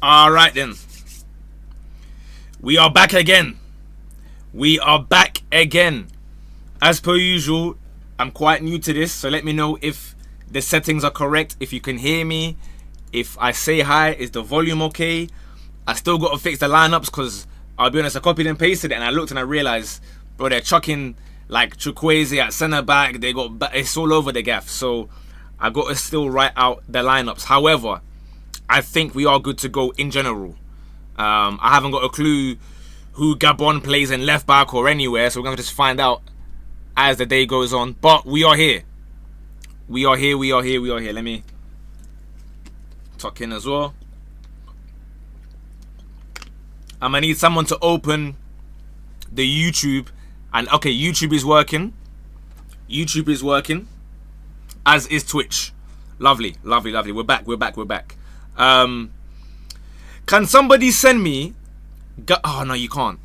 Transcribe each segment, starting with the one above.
Alright then. We are back again. We are back again. As per usual, I'm quite new to this, so let me know if the settings are correct, if you can hear me, if I say hi, is the volume okay? I still got to fix the lineups because, I'll be honest, I copied and pasted it and I looked and I realized, bro, they're chucking like Chukwueze at centre back. They got, it's all over the gaff. So I got to still write out the lineups. However, I think we are good to go in general. I haven't got a clue who Gabon plays in left back or anywhere, so we're going to just find out as the day goes on. But we are here. We are here. Let me tuck in as well. I'm going to need someone to open the YouTube. And okay, YouTube is working. YouTube is working. As is Twitch. Lovely. We're back. Can somebody send me... Oh, no, you can't.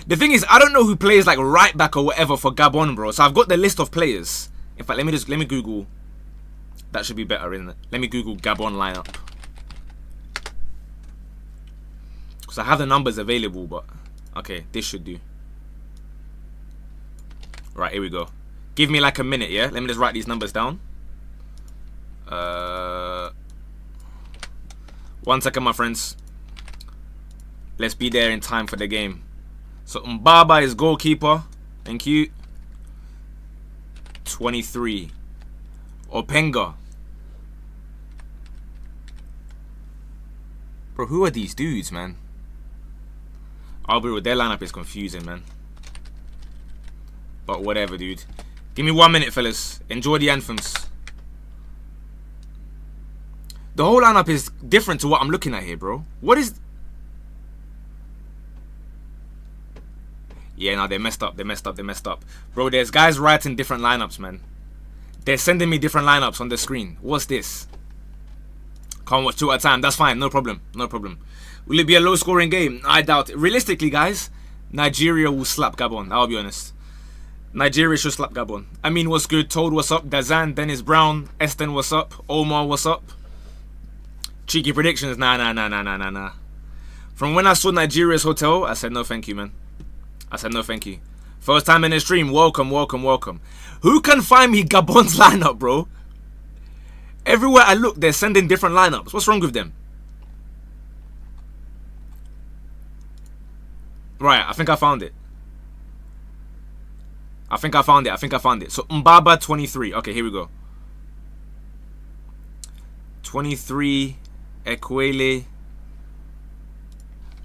The thing is, I don't know who plays like right back or whatever for Gabon, bro. So I've got the list of players. In fact, let me Google. That should be better, isn't it? Let me Google Gabon lineup. Because I have the numbers available, but... Okay, this should do. Right, here we go. Give me like a minute, yeah? Let me just write these numbers down. 1 second, my friends. Let's be there in time for the game. So Mbaba is goalkeeper. Thank you. 23. Openga. Bro, who are these dudes, man? I'll be real, their lineup is confusing, man. But whatever, dude. Give me 1 minute, fellas. Enjoy the anthems. The whole lineup is different to what I'm looking at here, bro. What is... Yeah, no, they messed up. Bro, there's guys writing different lineups, man. They're sending me different lineups on the screen. What's this? Can't watch 2 at a time. That's fine. No problem. Will it be a low-scoring game? I doubt it. Realistically, guys, Nigeria will slap Gabon. I'll be honest. Nigeria should slap Gabon. I mean, what's good? Toad, what's up? Dazan, Dennis Brown, Esten, what's up? Omar, what's up? Cheeky predictions? Nah. From when I saw Nigeria's hotel, I said no thank you, man. First time in the stream, welcome. Who can find me Gabon's lineup, bro? Everywhere I look, they're sending different lineups. What's wrong with them? Right, I think I found it. So Mbaba 23. Okay, here we go. 23 Equalizer.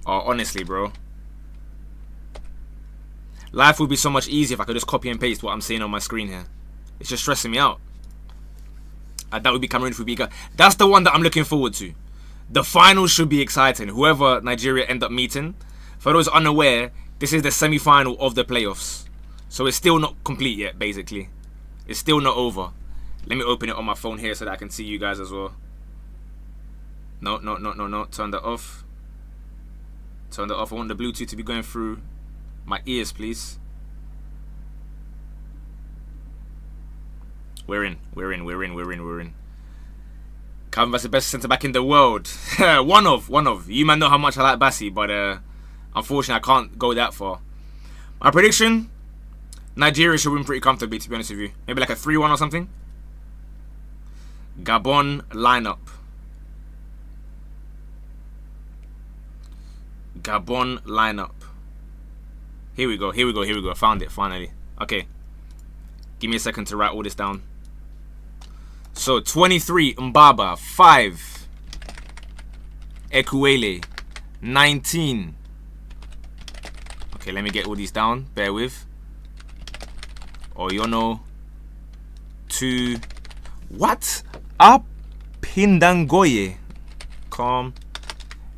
Oh, honestly, bro. Life would be so much easier if I could just copy and paste what I'm seeing on my screen here. It's just stressing me out. That would be Cameroon Fubiga. That's the one that I'm looking forward to. The final should be exciting. Whoever Nigeria end up meeting. For those unaware, this is the semi-final of the playoffs. So it's still not complete yet, basically. It's still not over. Let me open it on my phone here so that I can see you guys as well. No. Turn that off. I want the Bluetooth to be going through my ears, please. We're in. Calvin Bassey, best centre back in the world. One of. You might know how much I like Bassey, but unfortunately I can't go that far. My prediction: Nigeria should win pretty comfortably, to be honest with you. Maybe like a 3-1 or something. Gabon lineup. Here we go. I found it finally. Okay. Give me a second to write all this down. So 23 Mbaba, 5 Equalizer, 19. Okay, let me get all these down. Bear with. Oyono, 2. What? Pindangoye. Calm.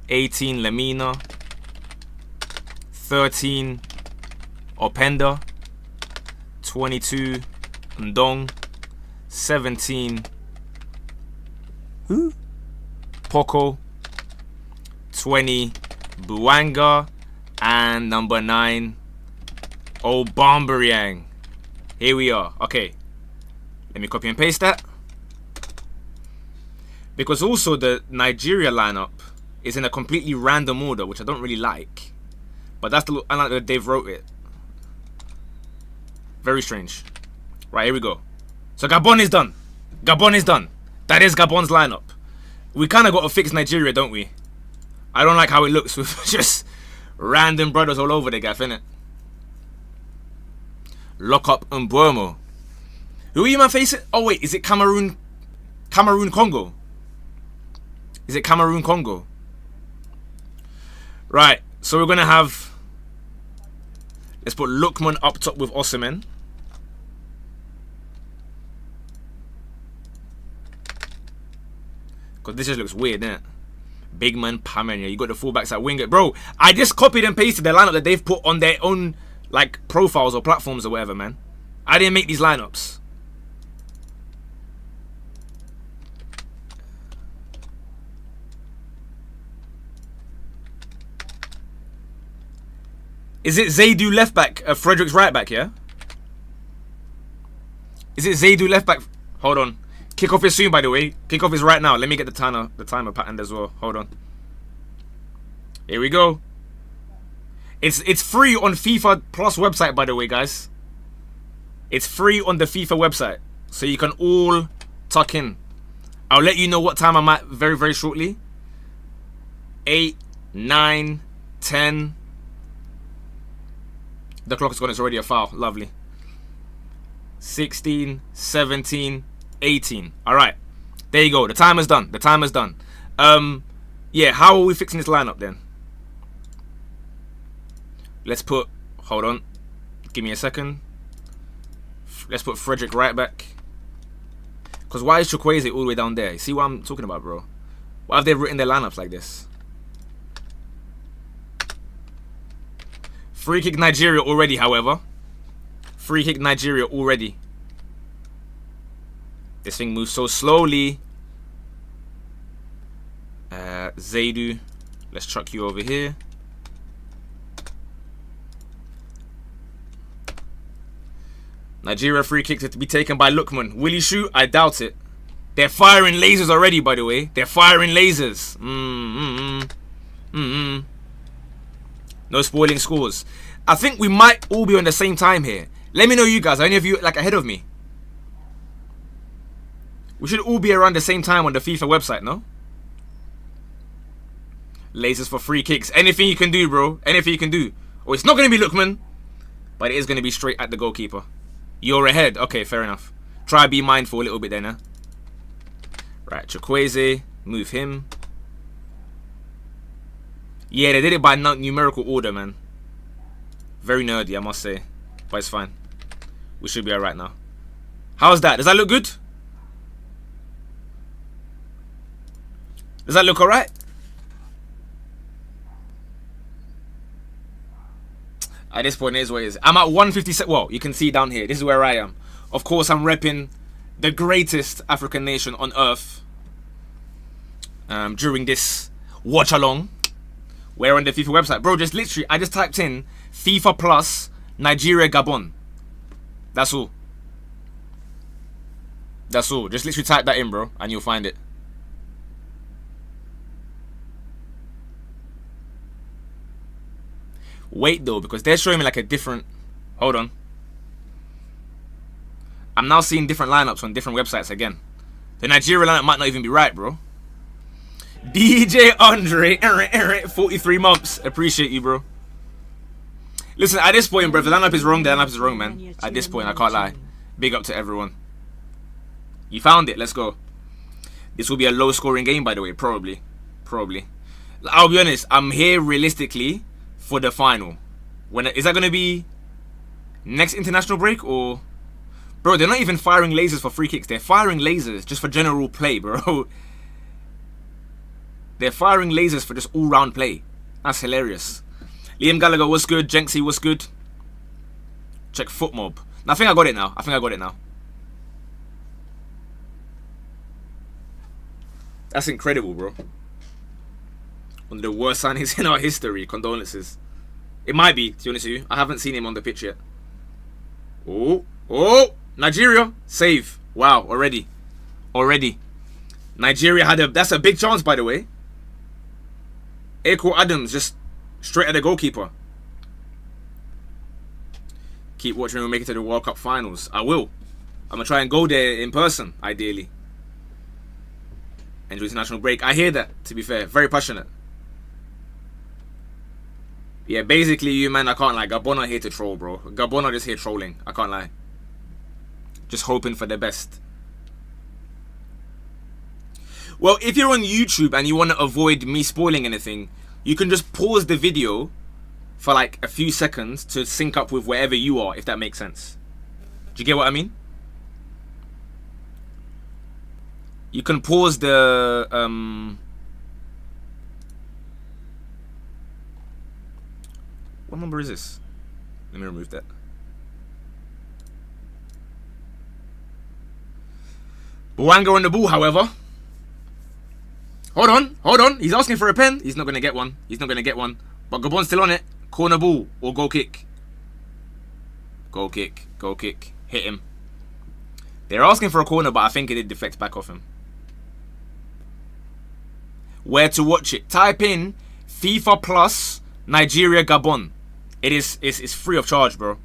18 Lamina. 13 Openda. 22 Ndong. 17 who? Poco. 20 Buanga. And number 9 Obambariang. Here we are. Okay, let me copy and paste that, because also the Nigeria lineup is in a completely random order, which I don't really like. But that's the, I like that they've wrote it. Very strange. Right, here we go. So Gabon is done. Gabon is done. That is Gabon's lineup. We kind of got to fix Nigeria, don't we? I don't like how it looks with just random brothers all over the gaff, innit? Lock up Mbuemo. Who are you man facing? Oh wait, is it Cameroon? Cameroon Congo? Is it Cameroon Congo? Right, so we're gonna have, let's put Lookman up top with Osimhen. Because this just looks weird, innit? Big man Pamania. You got the fullbacks at wing. Bro, I just copied and pasted the lineup that they've put on their own like profiles or platforms or whatever, man. I didn't make these lineups. Is it Zaidu left back, Frederick's right back, yeah? Is it Zaidu left back? Hold on. Kickoff is soon, by the way. Kickoff is right now. Let me get the timer patterned as well. Hold on. Here we go. It's free on FIFA Plus website, by the way, guys. It's free on the FIFA website, so you can all tuck in. I'll let you know what time I'm at very, very shortly. 8, 9, 10. The clock is gone. It's already a foul. Lovely. 16, 17, 18. All right. There you go. The timer's done. The timer's done. Yeah, how are we fixing this lineup then? Let's put, hold on. Give me a second. Let's put Frederick right back. Because why is Chukwueze all the way down there? You see what I'm talking about, bro? Why have they written their lineups like this? Free kick Nigeria already, however. Free kick Nigeria already. This thing moves so slowly. Zaidu. Let's chuck you over here. Nigeria free kick to be taken by Lookman. Will he shoot? I doubt it. They're firing lasers already, by the way. They're firing lasers. No spoiling scores. I think we might all be on the same time here. Let me know, you guys. Are any of you like ahead of me? We should all be around the same time on the FIFA website, no? Lasers for free kicks. Anything you can do, bro. Anything you can do. Oh, it's not going to be Lookman, but it is going to be straight at the goalkeeper. You're ahead. Okay, fair enough. Try to be mindful a little bit then, huh? Right, Chukwueze. Move him. Yeah, they did it by numerical order, man. Very nerdy, I must say. But it's fine. We should be alright now. How's that? Does that look good? Does that look alright? At this point, it is what it is. I'm at 157. Well, you can see down here. This is where I am. Of course, I'm repping the greatest African nation on earth. During this watch along. We're on the FIFA website. Bro, just literally, I just typed in FIFA Plus Nigeria Gabon. That's all. That's all. Just literally type that in, bro, and you'll find it. Wait, though, because they're showing me like a different... Hold on. I'm now seeing different lineups on different websites again. The Nigeria lineup might not even be right, bro. DJ Andre, 43 months. Appreciate you, bro. Listen, at this point, bro, if the lineup is wrong, the lineup is wrong, man. At this point, I can't lie. Big up to everyone. You found it. Let's go. This will be a low-scoring game, by the way. Probably. I'll be honest. I'm here realistically for the final. Is that going to be next international break or... Bro, they're not even firing lasers for free kicks. They're firing lasers just for general play, bro. They're firing lasers for just all-round play. That's hilarious. Liam Gallagher, what's good? Jenksy, what's good? Check FootMob. I think I got it now. That's incredible, bro. One of the worst signings in our history. Condolences. It might be, to be honest with you. I haven't seen him on the pitch yet. Oh. Nigeria. Save. Wow, already. Nigeria had that's a big chance, by the way. Equal Adams just straight at the goalkeeper. Keep watching. We'll make it to the World Cup finals. I will. I'm gonna try and go there in person, ideally. Enjoy international break. I hear that, to be fair. Very passionate. Yeah, basically, you man, I can't lie. Gabon are here to troll, bro. Gabon are just here trolling. I can't lie. Just hoping for the best. Well, if you're on YouTube and you want to avoid me spoiling anything, you can just pause the video for like a few seconds to sync up with wherever you are, if that makes sense. Do you get what I mean? You can pause the what number is this? Let me remove that. Bouanga on the ball, however. Hold on. He's asking for a pen. He's not going to get one. But Gabon's still on it. Corner ball or goal kick. Goal kick. Hit him. They're asking for a corner, but I think it did deflect back off him. Where to watch it? Type in FIFA Plus Nigeria Gabon. It's free of charge, bro.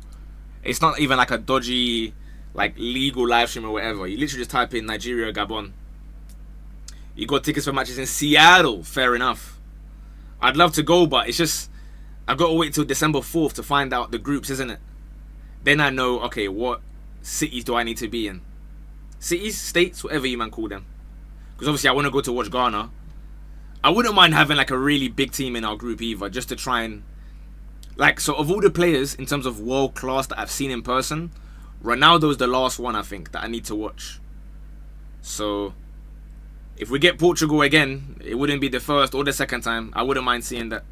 It's not even like a dodgy, like legal live stream or whatever. You literally just type in Nigeria Gabon. You got tickets for matches in Seattle. Fair enough. I'd love to go, but it's just I've got to wait till December 4th to find out the groups, isn't it? Then I know, okay, what cities do I need to be in? Cities, states, whatever you man call them. Because obviously I want to go to watch Ghana. I wouldn't mind having like a really big team in our group either, just to try and like, so of all the players in terms of world class that I've seen in person, Ronaldo's the last one I think that I need to watch. So if we get Portugal again, it wouldn't be the first or the second time. I wouldn't mind seeing that.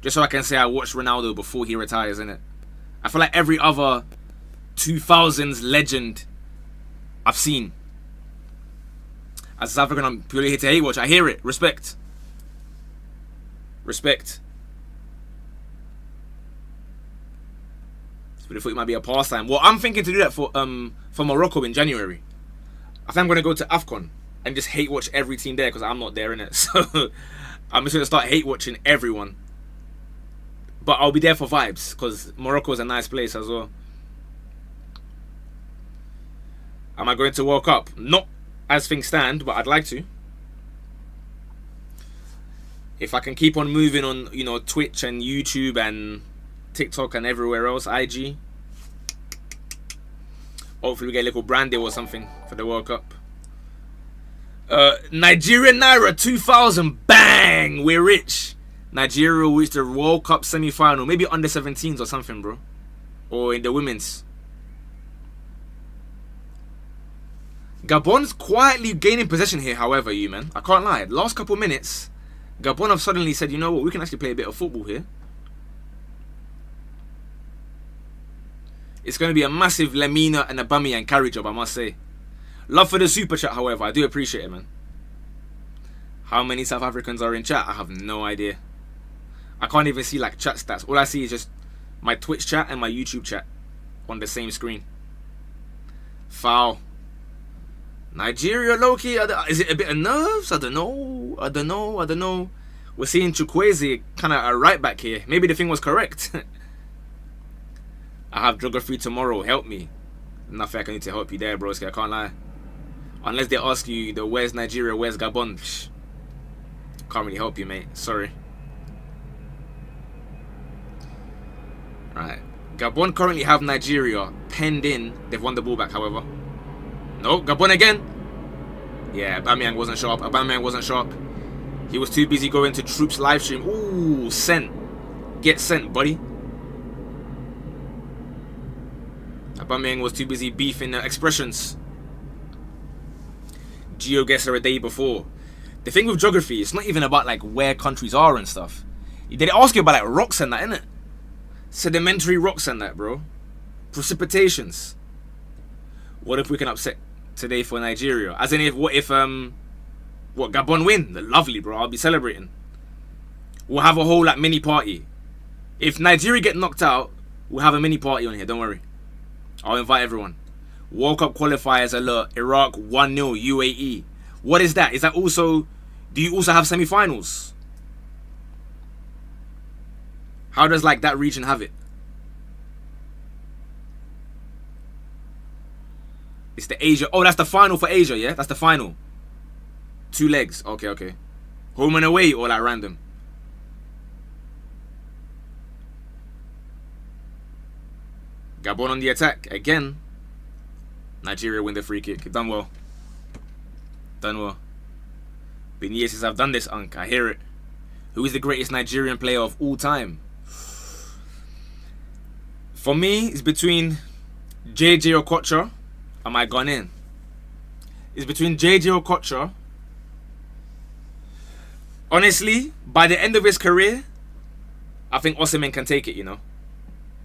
Just so I can say I watched Ronaldo before he retires, innit? I feel like every other 2000s legend I've seen. As a South African, I'm purely here to hate watch. I hear it. Respect. Respect. But I thought it might be a pastime. Well, I'm thinking to do that for Morocco in January. I think I'm going to go to AFCON and just hate watch every team there because I'm not there, innit? So I'm just going to start hate watching everyone. But I'll be there for vibes because Morocco is a nice place as well. Am I going to World Cup? Not as things stand, but I'd like to. If I can keep on moving on, you know, Twitch and YouTube and TikTok and everywhere else, IG. Hopefully we get a little brand deal or something for the World Cup. Nigerian Naira 2000, bang! We're rich. Nigeria will reach the World Cup semi-final, maybe under 17s or something, bro, or in the women's. Gabon's quietly gaining possession here, however, you man. I can't lie. Last couple minutes, Gabon have suddenly said, you know what, we can actually play a bit of football here. It's going to be a massive Lemina and Aubameyang carry job, I must say. Love for the super chat, however. I do appreciate it, man. How many South Africans are in chat? I have no idea. I can't even see like chat stats. All I see is just my Twitch chat and my YouTube chat on the same screen. Foul. Nigeria, low-key. Is it a bit of nerves? I don't know. We're seeing Chukwueze kind of a right back here. Maybe the thing was correct. I have geography tomorrow. Help me. Nothing I can do to help you there, broski. I can't lie. Unless they ask you, the where's Nigeria, where's Gabon? Psh, can't really help you, mate. Sorry. Right. Gabon currently have Nigeria penned in. They've won the ball back, however. No, Gabon again. Yeah, Aubameyang wasn't sharp. He was too busy going to Troops live stream. Ooh, sent. Get sent, buddy. Aubameyang was too busy beefing expressions. GeoGuessr a day before. The thing with geography, it's not even about like where countries are and stuff. They ask you about like rocks and that, innit? Sedimentary rocks and that, bro. Precipitations. What if we can upset today for Nigeria? As in, what if Gabon win? Lovely, bro. I'll be celebrating. We'll have a whole like mini party. If Nigeria get knocked out, we'll have a mini party on here. Don't worry. I'll invite everyone. World Cup qualifiers alert. Iraq 1-0 UAE. What is that? Is that also... Do you also have semi-finals? How does like that region have it? It's the Asia. Oh, that's the final for Asia, yeah? That's the final. 2 legs. Okay, okay. Home and away or like random? Gabon on the attack. Again. Nigeria win the free kick. Done well. Done well. Been years since I've done this, Unc. I hear it. Who is the greatest Nigerian player of all time? For me, it's between JJ Okocha and my Ghanaian. It's between JJ Okocha. Honestly, by the end of his career, I think Osimhen can take it, you know.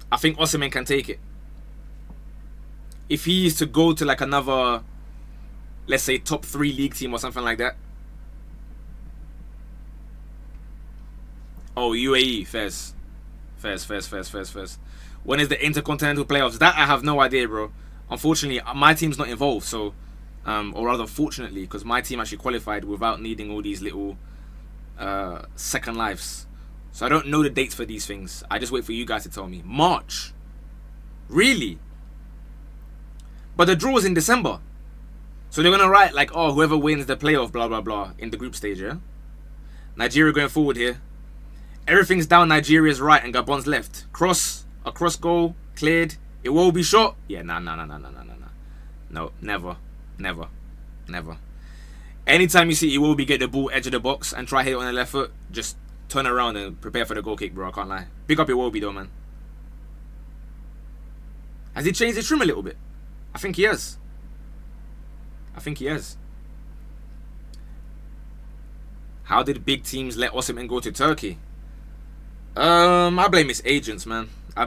I think Osimhen can take it. If he is to go to like another, let's say, top 3 league team or something like that. Oh, UAE, Fairs. When is the Intercontinental Playoffs? That I have no idea, bro. Unfortunately, my team's not involved, so, or rather, fortunately, because my team actually qualified without needing all these little second lives. So I don't know the dates for these things. I just wait for you guys to tell me. March? Really? But the draw is in December. So they're going to write like, oh, whoever wins the playoff, blah, blah, blah, in the group stage, yeah? Nigeria going forward here. Everything's down Nigeria's right and Gabon's left. Cross, a cross goal, cleared. It will be shot. Yeah, nah. No, never. Anytime you see Iwobi get the ball edge of the box and try hit it on the left foot, just turn around and prepare for the goal kick, bro. I can't lie. Pick up Iwobi though, man. Has he changed his trim a little bit? I think he has. How did big teams let Osimhen go to Turkey? I blame his agents, man. I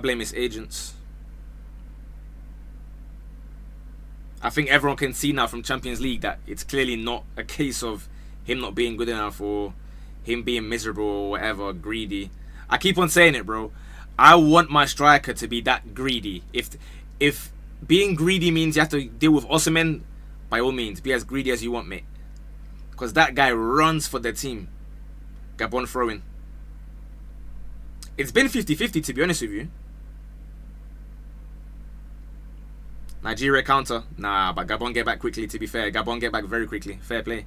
think everyone can see now from Champions League that it's clearly not a case of him not being good enough or him being miserable or whatever, greedy. I keep on saying it, bro. I want my striker to be that greedy. If being greedy means you have to deal with Osimhen, by all means, be as greedy as you want, mate. Because that guy runs for the team. Gabon throwing. It's been 50-50, to be honest with you. Nigeria counter. Nah, but Gabon get back quickly, to be fair. Gabon get back very quickly. Fair play.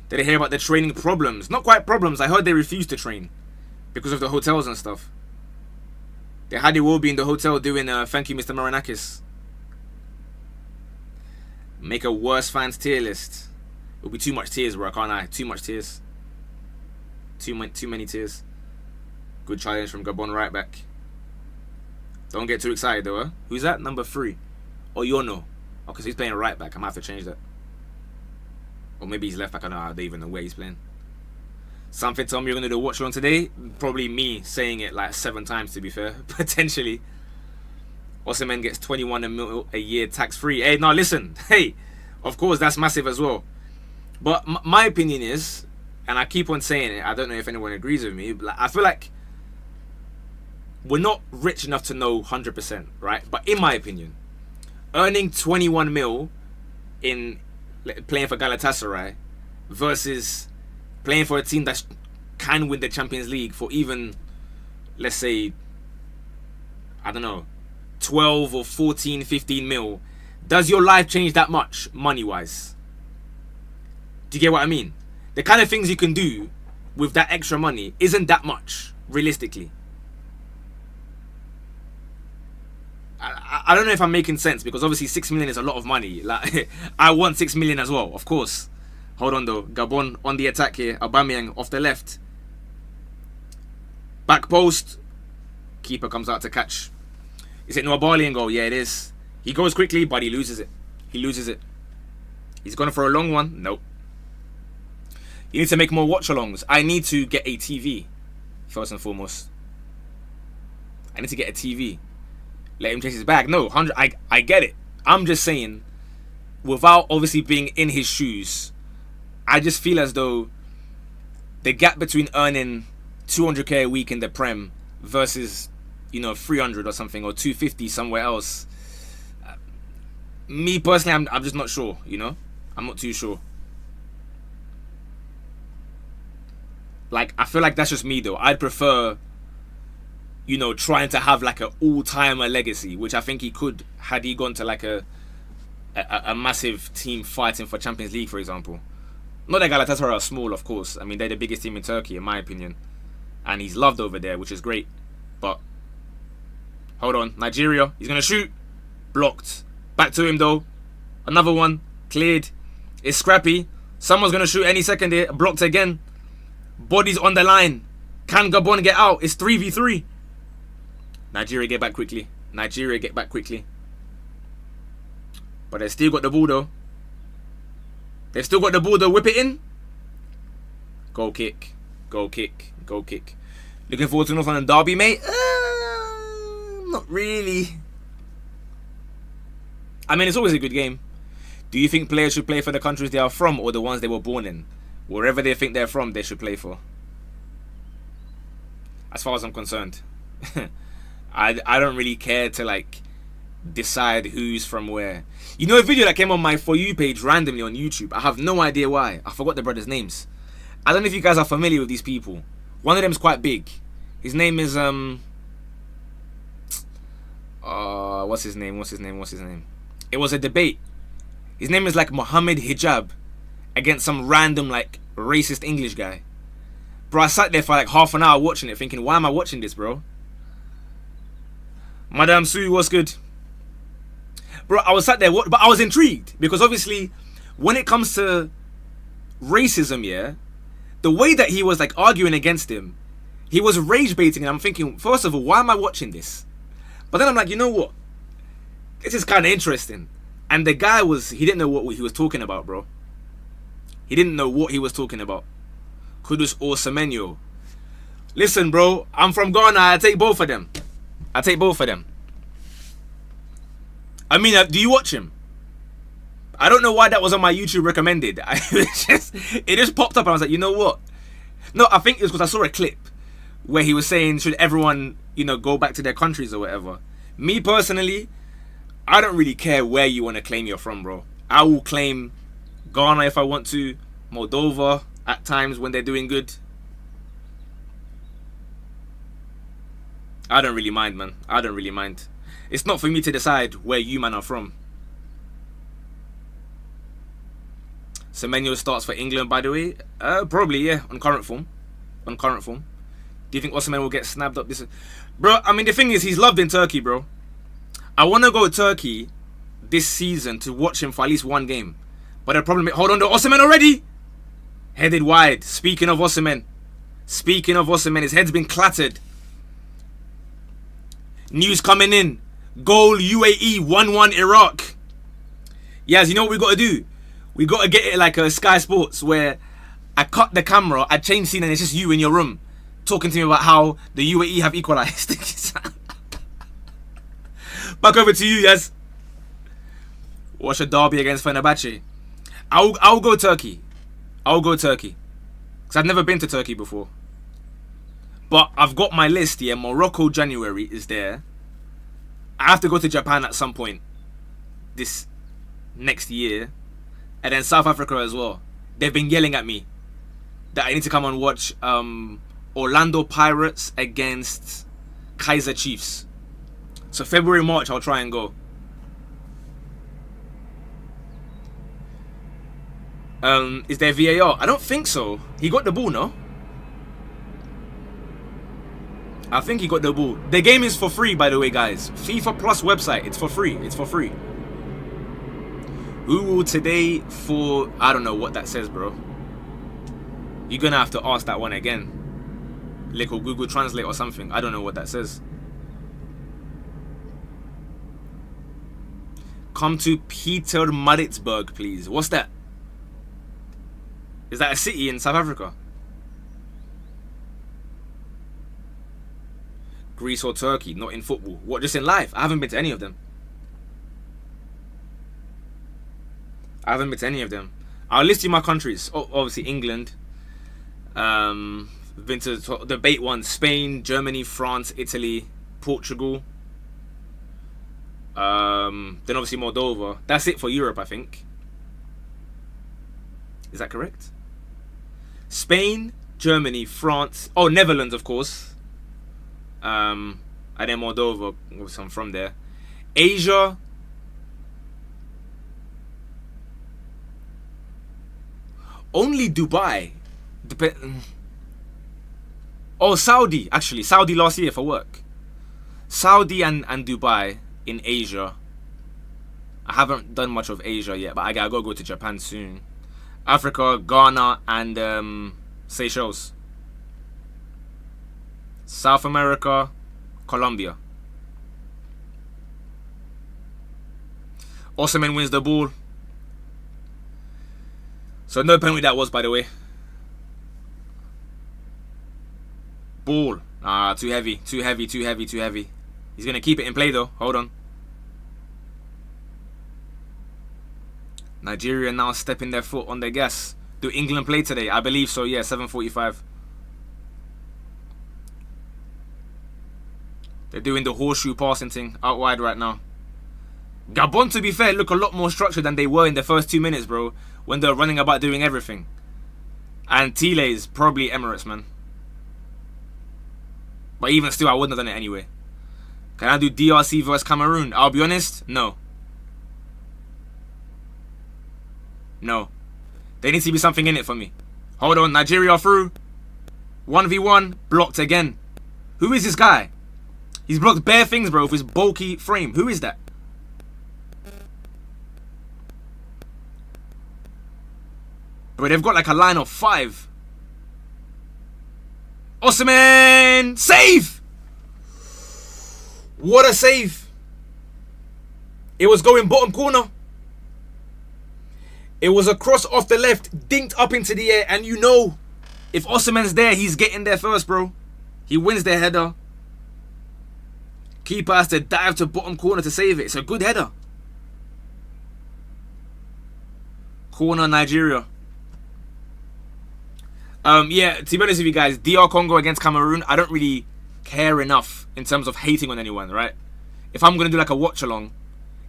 Did I hear about the training problems? Not quite problems. I heard they refused to train because of the hotels and stuff. They had Iwobi in the hotel doing thank you, Mr. Marinakis. Make a worst fans tier list. It'll be too much tears, bro. I can't lie. Too much tears. Too many tears. Good challenge from Gabon right back. Don't get too excited though, huh? Who's that? Number 3. Oh, Yono. Okay, so he's playing right back. I might have to change that. Or maybe he's left back. I don't even know where he's playing. Something told me you're going to do a watch along today. Probably me saying it like 7 times, to be fair. Potentially. Osimhen gets 21 mil a year tax-free. Hey, no, listen. Hey, of course, that's massive as well. But my opinion is, and I keep on saying it, I don't know if anyone agrees with me, but I feel like we're not rich enough to know 100%, right? But in my opinion, earning 21 mil in playing for Galatasaray versus playing for a team that can win the Champions League for even, let's say, I don't know, 12 or 14, 15 mil, does your life change that much money-wise? Do you get what I mean? The kind of things you can do with that extra money isn't that much, realistically. I don't know if I'm making sense, because obviously 6 million is a lot of money. Like, I want 6 million as well, of course. Hold on though. Gabon on the attack here. Aubameyang off the left. Back post. Keeper comes out to catch. Is it Nwabali and goal? Yeah, it is. He goes quickly, but he loses it. He's gone for a long one. Nope. You need to make more watch-alongs. I need to get a TV, first and foremost. I need to get a TV. Let him chase his bag. No, 100. I get it. I'm just saying, without obviously being in his shoes, I just feel as though the gap between earning 200k a week in the Prem versus, you know, 300 or something, or 250 somewhere else. Me personally, I'm just not sure, you know? I'm not too sure. Like, I feel like that's just me though. I'd prefer you know, trying to have like an all-timer legacy, which I think he could had he gone to like a massive team fighting for Champions League, for example. Not that Galatasaray are small, of course. I mean, they're the biggest team in Turkey, in my opinion, and he's loved over there, which is great. But hold on, Nigeria, he's gonna shoot, blocked. Back to him though, another one cleared. It's scrappy. Someone's gonna shoot any second here. Blocked again. Bodies on the line. Can Gabon get out? It's 3v3. Nigeria get back quickly. Nigeria get back quickly. But they've still got the ball though. They've still got the ball though. Whip it in. Goal kick. Goal kick. Goal kick. Looking forward to North London derby, mate? Not really. I mean, it's always a good game. Do you think players should play for the countries they are from or the ones they were born in? Wherever they think they're from, they should play for. As far as I'm concerned. I don't really care to like decide who's from where. You know, a video that came on my For You page randomly on YouTube. I have no idea why. I forgot the brothers' names. I don't know if you guys are familiar with these people. One of them's quite big. His name is what's his name? It was a debate. His name is like Mohammed Hijab against some random like racist English guy. Bro, I sat there for like half an hour watching it thinking, why am I watching this, bro? Madame Sue, what's good? Bro, I was sat there, but I was intrigued because obviously when it comes to racism, yeah, the way that he was like arguing against him, he was rage baiting, and I'm thinking, first of all, why am I watching this? But then I'm like, you know what? This is kind of interesting. And the guy he didn't know what he was talking about, bro. He didn't know what he was talking about. Kudus or Semenyo. Listen, bro, I'm from Ghana. I take both of them. I mean, do you watch him? I don't know why that was on my YouTube recommended. It just popped up and I was like, you know what? No, I think it was because I saw a clip where he was saying, should everyone, you know, go back to their countries or whatever. Me personally, I don't really care where you want to claim you're from, bro. I will claim Ghana if I want to, Moldova at times when they're doing good. I don't really mind, man. I don't really mind. It's not for me to decide where you man are from. Semenyo starts for England, by the way. Probably, yeah, on current form. Do you think Osimhen will get snapped up this? Bro, I mean, the thing is, he's loved in Turkey, bro. I want to go to Turkey this season to watch him for at least one game. But the problem is, hold on to Osimhen already. Headed wide. Speaking of Osimhen, his head's been clattered. News coming in. Goal UAE 1-1 Iraq. Yes, you know what we got to do? We got to get it like a Sky Sports where I cut the camera, I change scene, and it's just you in your room talking to me about how the UAE have equalized. Back over to you, yes. Watch a derby against Fenerbahce. I'll go Turkey. Because I've never been to Turkey before. But I've got my list here. Morocco, January is there. I have to go to Japan at some point this next year. And then South Africa as well. They've been yelling at me that I need to come and watch Orlando Pirates against Kaiser Chiefs. So February, March, I'll try and go. Is there VAR? I don't think so. He got the ball, no? I think he got the ball. The game is for free, by the way, guys. FIFA Plus website. It's for free. Who will today for... I don't know what that says, bro. You're going to have to ask that one again. Like or Google Translate or something. I don't know what that says. Come to Pietermaritzburg, please. What's that? Is that a city in South Africa? Greece or Turkey, not in football. What, just in life? I haven't been to any of them. I'll list you my countries. Oh, obviously England. Been to debate one. Spain, Germany, France, Italy, Portugal. Then obviously Moldova. That's it for Europe, I think. Is that correct? Spain, Germany, France. Oh, Netherlands, of course. And then Moldova, obviously I'm from there. Asia. Only Dubai. Oh, Saudi, actually. Saudi last year for work. Saudi and Dubai in Asia. I haven't done much of Asia yet, but I gotta go to Japan soon. Africa, Ghana, and Seychelles. South America, Colombia. Osimhen wins the ball. So no penalty that was, by the way. Ball. Too heavy, too heavy, too heavy, too heavy. He's going to keep it in play though. Hold on. Nigeria now stepping their foot on the gas. Do England play today? I believe so, yeah, 7:45. They're doing the horseshoe passing thing out wide right now. Gabon, to be fair, look a lot more structured than they were in the first 2 minutes, bro, when they're running about doing everything. And Tile's probably Emirates, man. But even still, I wouldn't have done it anyway. Can I do DRC versus Cameroon? I'll be honest, no. No. There needs to be something in it for me. Hold on, Nigeria through. 1v1, blocked again. Who is this guy? He's blocked bare things, bro, with his bulky frame. Who is that? Bro, they've got like a line of 5. Osimhen! Save! What a save. It was going bottom corner. It was a cross off the left, dinked up into the air, and you know, if Osimhen's there, he's getting there first, bro. He wins the header. Keeper has to dive to bottom corner to save it. It's a good header. Corner, Nigeria. Yeah, to be honest with you guys, DR Congo against Cameroon, I don't really care enough in terms of hating on anyone, right? If I'm going to do like a watch along,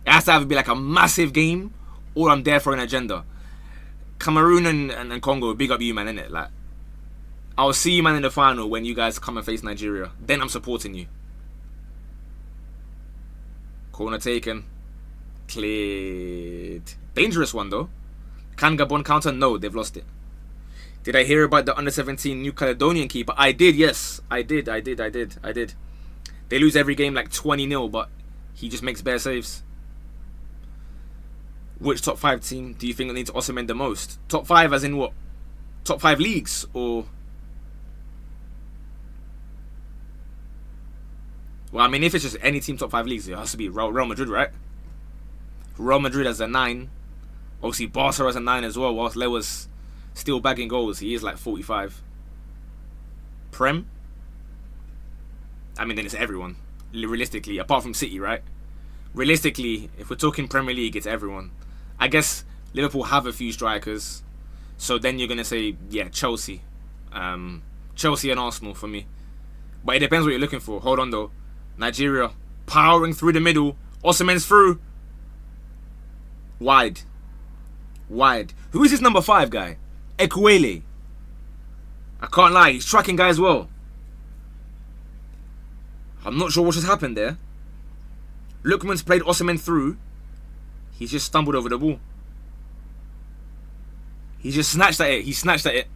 it has to either be like a massive game or I'm there for an agenda. Cameroon and Congo, big up you, man, innit? Like, I'll see you, man, in the final when you guys come and face Nigeria. Then I'm supporting you. Corner taken. Cleared. Dangerous one, though. Can Gabon counter? No, they've lost it. Did I hear about the under-17 New Caledonian keeper? I did, yes. I did. They lose every game like 20-0, but he just makes bare saves. Which top 5 team do you think needs Osimhen the most? Top 5 as in what? Top 5 leagues? Or... Well, I mean, if it's just any team top 5 leagues, it has to be Real Madrid, right? Real Madrid as a 9. Obviously, Barca as a 9 as well, whilst Lewa's still bagging goals. He is like 45. Prem? I mean, then it's everyone. Realistically, apart from City, right? Realistically, if we're talking Premier League, it's everyone. I guess Liverpool have a few strikers. So then you're going to say, yeah, Chelsea. Chelsea and Arsenal for me. But it depends what you're looking for. Hold on, though. Nigeria powering through the middle. Osimhen's through. Wide. Who is this number 5 guy? Equalizer. I can't lie, he's tracking guys well. I'm not sure what just happened there. Lookman's played Osimhen through. He's just stumbled over the ball. He just snatched at it.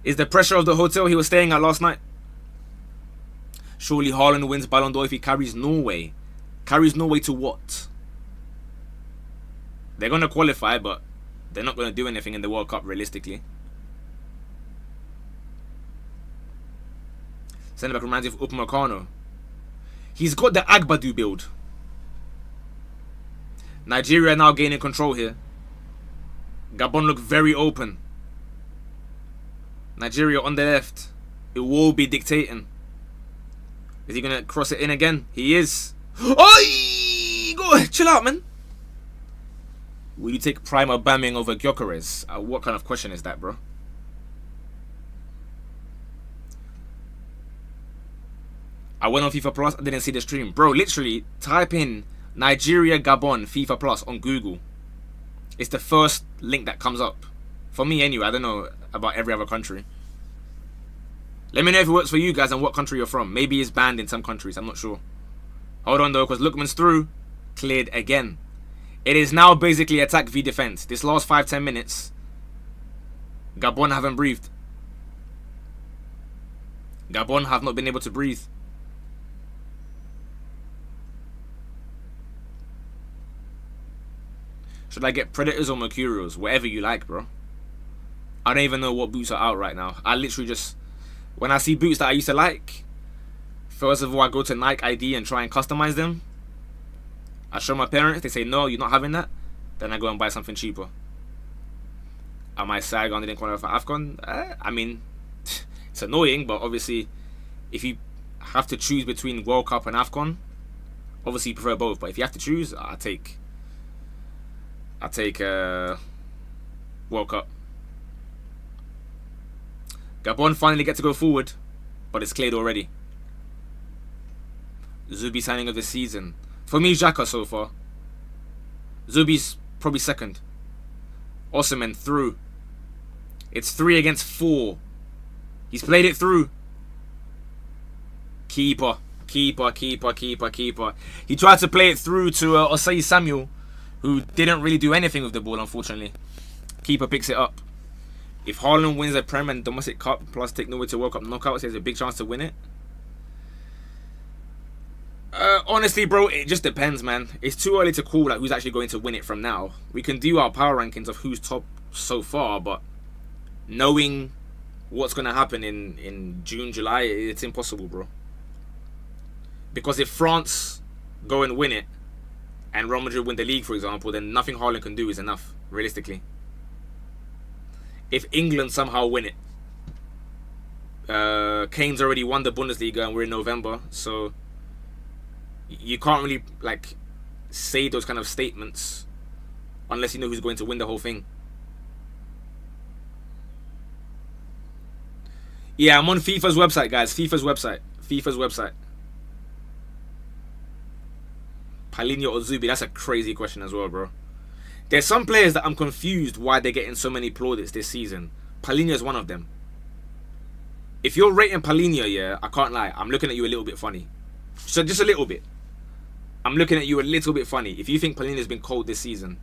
Is the pressure of the hotel he was staying at last night? Surely Haaland wins Ballon d'Or if he carries Norway. Carries Norway to what? They're going to qualify, but they're not going to do anything in the World Cup, realistically. Centre back reminds me of Upamecano. He's got the Agbadu build. Nigeria now gaining control here. Gabon look very open. Nigeria on the left. It will be dictating. Is he going to cross it in again? He is. Oi! Go, chill out, man. Will you take Prime Aubameyang over Gyökeres? What kind of question is that, bro? I went on FIFA Plus. I didn't see the stream. Bro, literally, type in Nigeria Gabon FIFA Plus on Google. It's the first link that comes up. For me, anyway. I don't know about every other country. Let me know if it works for you guys and what country you're from. Maybe it's banned in some countries. I'm not sure. Hold on though, because Lookman's through. Cleared again. It is now basically attack v defense. This last 5-10 minutes, Gabon haven't breathed. Gabon have not been able to breathe. Should I get Predators or Mercurials? Whatever you like, bro. I don't even know what boots are out right now. I literally just... When I see boots that I used to like, first of all, I go to Nike ID and try and customize them. I show my parents. They say, no, you're not having that. Then I go and buy something cheaper. Am I sad Ghana didn't qualify for AFCON? I mean, it's annoying, but obviously, if you have to choose between World Cup and AFCON, obviously you prefer both. But if you have to choose, I take World Cup. Gabon finally get to go forward, but it's cleared already. Zubi signing of the season. For me, Xhaka so far. Zubi's probably second. Osimhen through. It's 3 against 4. He's played it through. Keeper. He tried to play it through to Osei Samuel, who didn't really do anything with the ball, unfortunately. Keeper picks it up. If Haaland wins a Prem and Domestic Cup plus take Norway to World Cup knockouts, he has a big chance to win it. Honestly, bro, it just depends, man. It's too early to call like who's actually going to win it from now. We can do our power rankings of who's top so far, but knowing what's going to happen in June, July, it's impossible, bro. Because if France go and win it, and Real Madrid win the league, for example, then nothing Haaland can do is enough, realistically. If England somehow win it, Kane's already won the Bundesliga and we're in November, so you can't really like say those kind of statements unless you know who's going to win the whole thing. Yeah, I'm on FIFA's website, guys. FIFA's website. Paulinho or Zubi? That's a crazy question as well, bro. There's some players that I'm confused why they're getting so many plaudits this season. Paulinho is one of them. If you're rating Paulinho, yeah, I can't lie, I'm looking at you a little bit funny. So just a little bit. I'm looking at you a little bit funny if you think Paulinho's been cold this season.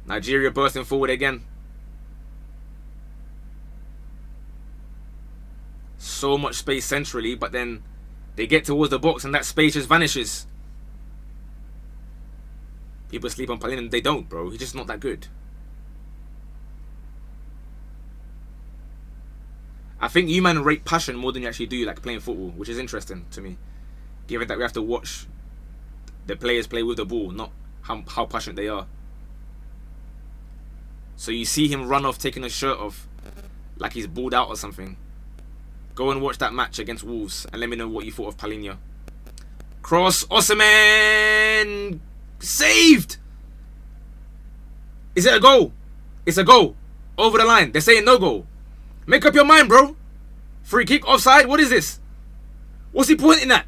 Nigeria bursting forward again. So much space centrally, but then they get towards the box and that space just vanishes. People sleep on Paulinho and they don't, bro. He's just not that good. I think you man rate passion more than you actually do like playing football, which is interesting to me. Given that we have to watch the players play with the ball, not how passionate they are. So you see him run off taking his shirt off like he's balled out or something. Go and watch that match against Wolves and let me know what you thought of Paulinho. Cross, Osimhen! Saved! Is it a goal? It's a goal. Over the line. They're saying no goal. Make up your mind, bro. Free kick, offside. What is this? What's he pointing at?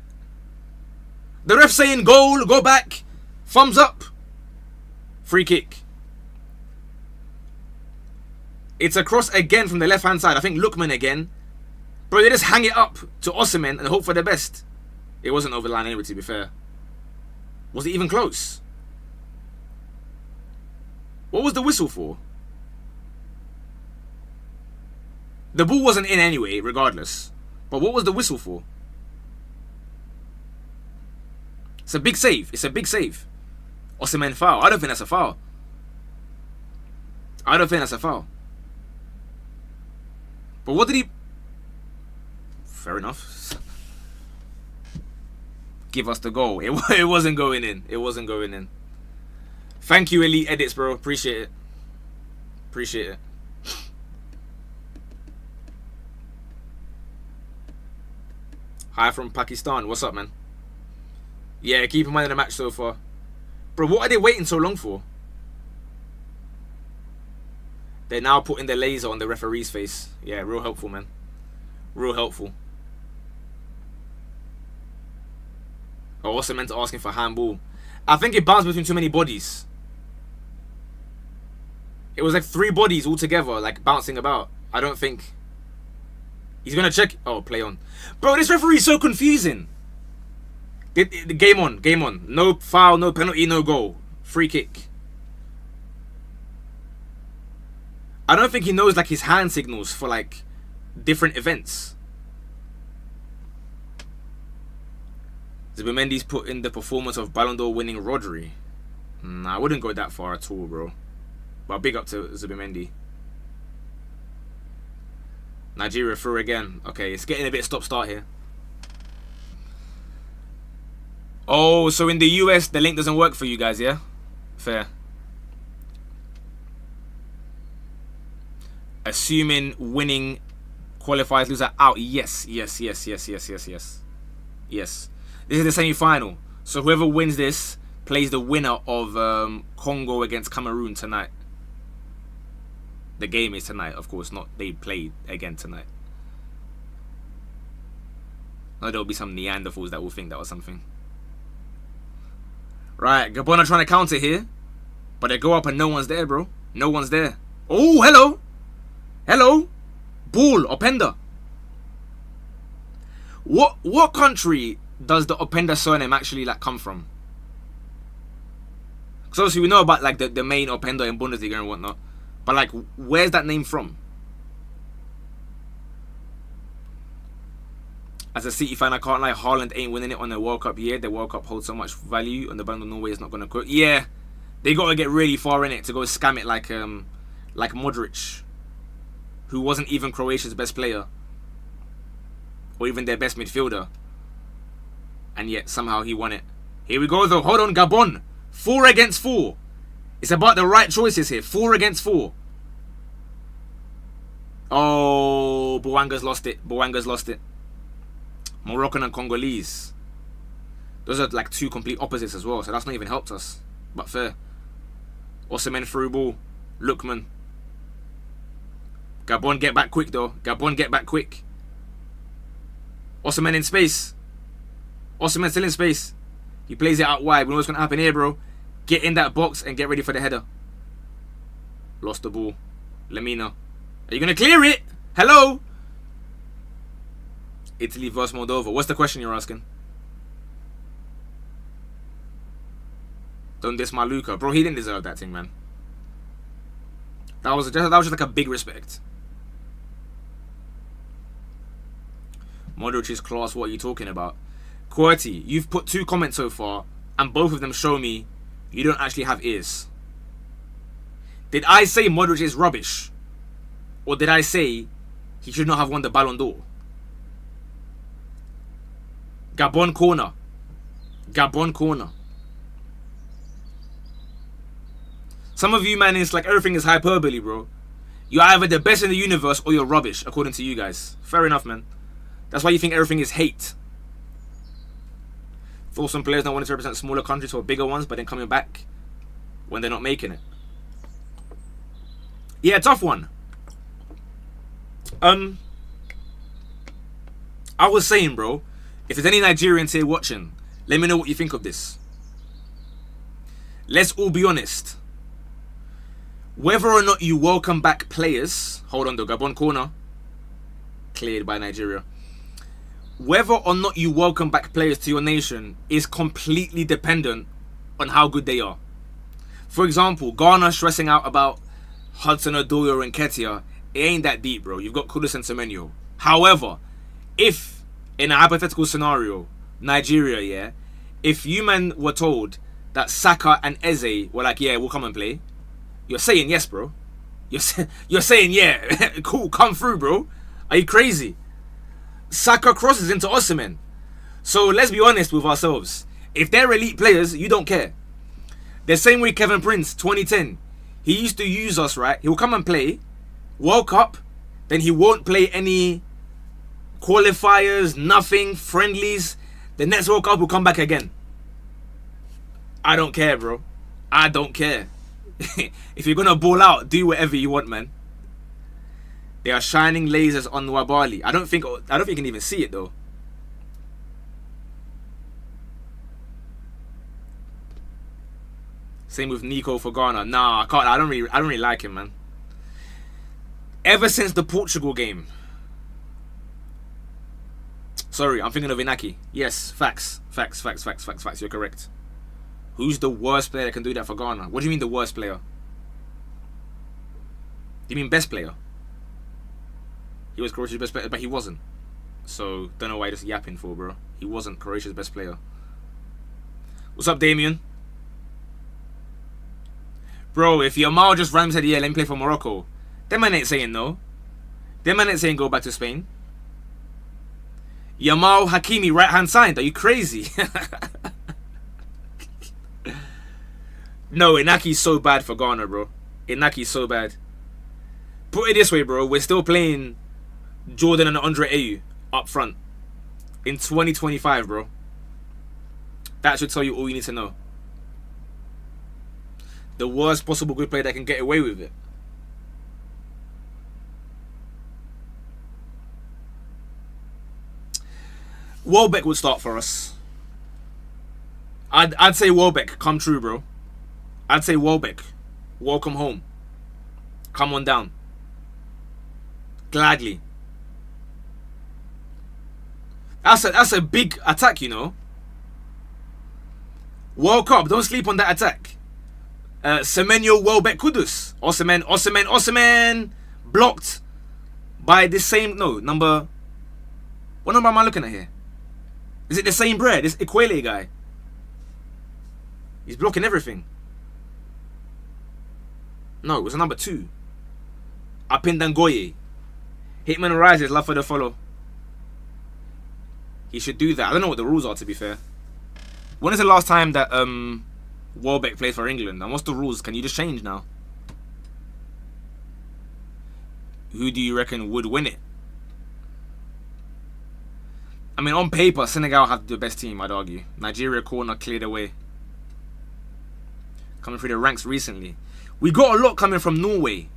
The ref saying goal, go back. Thumbs up. Free kick. It's a cross again from the left-hand side. I think Lookman again. Bro, they just hang it up to Osimhen and hope for the best. It wasn't over the line anyway, to be fair. Was it even close? What was the whistle for? The ball wasn't in anyway, regardless. But what was the whistle for? It's a big save. It's a big save. Osimhen foul. I don't think that's a foul. I don't think that's a foul. But what did he... Fair enough. Give us the goal. It wasn't going in. It wasn't going in. Thank you, Elite Edits, bro. Appreciate it. Appreciate it. Hi from Pakistan. What's up, man? Yeah, keep in mind of the match so far. Bro, what are they waiting so long for? They're now putting the laser on the referee's face. Yeah, real helpful, man. Real helpful. Oh, also meant to asking for handball. I think it bounced between too many bodies. It was like 3 bodies all together, like bouncing about. I don't think he's gonna check. Oh, play on, bro. This referee is so confusing. Game on, game on. No foul, no penalty, no goal. Free kick. I don't think he knows like his hand signals for like different events. Zubimendi's put in the performance of Ballon d'Or winning Rodri. Nah, I wouldn't go that far at all, bro. But big up to Zubimendi. Nigeria through again. Okay, it's getting a bit stop-start here. Oh, so in the US, the link doesn't work for you guys, yeah? Fair. Assuming winning qualifies loser out. Yes. Yes. This is the semi-final. So whoever wins this plays the winner of Congo against Cameroon tonight. The game is tonight, of course. Not they play again tonight. No, there'll be some Neanderthals that will think that was something. Right, Gabon are trying to counter here. But they go up and no one's there, bro. No one's there. Oh, hello. Hello. Ball, Openda. What country does the Openda surname actually like come from? Because obviously we know about like the main Openda in Bundesliga and whatnot. But like, where's that name from? As a City fan, I can't lie, Haaland ain't winning it on the World Cup year. The World Cup holds so much value, and the Band of Norway is not going to quit. Yeah, they got to get really far in it to go scam it like Modric, who wasn't even Croatia's best player, or even their best midfielder, and yet somehow he won it. Here we go though. Hold on, Gabon, 4 against 4. It's about the right choices here. 4 against 4. Oh, Bouanga's lost it. Bouanga's lost it. Moroccan and Congolese. Those are like 2 complete opposites as well, so that's not even helped us. But fair. Osimhen through ball. Lookman. Gabon get back quick though. Gabon get back quick. Osimhen in space. Osimhen still in space. He plays it out wide. We know what's going to happen here, bro. Get in that box and get ready for the header. Lost the ball. Lemina. Are you going to clear it? Hello? Italy versus Moldova. What's the question you're asking? Don't diss Maluka. Bro, he didn't deserve that thing, man. That was just like a big respect. Modric's class, what are you talking about? QWERTY, you've put 2 comments so far, and both of them show me you don't actually have ears. Did I say Modric is rubbish? Or did I say he should not have won the Ballon d'Or? Gabon corner. Gabon corner. Some of you, man, it's like everything is hyperbole, bro. You're either the best in the universe or you're rubbish, according to you guys. Fair enough, man. That's why you think everything is hate. For some players not wanting to represent smaller countries or bigger ones, but then coming back when they're not making it. Yeah, tough one. I was saying, bro, if there's any Nigerians here watching, let me know what you think of this. Let's all be honest. Whether or not you welcome back players, hold on, the Gabon corner, cleared by Nigeria. Whether or not you welcome back players to your nation is completely dependent on how good they are. For example, Ghana stressing out about Hudson-Odoi and Ketia, it ain't that deep, bro. You've got Kudus and Semenyo. However, if in a hypothetical scenario, Nigeria, yeah, if you men were told that Saka and Eze were like, yeah, we'll come and play, you're saying yes, bro. You're saying, yeah, cool, come through, bro. Are you crazy? Saka crosses into Osimhen. So let's be honest with ourselves. If they're elite players, you don't care. The same way Kevin Prince, 2010, he used to use us, right? He'll come and play World Cup, then he won't play any qualifiers, nothing, friendlies. The next World Cup will come back again. I don't care, bro. I don't care. If you're gonna ball out, do whatever you want, man. They are shining lasers on Wabali. I don't think you can even see it though. Same with Nico for Ghana. Nah, I can't. I don't really like him, man. Ever since the Portugal game. Sorry, I'm thinking of Inaki. Yes, facts. You're correct. Who's the worst player that can do that for Ghana? What do you mean the worst player? Do you mean best player? He was Croatia's best player, but he wasn't. So, don't know why you're just yapping for, bro. He wasn't Croatia's best player. What's up, Damien? Bro, if Yamal just ran and said, yeah, let me play for Morocco, them man ain't saying no. Them man ain't saying go back to Spain. Yamal Hakimi, right-hand side. Are you crazy? No, Inaki's so bad for Ghana, bro. Inaki's so bad. Put it this way, bro. We're still playing Jordan and Andre Ayew up front in 2025, bro. That should tell you all you need to know. The worst possible good player that can get away with it. Welbeck would start for us. I'd say Welbeck, come true, bro. I'd say Welbeck, welcome home. Come on down. Gladly. That's a big attack, you know. World Cup, don't sleep on that attack. Semenyo Welbeck Kudus. Osimhen. Blocked by this same, number. What number am I looking at here? Is it the same bread? This Equalizer guy. He's blocking everything. No, it was number 2. Apindangoye. Hitman rises, love for the follow. He should do that. I don't know what the rules are, to be fair. When is the last time that Welbeck played for England? And what's the rules? Can you just change now? Who do you reckon would win it? I mean, on paper, Senegal have the best team, I'd argue. Nigeria corner cleared away. Coming through the ranks recently. We got a lot coming from Norway.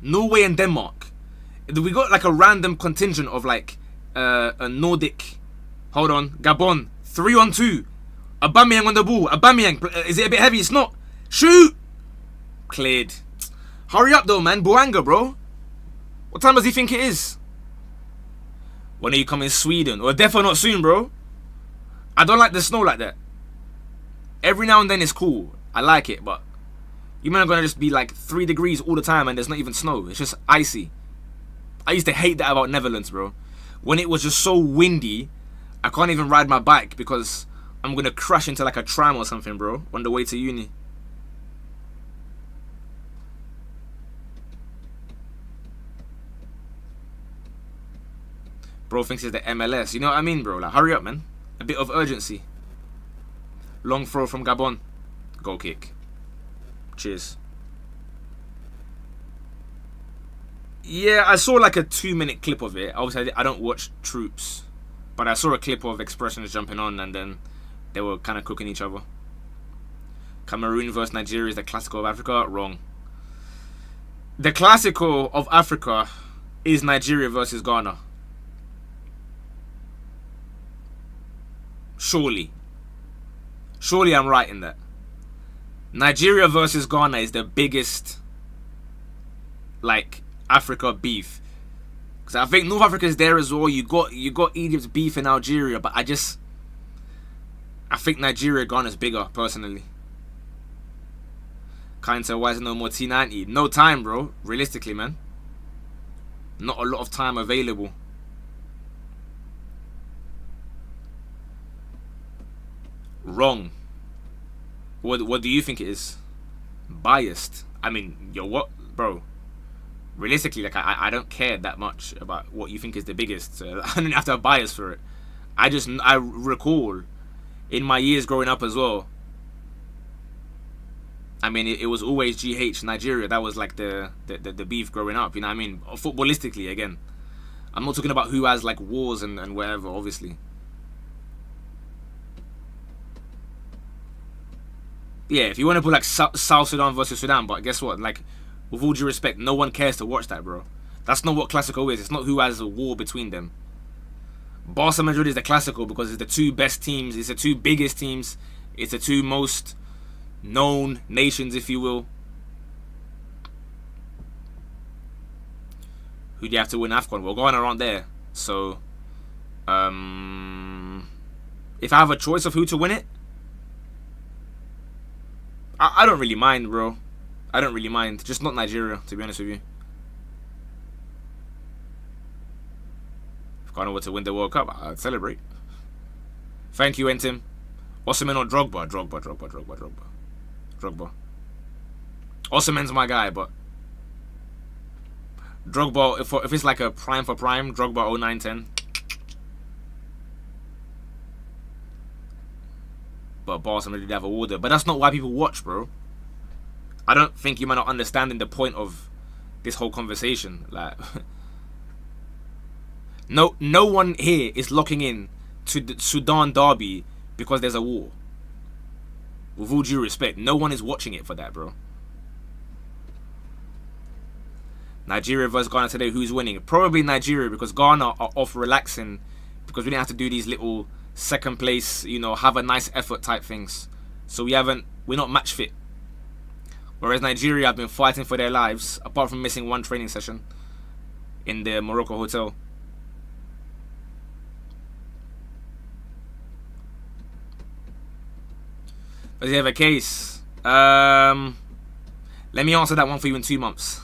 Norway and Denmark. We got like a random contingent of like a Nordic. Hold on. Gabon. 3-on-2. Aubameyang on the ball. Aubameyang. Is it a bit heavy? It's not. Shoot. Cleared. Hurry up though, man. Buanga, bro. What time does he think it is? When are you coming Sweden? Or definitely not soon, bro. I don't like the snow like that. Every now and then it's cool. I like it, but you men are gonna just be like 3 degrees all the time and there's not even snow. It's just icy. I used to hate that about Netherlands, bro. When it was just so windy, I can't even ride my bike because I'm gonna crash into like a tram or something, bro, on the way to uni. Bro thinks it's the MLS. You know what I mean, bro? Like, hurry up, man. A bit of urgency. Long throw from Gabon. Goal kick. Cheers. Yeah, I saw like a 2-minute clip of it. Obviously, I don't watch Troops. But I saw a clip of expressions jumping on and then they were kind of cooking each other. Cameroon versus Nigeria is the Classico of Africa. Wrong. The Classico of Africa is Nigeria versus Ghana. Surely I'm right in that. Nigeria versus Ghana is the biggest like Africa beef. Because I think North Africa is there as well. You got Egypt's beef in Algeria, but I think Nigeria Ghana is bigger personally. Kinda, why is there no more T90? No time, bro. Realistically, man. Not a lot of time available. Wrong. What do you think it is? Biased. I mean, yo, what, bro? Realistically, like I don't care that much about what you think is the biggest. I don't have to have bias for it. I recall in my years growing up as well. I mean, it was always GH Nigeria. That was like the beef growing up. You know what I mean? Footballistically, again. I'm not talking about who has like wars and whatever, obviously. Yeah, if you want to put like South Sudan versus Sudan, but guess what? Like, with all due respect, no one cares to watch that, bro. That's not what Classico is. It's not who has a war between them. Barca Madrid is the Classico because it's the 2 best teams. It's the 2 biggest teams It's the two most known nations, if you will. Who do you have to win AFCON? Well, Ghana aren't there. So, if I have a choice of who to win it, I don't really mind, bro. I don't really mind. Just not Nigeria, to be honest with you. If Ghana were to win the World Cup, I'd celebrate. Thank you, Entim. Osimhen or Drogba? Drogba. Osimhen's my guy, but Drogba, if it's like a prime for prime, Drogba 09-10. But Barcelona did have a order. But that's not why people watch, bro. I don't think you might not understanding the point of this whole conversation. Like, no one here is locking in to the Sudan derby because there's a war. With all due respect, no one is watching it for that, bro. Nigeria versus Ghana today. Who's winning? Probably Nigeria, because Ghana are off relaxing because we didn't have to do these little second place, you know, have a nice effort type things. So we're not match fit. Whereas Nigeria have been fighting for their lives, apart from missing one training session in the Morocco hotel. Does he have a case? Let me answer that one for you in 2 months.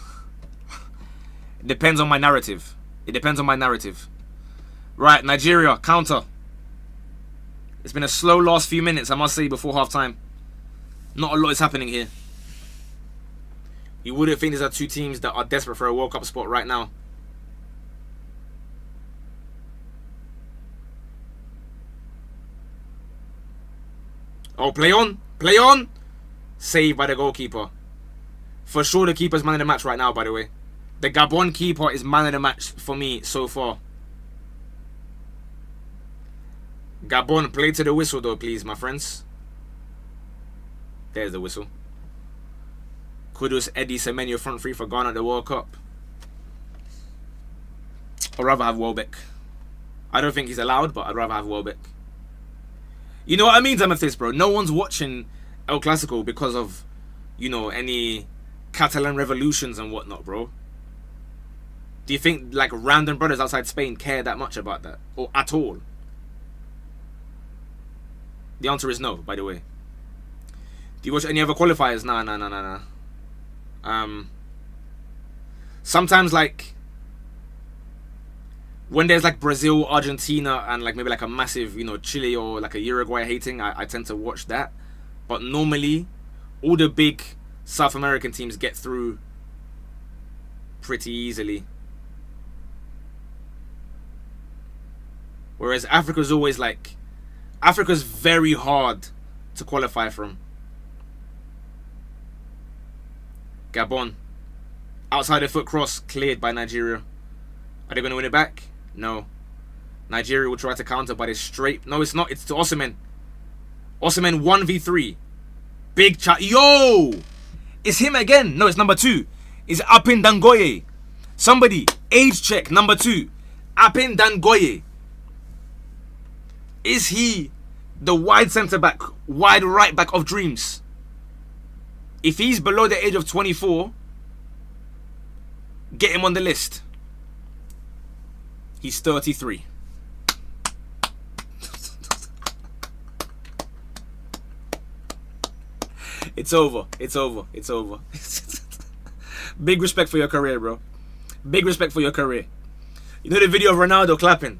It depends on my narrative. Right, Nigeria, counter. It's been a slow last few minutes, I must say, before half time. Not a lot is happening here. You wouldn't think these are two teams that are desperate for a World Cup spot right now. Oh, play on. Saved by the goalkeeper. For sure the keeper's man of the match right now, by the way. The Gabon keeper is man of the match for me so far. Gabon, play to the whistle though, please, my friends. There's the whistle. Kudus Eddie Semenyo front three for Ghana at the World Cup. I'd rather have Welbeck. I don't think he's allowed, but I'd rather have Welbeck. You know what I mean, Amethyst, bro? No one's watching El Clasico because of, you know, any Catalan revolutions and whatnot, bro. Do you think, like, random brothers outside Spain care that much about that? Or at all? The answer is no, by the way. Do you watch any other qualifiers? Nah. Sometimes, like, when there's like Brazil, Argentina, and like maybe like a massive, you know, Chile or like a Uruguay hating, I tend to watch that. But normally, all the big South American teams get through pretty easily. Whereas Africa's always like, Africa's very hard to qualify from. Gabon. Outside the foot cross, cleared by Nigeria. Are they going to win it back? No. Nigeria will try to counter, but it's straight. No, it's not. It's to Osimhen. Osimhen 1v3. Big chat. Yo! It's him again. No, it's number 2. It's Apin Dangoye. Somebody, age check. Number 2. Apin Dangoye. Is he the wide centre back, wide right back of dreams? If he's below the age of 24, get him on the list. He's 33. It's over. Big respect for your career, bro. Big respect for your career. You know the video of Ronaldo clapping?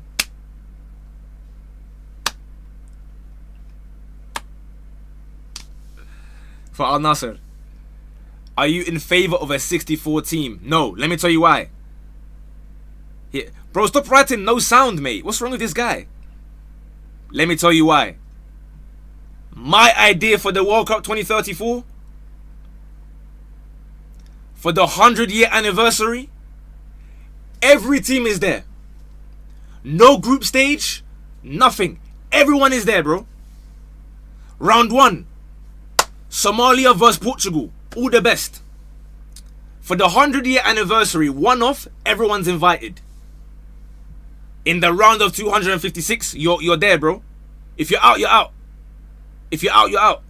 For Al Nassr. Are you in favor of a 64 team? No. Let me tell you why. Yeah. Bro, stop writing no sound, mate. What's wrong with this guy? Let me tell you why. My idea for the World Cup 2034, for the 100-year anniversary, every team is there. No group stage, nothing. Everyone is there, bro. Round 1, Somalia versus Portugal. All the best. For the 100-year anniversary, one-off, everyone's invited. In the round of 256, you're there, bro. If you're out, you're out. If you're out, you're out.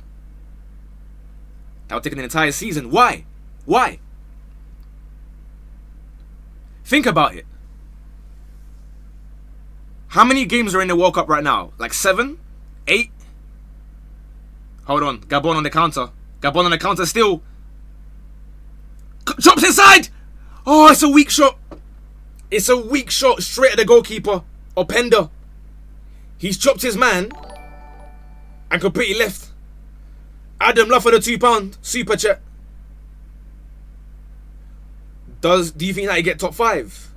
That would take an entire season. Why? Why? Think about it. How many games are in the World Cup right now? Like 7? 8? Hold on. Gabon on the counter. Gabon on the counter still. Chops inside! Oh, it's a weak shot. It's a weak shot straight at the goalkeeper. Openda. He's chopped his man and completely left. Adam, love for the £2 super chat. Do you think that he get top 5?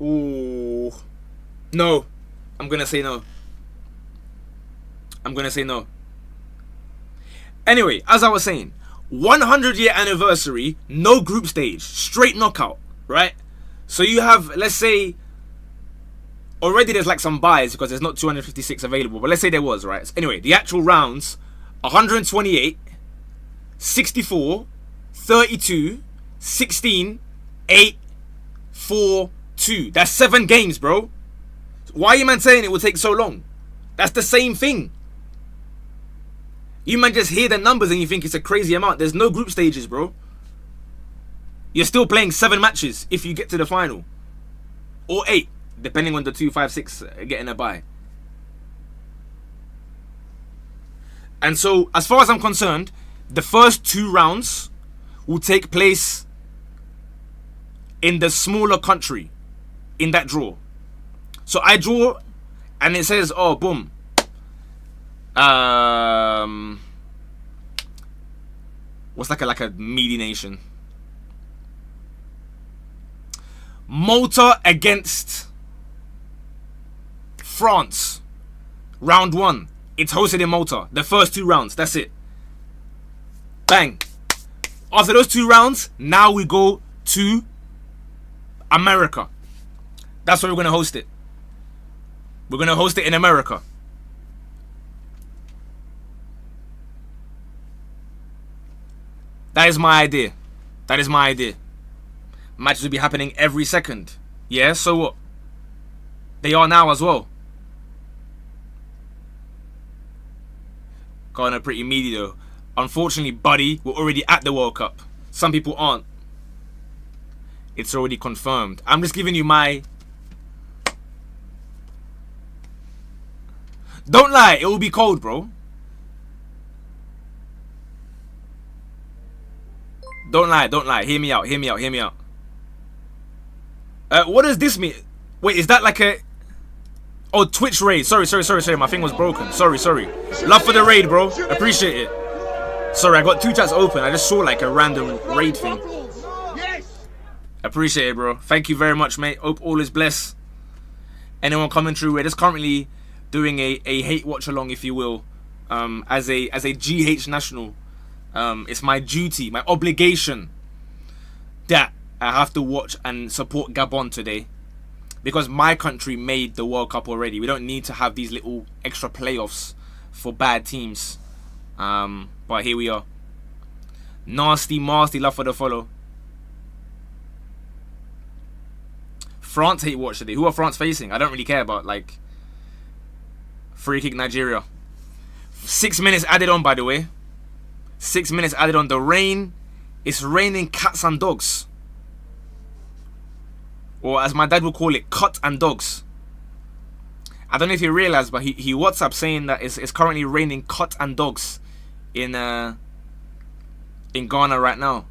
Ooh. No. I'm gonna say no. I'm gonna say no. Anyway, as I was saying, 100-year anniversary, no group stage, straight knockout, right? So you have, let's say, already there's like some buys because there's not 256 available, but let's say there was, right? So anyway, the actual rounds, 128, 64, 32, 16, 8, 4, 2. That's 7 games, bro. Why are you man saying it will take so long? That's the same thing. You man just hear the numbers and you think it's a crazy amount. There's no group stages, bro. You're still playing 7 matches if you get to the final. Or 8, depending on the 2, 5, 6 getting a bye. And so, as far as I'm concerned, the first 2 rounds will take place in the smaller country in that draw. So I draw and it says, oh, boom. What's like a meaty nation? Malta against France. Round 1. It's hosted in Malta. The first 2 rounds. That's it. Bang. After those 2 rounds, now we go to America. That's where we're going to host it. We're going to host it in America. That is my idea. That is my idea. Matches will be happening every second. Yeah, so what? They are now as well. Got a pretty meaty though. Unfortunately, buddy, we're already at the World Cup. Some people aren't. It's already confirmed. I'm just giving you my... Don't lie, it will be cold, bro. Don't lie, don't lie. Hear me out, hear me out, hear me out. What does this mean? Wait, is that like a... Oh, Twitch raid. Sorry. My thing was broken. Sorry. Love for the raid, bro. Appreciate it. Sorry, I got 2 chats open. I just saw like a random raid thing. Appreciate it, bro. Thank you very much, mate. Hope all is blessed. Anyone coming through? We're just currently doing a hate watch along, if you will, as a GH national. It's my duty, my obligation that I have to watch and support Gabon today, because my country made the World Cup already. We don't need to have these little extra playoffs for bad teams. But here we are. Nasty, love for the follow. France hate watch today. Who are France facing? I don't really care about, like, free kick Nigeria. 6 minutes added on, by the way. 6 minutes added on. The rain. It's raining cats and dogs. Or as my dad would call it, cut and dogs. I don't know if you realize, but he WhatsApp saying that it's currently raining cut and dogs in Ghana right now.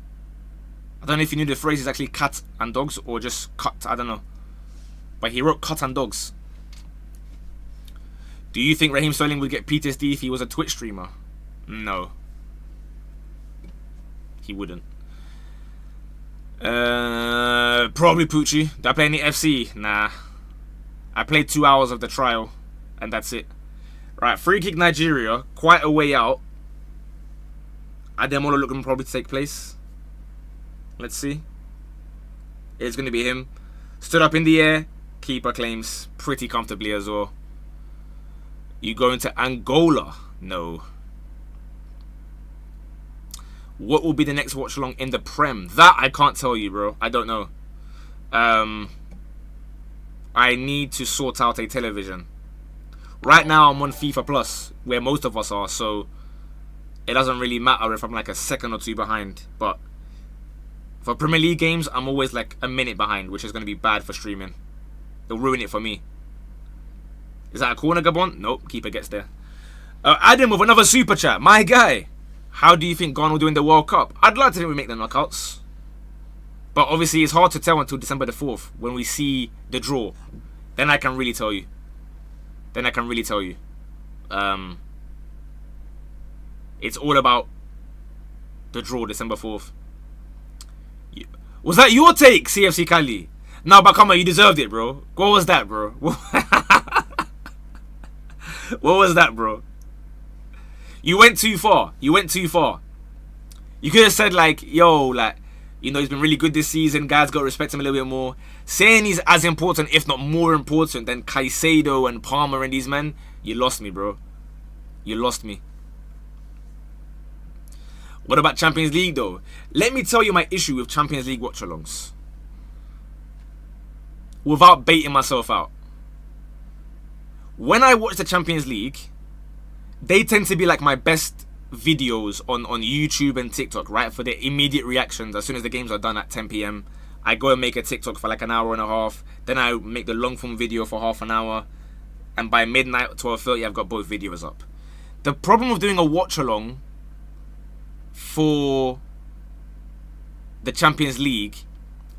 I don't know if you knew the phrase is actually cat and dogs or just cut. I don't know. But he wrote cut and dogs. Do you think Raheem Sterling would get PTSD if he was a Twitch streamer? No. He wouldn't. Probably Poochie. Do I play any FC? Nah. I played 2 hours of the trial, and that's it. Right, free kick Nigeria. Quite a way out. Ademola looking probably to take place. Let's see. It's going to be him. Stood up in the air. Keeper claims pretty comfortably as well. You going to Angola? No. What will be the next watch along in the Prem? That I can't tell you, bro. I don't know. I need to sort out a television. Right now I'm on FIFA Plus, where most of us are, so it doesn't really matter if I'm like a second or two behind. But for Premier League games, I'm always like a minute behind, which is going to be bad for streaming. It'll ruin it for me. Is that a corner, Gabon? Nope, keeper gets there. Adam with another super chat. My guy, how do you think Ghana will do in the World Cup? I'd like to think we make the knockouts. But obviously it's hard to tell until December the 4th when we see the draw. Then I can really tell you. It's all about the draw, December 4th. Was that your take, CFC Cali? No, but come on, you deserved it, bro. What was that, bro? What was that, bro? You went too far. You could have said, like, yo, like, you know, he's been really good this season. Guys got to respect him a little bit more. Saying he's as important, if not more important, than Caicedo and Palmer and these men, you lost me, bro. You lost me. What about Champions League, though? Let me tell you my issue with Champions League watch-alongs. Without baiting myself out. When I watch the Champions League, they tend to be like my best videos on YouTube and TikTok, right? For the immediate reactions as soon as the games are done at 10 p.m. I go and make a TikTok for like an hour and a half. Then I make the long form video for half an hour. And by midnight, 12:30, I've got both videos up. The problem with doing a watch-along for the Champions League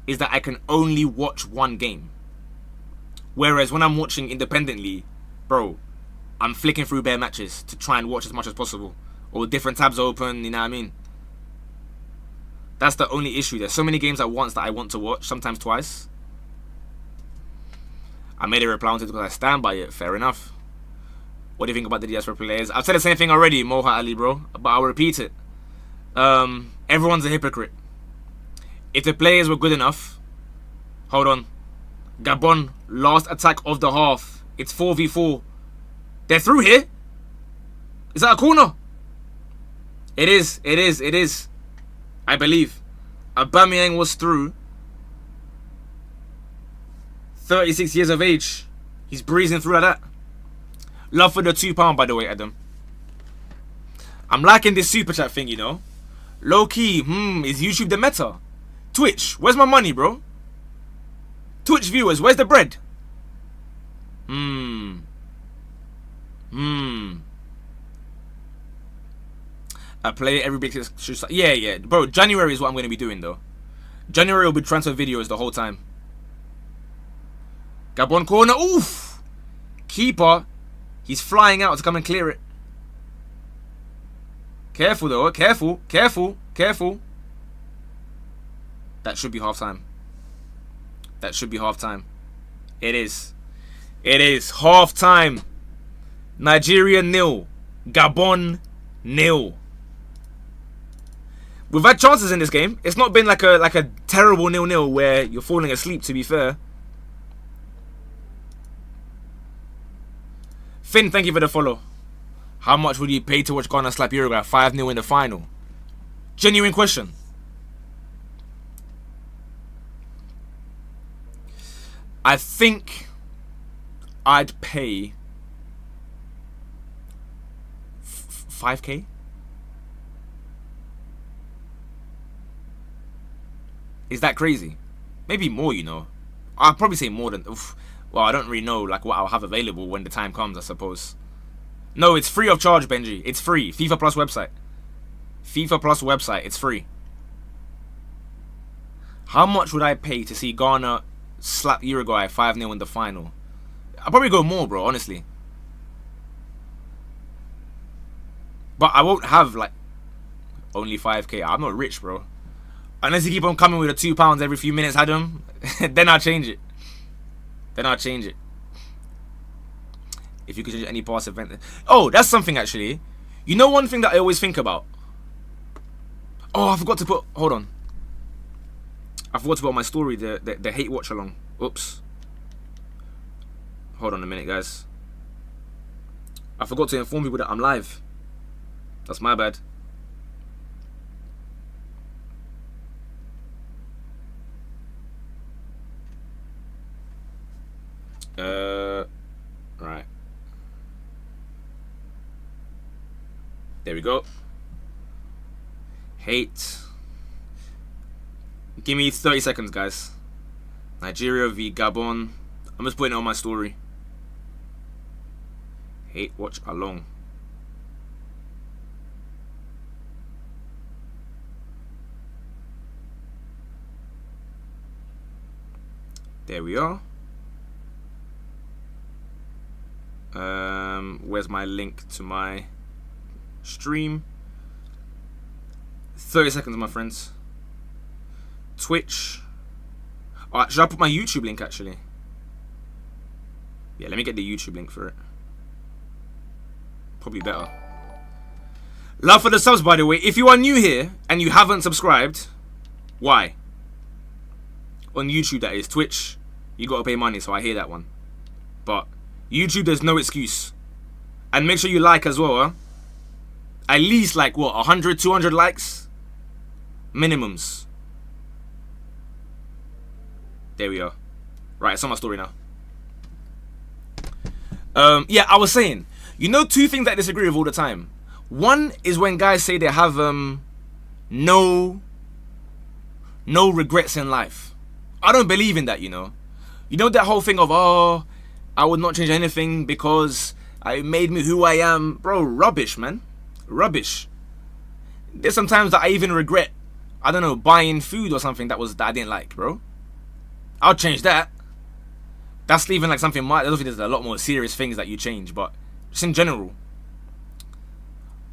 is that I can only watch one game. Whereas when I'm watching independently, bro, I'm flicking through bare matches to try and watch as much as possible. Or different tabs open, you know what I mean? That's the only issue. There's so many games at once that I want to watch, sometimes twice. I made a reply on it because I stand by it. Fair enough. What do you think about the diaspora players? I've said the same thing already, Moha Ali, bro. But I'll repeat it. Everyone's a hypocrite. If the players were good enough... Hold on. Gabon, last attack of the half. It's 4v4. They're through here. Is that a corner? It is. I believe. Aubameyang was through. 36 years of age. He's breezing through like that. Love for the £2, by the way, Adam. I'm liking this super chat thing, you know. Low key, is YouTube the meta? Twitch, where's my money, bro? Twitch viewers, where's the bread? I play every big should start. Yeah, bro. January is what I'm going to be doing, though. January will be transfer videos the whole time. Gabon corner, oof. Keeper, he's flying out to come and clear it. Careful though, careful. That should be half time. It is half time. Nigeria 0, Gabon 0. We've had chances in this game. It's not been like a terrible 0-0 where you're falling asleep, to be fair. Finn, thank you for the follow. How much would you pay to watch Ghana slap Uruguay 5-0 in the final? Genuine question. I think I'd pay 5k. Is that crazy? Maybe more, you know. I'll probably say more than... Well, I don't really know like what I'll have available when the time comes, I suppose. No, it's free of charge, Benji. It's free. FIFA Plus website. It's free. How much would I pay to see Ghana slap Uruguay 5-0 in the final? I'll probably go more, bro, honestly. But I won't have, like, only 5k. I'm not rich, bro. Unless you keep on coming with the £2 every few minutes, Adam, then I'll change it. If you could change any past event. Oh, that's something, actually. You know one thing that I always think about? Oh, I forgot to put... Hold on. I forgot to put on my story the hate watch along. Oops. Hold on a minute, guys. I forgot to inform people that I'm live. That's my bad. Right. There we go. Hate. Give me 30 seconds, guys. Nigeria v Gabon. I'm just putting it on my story. Hate watch along. There we are. Where's my link to my stream? 30 seconds, my friends. Twitch. Alright, should I put my YouTube link actually? Yeah, let me get the YouTube link for it. Probably better. Love for the subs, by the way. If you are new here and you haven't subscribed, why? On YouTube, that is. Twitch, you gotta pay money, so I hear that one. But YouTube, there's no excuse. And make sure you like as well, huh? At least like what, 100, 200 likes? Minimums. There we are. Right, it's on my story now. Yeah, I was saying, you know, two things that I disagree with all the time. One is when guys say they have no regrets in life. I don't believe in that, you know. You know that whole thing of, oh, I would not change anything because it made me who I am. Bro, rubbish, man. Rubbish. There's sometimes that I even regret, I don't know, buying food or something that I didn't like, bro. I'll change that. That's even like something I don't think there's a lot more serious things that you change, but just in general.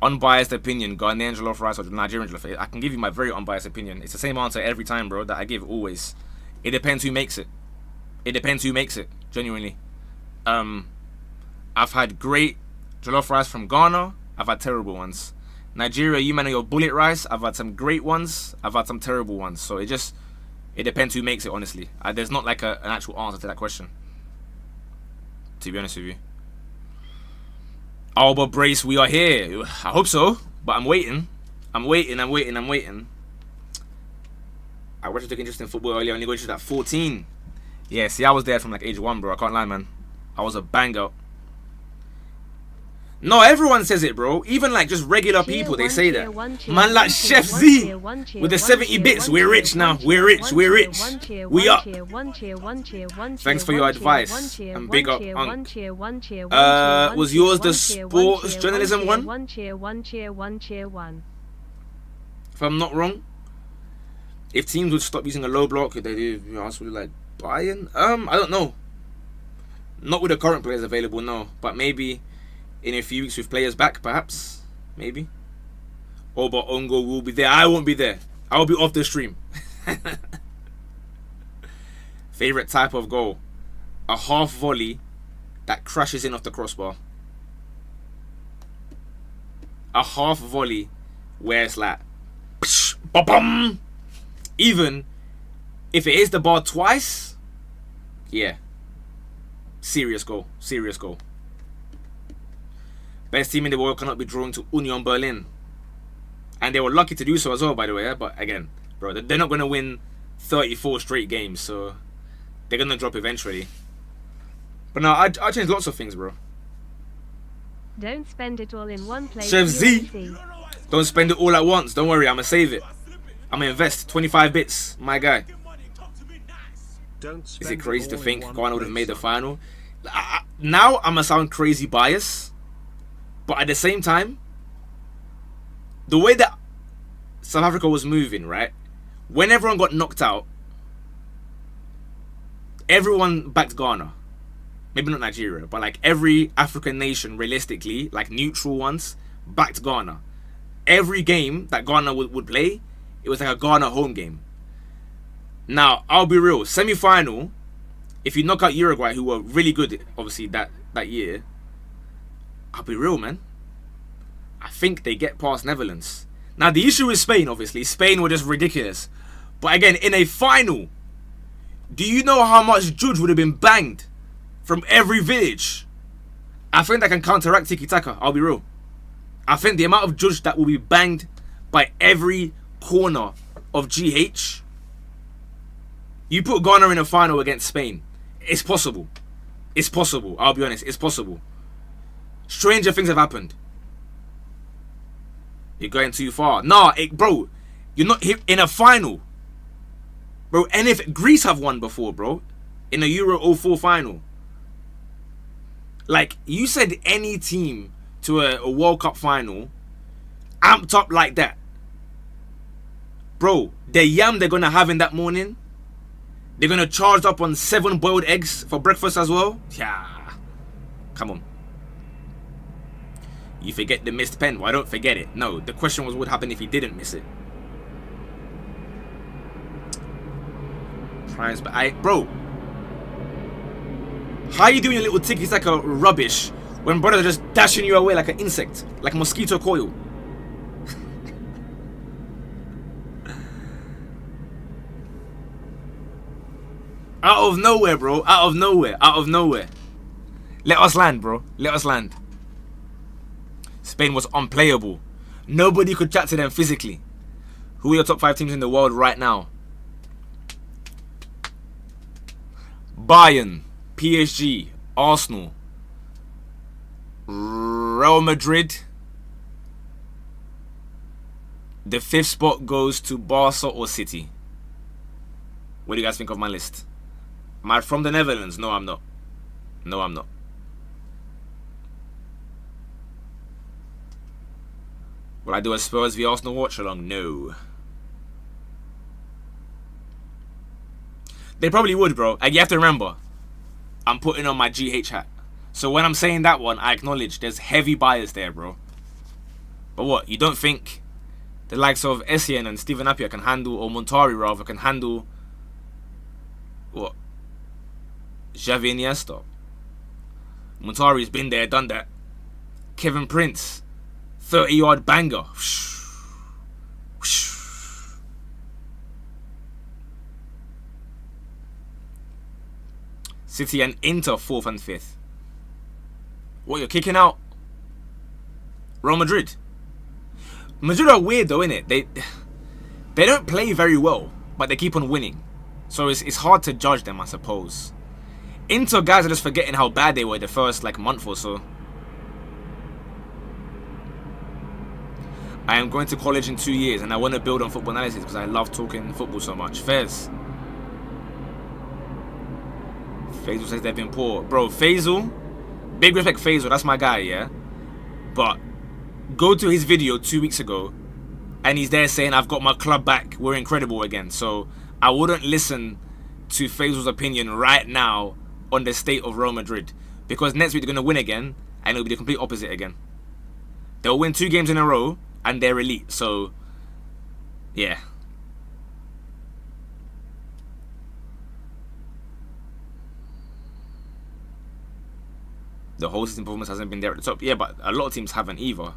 Unbiased opinion, Ghanaian jollof rice or Nigerian jollof rice. I can give you my very unbiased opinion. It's the same answer every time, bro, that I give always. It depends who makes it. It depends who makes it, genuinely. I've had great jollof rice from Ghana. I've had terrible ones. Nigeria, you man, your bullet rice. I've had some great ones. I've had some terrible ones. So it depends who makes it, honestly. There's not like an actual answer to that question, to be honest with you. Alba Brace, we are here. I hope so, but I'm waiting. I'm waiting. I watched took interest in football earlier. I only got interested at 14. Yeah, see, I was there from like age 1, bro. I can't lie, man. I was a banger. No, everyone says it, bro. Even like just regular people, they say that. Man, like Chef Z with the 70 bits. We're rich now. We're rich. We're rich. We up. Thanks for your advice. And big up, Unc. Was yours the sports journalism one? If I'm not wrong. If teams would stop using a low block, could they do also like buying? I don't know. Not with the current players available, no. But maybe in a few weeks with players back, perhaps. Maybe. Oba Ongo will be there. I won't be there. I will be off the stream. Favorite type of goal? A half volley that crashes in off the crossbar. A half volley where it's like psh, ba-bum. Even if it hits the bar twice, yeah. Serious goal. Serious goal. Best team in the world cannot be drawn to Union Berlin. And they were lucky to do so as well, by the way. But again, bro, they're not going to win 34 straight games. So they're going to drop eventually. But no, I changed lots of things, bro. Don't spend it all in one place. Chef Z. Don't spend it all at once. Don't worry, I'm going to save it. I'm going to invest 25 bits, my guy. Is it crazy to think Ghana would have made the final? Now I'm going to sound crazy biased. But at the same time, the way that South Africa was moving, right? When everyone got knocked out, everyone backed Ghana. Maybe not Nigeria, but like every African nation, realistically, like neutral ones, backed Ghana. Every game that Ghana would play, it was like a Ghana home game. Now, I'll be real. Semi-final, if you knock out Uruguay, who were really good, obviously, that year, I'll be real, man. I think they get past Netherlands. Now, the issue is Spain, obviously. Spain were just ridiculous. But again, in a final, do you know how much judge would have been banged from every village? I think that can counteract tiki-taka, I'll be real. I think the amount of judge that will be banged by every corner of GH. You put Ghana in a final against Spain. It's possible. It's possible. I'll be honest. It's possible. Stranger things have happened. You're going too far. Nah, bro, you're not in a final. Bro, and if Greece have won before, bro, in a Euro 04 final. Like, you said any team to a World Cup final amped up like that. Bro, the yam they're going to have in that morning, they're going to charge up on 7 boiled eggs for breakfast as well. Yeah. Come on. You forget the missed pen. Well, I don't forget it. No, the question was what would happen if he didn't miss it. Bro, how you doing your little tiki-taka rubbish when brothers are just dashing you away like an insect, like a mosquito coil? Out of nowhere, bro. Out of nowhere. Out of nowhere. Let us land, bro. Let us land. Spain was unplayable. Nobody could chat to them physically. Who are your top 5 teams in the world right now? Bayern, PSG, Arsenal, Real Madrid. The 5th spot goes to Barca or City. What do you guys think of my list? Am I from the Netherlands? No, I'm not. No, I'm not. Will I do a Spurs v Arsenal watch along? No. They probably would, bro. And you have to remember, I'm putting on my GH hat. So when I'm saying that one, I acknowledge there's heavy bias there, bro. But what? You don't think the likes of Essien and Steven Appiah can handle, or Montari rather, can handle, what? Xavi Iniesta. Montari's been there, done that. Kevin Prince, 30-yard banger. City and Inter 4th and 5th. What, you're kicking out Real Madrid? Madrid are weird though, innit? They don't play very well, but they keep on winning. So it's hard to judge them, I suppose. Inter guys are just forgetting how bad they were the first like month or so. I am going to college in 2 years and I want to build on football analysis because I love talking football so much. Fairs. Faisal says they've been poor. Bro, Faisal, big respect Faisal, that's my guy, yeah? But go to his video 2 weeks ago and he's there saying, I've got my club back, we're incredible again. So I wouldn't listen to Faisal's opinion right now on the state of Real Madrid. Because next week they're going to win again and it'll be the complete opposite again. They'll win 2 games in a row and they're elite. So, yeah. The whole season performance hasn't been there at the top. Yeah, but a lot of teams haven't either.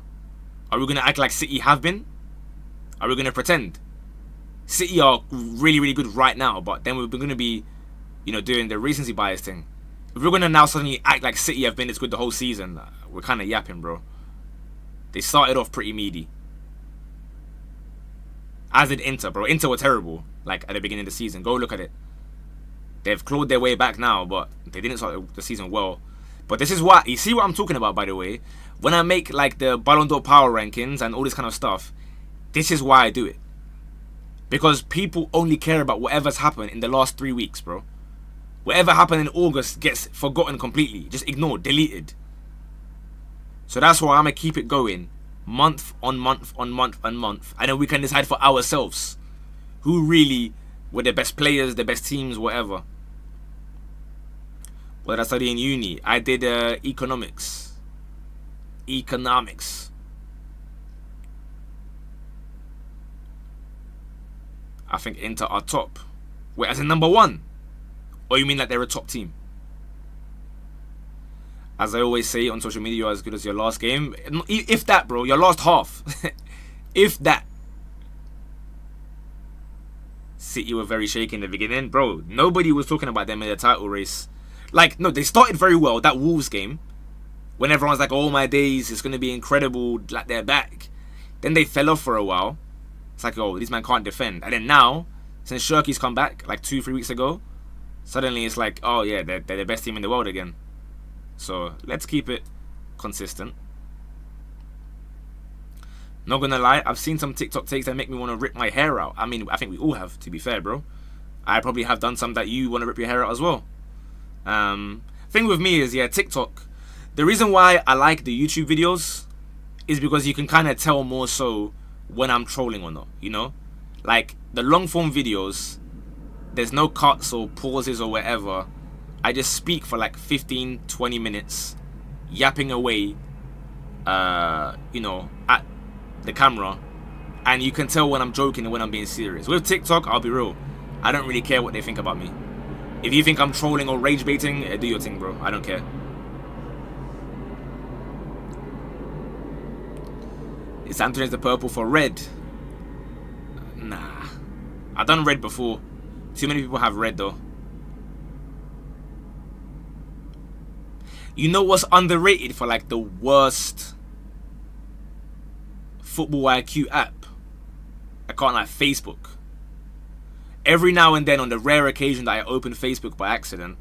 Are we going to act like City have been? Are we going to pretend? City are really, really good right now, but then we're going to be, you know, doing the recency bias thing. If we're going to now suddenly act like City have been this good the whole season, we're kind of yapping, bro. They started off pretty meaty. As did Inter, bro. Inter were terrible, like, at the beginning of the season. Go look at it. They've clawed their way back now, but they didn't start the season well. But this is why, you see what I'm talking about, by the way? When I make, like, the Ballon d'Or power rankings and all this kind of stuff, this is why I do it. Because people only care about whatever's happened in the last 3 weeks, bro. Whatever happened in August gets forgotten completely. Just ignored, deleted. So that's why I'm going to keep it going. Month on month on month on month. And then we can decide for ourselves who really were the best players, the best teams, whatever. What did I study in uni? I did economics. Economics. I think Inter are top. Wait, as in number 1? Or you mean like they're a top team? As I always say on social media, you're as good as your last game. If that, bro, your last half. If that. City were very shaky in the beginning. Bro, nobody was talking about them in the title race. Like, no, they started very well, that Wolves game. When everyone's like, oh my days, it's going to be incredible, like they're back. Then they fell off for a while. It's like, oh, these men can't defend. And then now, since Shirky's come back, like 2-3 weeks ago, suddenly it's like, oh yeah, they're the best team in the world again. So, let's keep it consistent. Not gonna lie, I've seen some TikTok takes that make me want to rip my hair out. I mean, I think we all have, to be fair, bro. I probably have done some that you want to rip your hair out as well. Thing with me is, yeah, TikTok. The reason why I like the YouTube videos is because you can kind of tell more so when I'm trolling or not, you know? Like, the long form videos, there's no cuts or pauses or whatever. I just speak for like 15, 20 minutes, yapping away, you know, at the camera, and you can tell when I'm joking and when I'm being serious. With TikTok, I'll be real, I don't really care what they think about me. If you think I'm trolling or rage baiting, do your thing, bro. I don't care. It's time to change the purple for red. Nah, I've done red before. Too many people have red though. You know what's underrated for like the worst football IQ app? I can't lie, Facebook. Every now and then, on the rare occasion that I open Facebook by accident,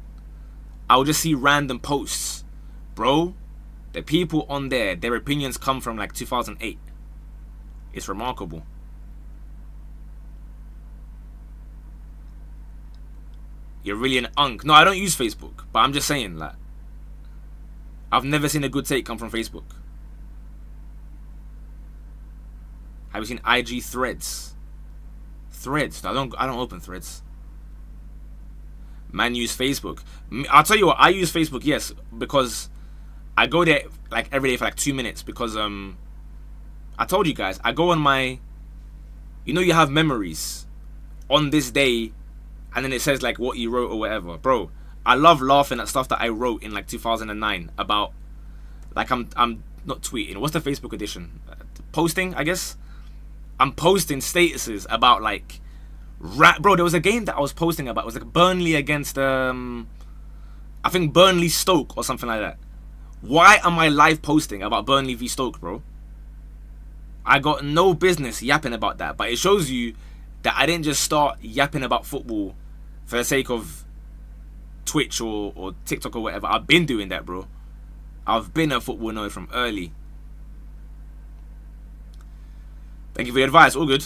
I'll just see random posts. Bro, the people on there, their opinions come from like 2008. It's remarkable. You're really an unk. No, I don't use Facebook, but I'm just saying, like, I've never seen a good take come from Facebook. Have you seen IG threads? Threads? No, I don't open threads. Man, use Facebook. I'll tell you what, I use Facebook, yes, because I go there like every day for like 2 minutes because I told you guys, I go on my, you know, you have memories on this day, and then it says like what you wrote or whatever. Bro, I love laughing at stuff that I wrote in like 2009 about, like, I'm not tweeting. What's the Facebook edition? Posting, I guess. I'm posting statuses about like, bro, there was a game that I was posting about. It was like Burnley against I think Burnley Stoke or something like that. Why am I live posting about Burnley v Stoke, bro? I got no business yapping about that, but it shows you that I didn't just start yapping about football for the sake of Twitch or TikTok or whatever. I've been doing that, bro. I've been a football nerd from early. Thank you for your advice. All good.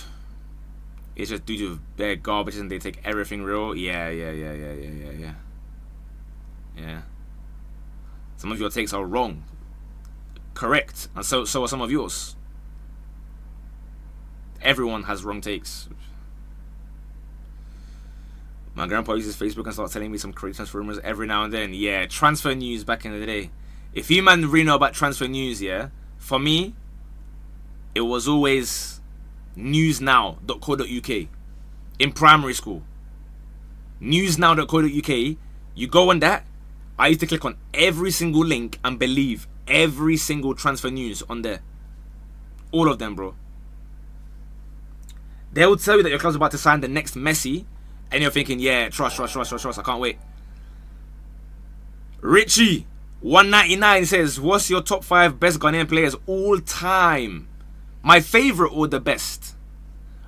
It's just due to their garbage and they take everything real. Yeah. Some of your takes are wrong. Correct. And so are some of yours. Everyone has wrong takes. My grandpa uses Facebook and starts telling me some crazy transfer rumors every now and then. Yeah, transfer news back in the day. If you man really know about transfer news, yeah, for me, it was always newsnow.co.uk in primary school. Newsnow.co.uk. You go on that. I used to click on every single link and believe every single transfer news on there. All of them, bro. They will tell you that your club's about to sign the next Messi, and you're thinking, yeah, trust. I can't wait. Richie 199 says, what's your top 5 best Ghanaian players all time? My favorite or the best?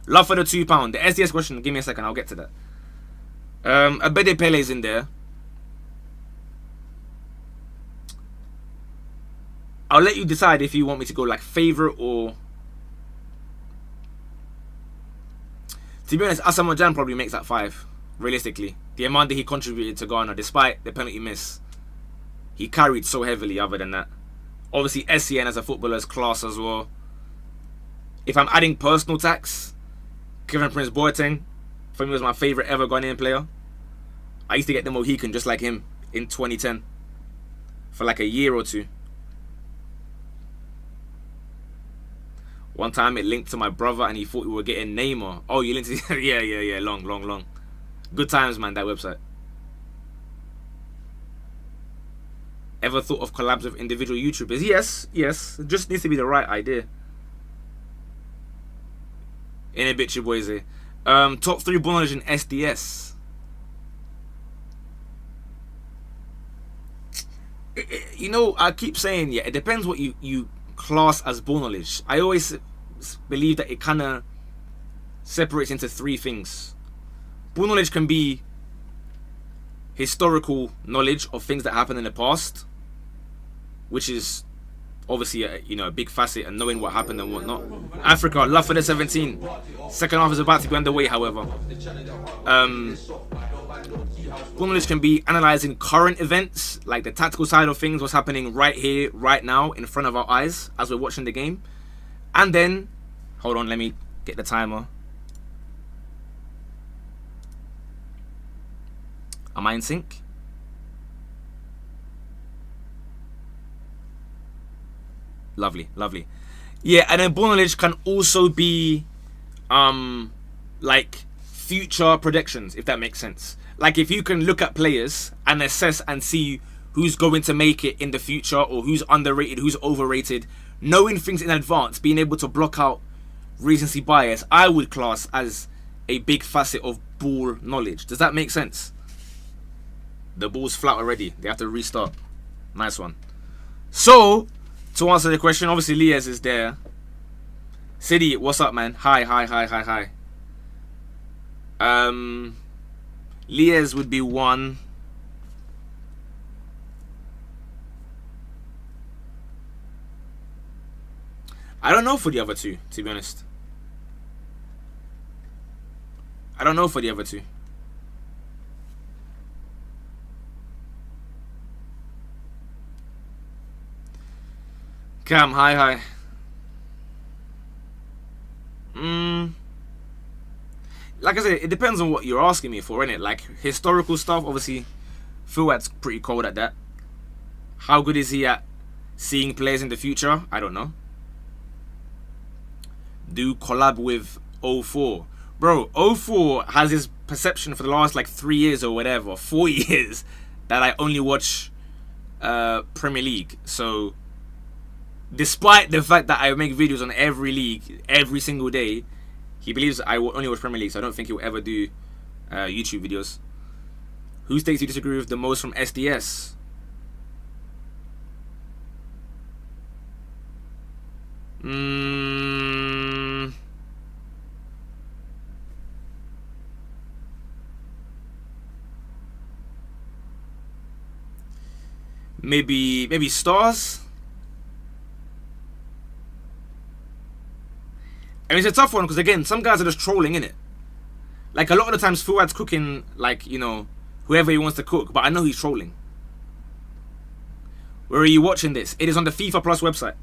Love for the £2. The SDS question, give me a second, I'll get to that. Abede Pele's in there. I'll let you decide if you want me to go like favorite or... To be honest, Asamoah Gyan probably makes that 5, realistically. The amount that he contributed to Ghana, despite the penalty miss, he carried so heavily other than that. Obviously, SCN as a footballer is class as well. If I'm adding personal tax, Kevin Prince Boateng, for me, was my favourite ever Ghanaian player. I used to get the Mohican just like him in 2010 for like a year or two. One time it linked to my brother and he thought we were getting Neymar. Oh, you linked to... yeah. Long. Good times, man, that website. Ever thought of collabs with individual YouTubers? Yes. It just needs to be the right idea. In a bit, your boys here. Top 3 ball knowledge in SDS. You know, I keep saying, yeah, it depends what you class as ball knowledge. I always believe that it kind of separates into 3 things. Ball knowledge can be historical knowledge of things that happened in the past, which is obviously you know, a big facet and knowing what happened and whatnot. Africa, love for the 17. Second half is about to be underway, however. Ball knowledge can be analysing current events, like the tactical side of things, what's happening right here, right now, in front of our eyes as we're watching the game. And then, hold on, let me get the timer. Am I in sync? Lovely, lovely. Yeah, and then ball knowledge can also be like future predictions, if that makes sense. Like if you can look at players and assess and see who's going to make it in the future, or who's underrated, who's overrated, knowing things in advance, being able to block out recency bias, I would class as a big facet of ball knowledge. Does that make sense? The ball's flat already. They have to restart. Nice one. So, to answer the question, obviously Lies is there. City, what's up, man? Hi. Lies would be 1. I don't know for the other 2, to be honest. I don't know for the other 2. Cam, hi. Like I said, it depends on what you're asking me for, innit? Like, historical stuff, obviously, Fuad's pretty cold at that. How good is he at seeing players in the future? I don't know. Do collab with 04. Bro, 04 has this perception for the last, like, 3 years or whatever, 4 years, that I only watch Premier League. So, despite the fact that I make videos on every league, every single day, he believes I will only watch Premier League, so I don't think he'll ever do YouTube videos. Who states you disagree with the most from SDS? Maybe Stars? And it's a tough one because, again, some guys are just trolling, innit? Like, a lot of the times Fuad's cooking, like, you know, whoever he wants to cook, but I know he's trolling. Where are you watching this? It is on the FIFA Plus website.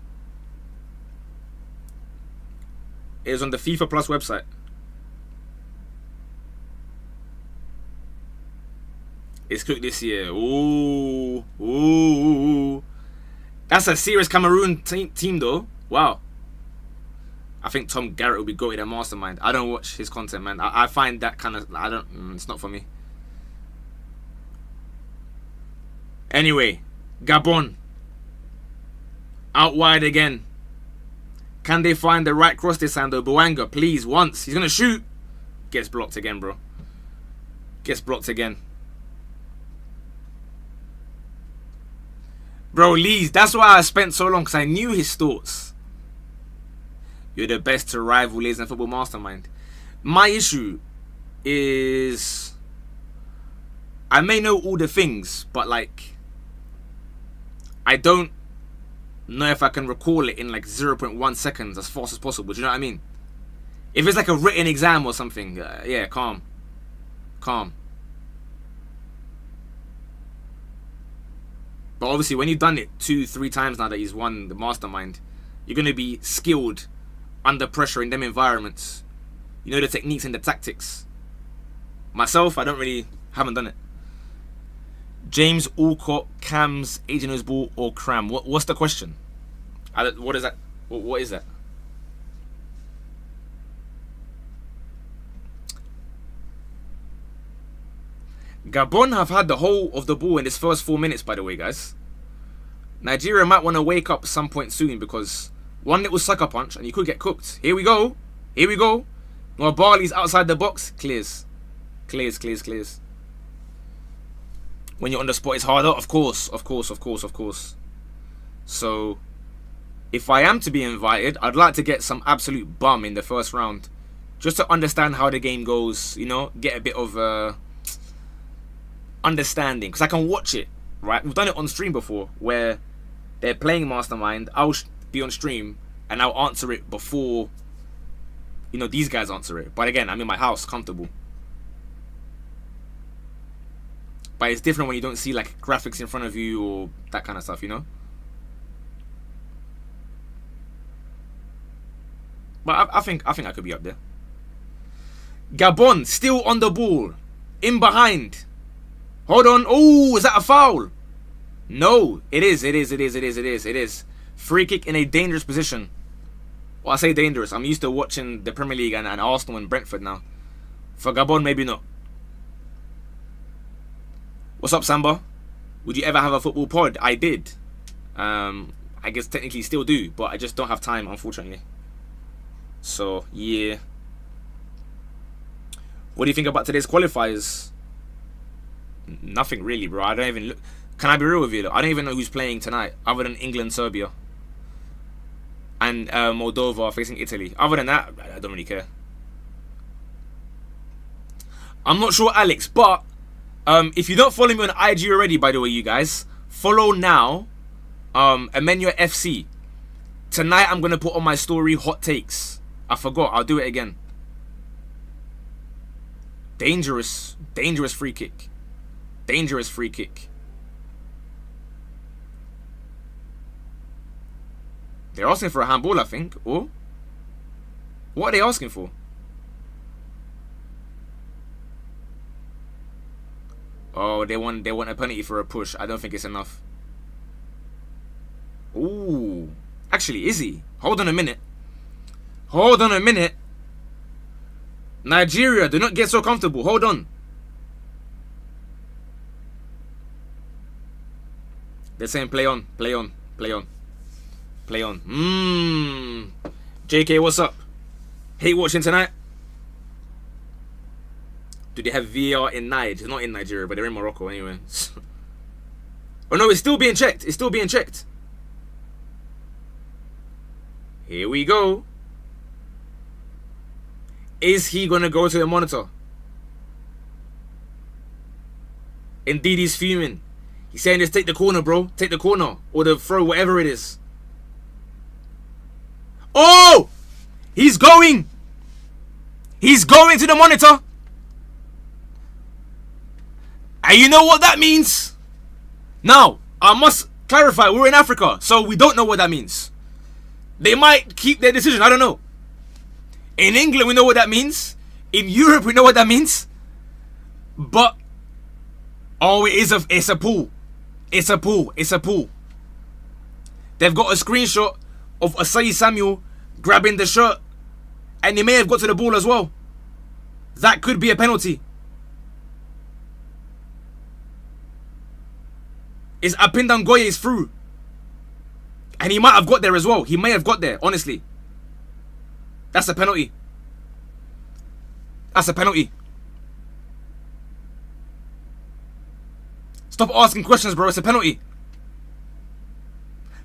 It is on the FIFA Plus website. It's cooked this year. Ooh. That's a serious Cameroon team, though. Wow. I think Tom Garrett will be goated at Mastermind. I don't watch his content, man. I find that kind of... it's not for me. Anyway, Gabon. Out wide again. Can they find the right cross this time, though? Boanga, please, once. He's going to shoot. Gets blocked again, bro. Gets blocked again. Bro, Lees, that's why I spent so long, because I knew his thoughts. You're the best to rival Lazy and Football Mastermind. My issue is I may know all the things, but like I don't know if I can recall it in like 0.1 seconds as fast as possible. Do you know what I mean? If it's like a written exam or something, yeah, calm. But obviously, when you've done it 2-3 times now that he's won the Mastermind, you're going to be skilled under pressure in them environments. You know the techniques and the tactics. Myself, haven't done it. James Alcott, Cams, Agent Osball, or Cram? What's the question? What is that? What is that? Gabon have had the whole of the ball in this first 4 minutes, by the way, guys. Nigeria might want to wake up some point soon because one little sucker punch and you could get cooked. Here we go. While Barley's outside the box, clears. When you're on the spot, it's harder. Of course. So, if I am to be invited, I'd like to get some absolute bum in the first round. Just to understand how the game goes, you know, get a bit of understanding. Because I can watch it, right? We've done it on stream before, where they're playing Mastermind, I'll be on stream and I'll answer it before, you know, these guys answer it. But again, I'm in my house, comfortable. But it's different when you don't see like graphics in front of you or that kind of stuff, you know. But I think I could be up there. Gabon still on the ball, in behind. Hold on. Oh, is that a foul? No, it is. It is. Free kick in a dangerous position. Well, I say dangerous. I'm used to watching the Premier League and Arsenal and Brentford now. For Gabon, maybe not. What's up, Samba? Would you ever have a football pod? I did. I guess technically still do, but I just don't have time, unfortunately. So, yeah. What do you think about today's qualifiers? Nothing really, bro. I don't even look. Can I be real with you? I don't even know who's playing tonight, other than England, Serbia, and Moldova facing Italy. Other than that, I don't really care. I'm not sure, Alex, but if you don't follow me on IG already, by the way, you guys, follow now. Emmanuel FC. Tonight, I'm gonna put on my story hot takes. I forgot. I'll do it again. Dangerous free kick. Dangerous free kick. They're asking for a handball, I think. Or what are they asking for? Oh, they want a penalty for a push. I don't think it's enough. Ooh. Actually, is he? Hold on a minute. Hold on a minute. Nigeria, do not get so comfortable. Hold on. They're saying play on, play on, play on, play on. JK, what's up? Hate watching tonight. Do they have VAR in Niger? It's not in Nigeria, but they're in Morocco anyway. Oh no, it's still being checked. It's still being checked. Here we go. Is he going to go to the monitor? Indeed, he's fuming. He's saying just take the corner, bro. Take the corner. Or the throw, whatever it is. Oh! He's going! He's going to the monitor! And you know what that means? Now, I must clarify, we're in Africa, so we don't know what that means. They might keep their decision, I don't know. In England, we know what that means. In Europe, we know what that means. But, oh, it's a pool. It's a pool. It's a pool. They've got a screenshot of Asai Samuel grabbing the shirt. And he may have got to the ball as well. That could be a penalty. Is Apindangoye is through. And he might have got there as well. He may have got there, honestly. That's a penalty. That's a penalty. Stop asking questions, bro. It's a penalty.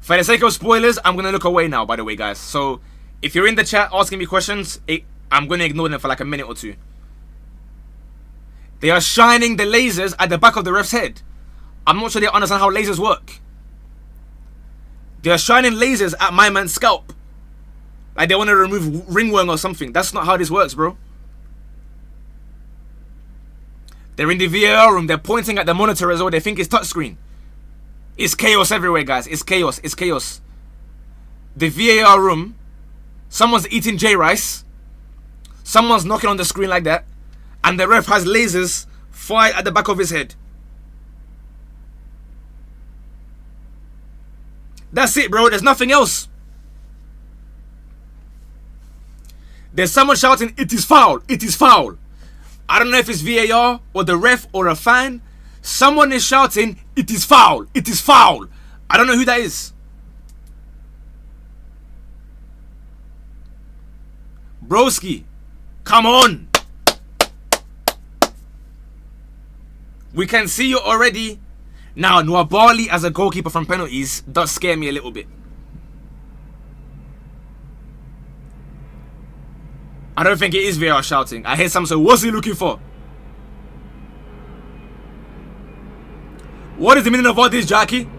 For the sake of spoilers, I'm going to look away now, by the way, guys. So, if you're in the chat asking me questions, I'm going to ignore them for like a minute or two. They are shining the lasers at the back of the ref's head. I'm not sure they understand how lasers work. They are shining lasers at my man's scalp. Like they want to remove ringworm or something. That's not how this works, bro. They're in the VAR room. They're pointing at the monitor as well. They think it's touchscreen. It's chaos everywhere, guys. It's chaos. It's chaos. The VAR room. Someone's eating J-rice. Someone's knocking on the screen like that. And the ref has lasers fired at the back of his head. That's it, bro. There's nothing else. There's someone shouting, "It is foul. It is foul." I don't know if it's VAR or the ref or a fan. Someone is shouting, "It is foul. It is foul." I don't know who that is. Broski, come on. We can see you already. Now, Nwabali as a goalkeeper from penalties does scare me a little bit. I don't think it is VAR shouting. I hear someone say, "What's he looking for?" What is the meaning of all this, Jackie?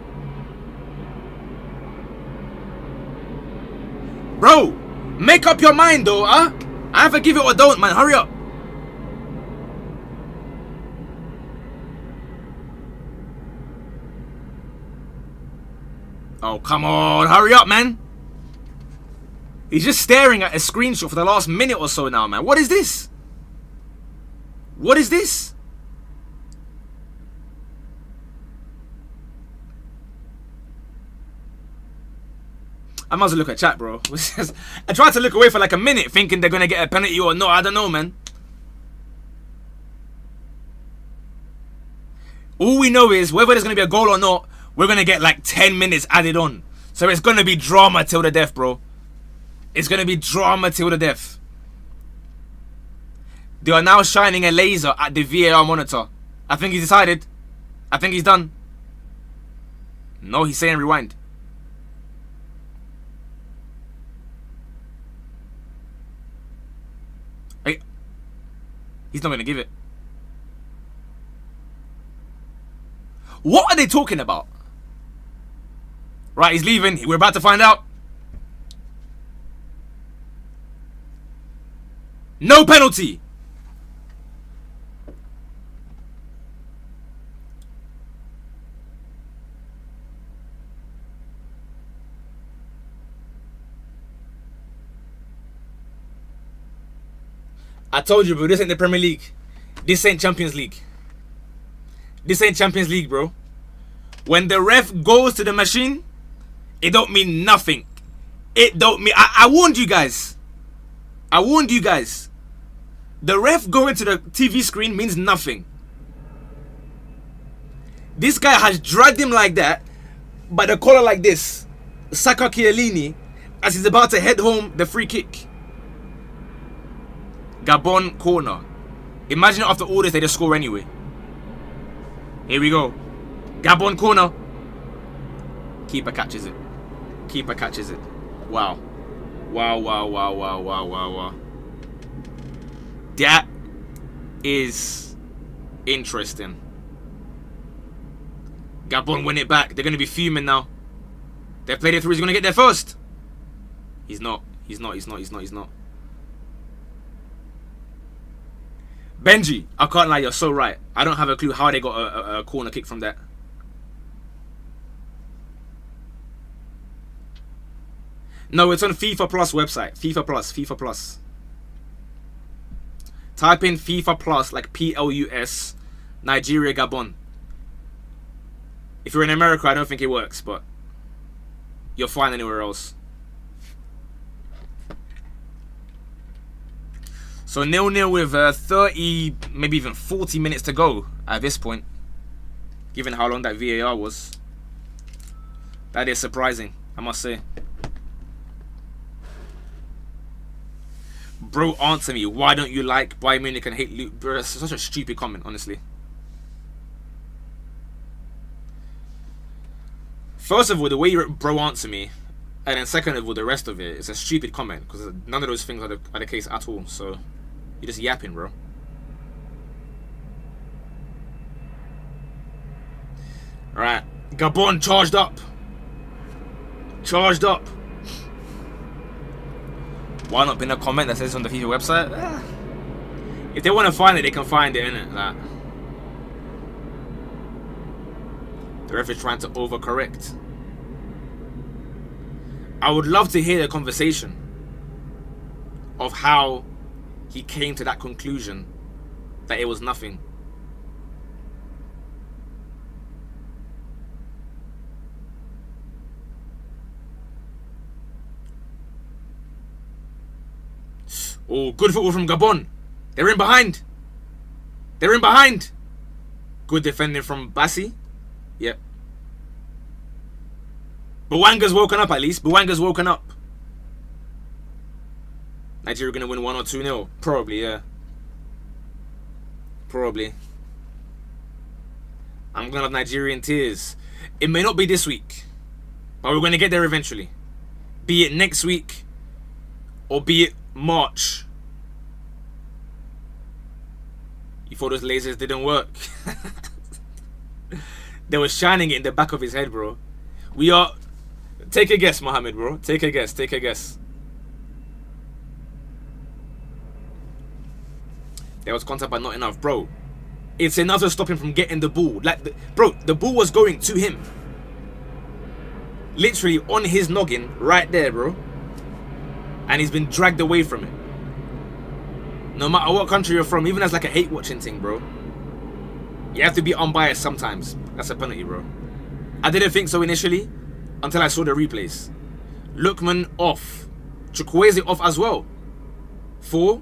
Bro, make up your mind though, huh? I either give it or don't, man. Hurry up. Oh, come on. Hurry up, man. He's just staring at a screenshot for the last minute or so now, man. What is this? What is this? I might as well look at chat, bro. I tried to look away for like a minute thinking they're going to get a penalty or not. I don't know, man. All we know is whether there's going to be a goal or not, we're going to get like 10 minutes added on. So it's going to be drama till the death, bro. It's going to be drama till the death. They are now shining a laser at the VAR monitor. I think he's decided. I think he's done. No, he's saying rewind. Hey, he's not going to give it. What are they talking about? Right, he's leaving. We're about to find out. No penalty. I told you, bro, this ain't the Premier League. This ain't Champions League. This ain't Champions League, bro. When the ref goes to the machine, it don't mean nothing. It don't mean... I warned you guys. I warned you guys. The ref going to the TV screen means nothing. This guy has dragged him like that, by the collar like this. Saka Chiellini, as he's about to head home the free kick. Gabon corner. Imagine after all this, they just score anyway. Here we go. Gabon corner. Keeper catches it. Keeper catches it. Wow. Wow, wow, wow, wow, wow, wow, wow. That is interesting. Gabon win it back. They're going to be fuming now. They've played it through. He's going to get there first. He's not. He's not. He's not. He's not. He's not. Benji, I can't lie, you're so right. I don't have a clue how they got a corner kick from that. No, it's on FIFA Plus website. FIFA Plus, FIFA Plus. Type in FIFA Plus, like Plus, Nigeria, Gabon. If you're in America, I don't think it works, but you'll find anywhere else. So 0-0 with 30, maybe even 40 minutes to go at this point. Given how long that VAR was. That is surprising, I must say. Bro, answer me. Why don't you like Bayern Munich and hate Luke? Bro, that's such a stupid comment, honestly. First of all, the way you wrote bro answer me. And then second of all, the rest of it is a stupid comment. Because none of those things are the case at all. So... you're just yapping, bro. Alright. Gabon charged up. Charged up. Why not pin a comment that says on the FIFA website? If they want to find it, they can find it, innit? Like, the ref is trying to overcorrect. I would love to hear the conversation of how he came to that conclusion that it was nothing. Oh, good football from Gabon. They're in behind. They're in behind. Good defending from Bassi. Yep. Bouanga's woken up at least. Bouanga's woken up. Nigeria going to win 1 or 2-0. Probably, yeah. Probably. I'm going to have Nigeria in tears. It may not be this week, but we're going to get there eventually. Be it next week or be it March. You thought those lasers didn't work? They were shining it in the back of his head, bro. We are... Take a guess, Mohammed, bro. Take a guess. Take a guess. There was contact, but not enough, bro. It's enough to stop him from getting the ball. Like, bro, the ball was going to him. Literally on his noggin, right there, bro. And he's been dragged away from it. No matter what country you're from, even as like a hate-watching thing, bro. You have to be unbiased sometimes. That's a penalty, bro. I didn't think so initially, until I saw the replays. Lookman off. Chukwueze off as well. 4.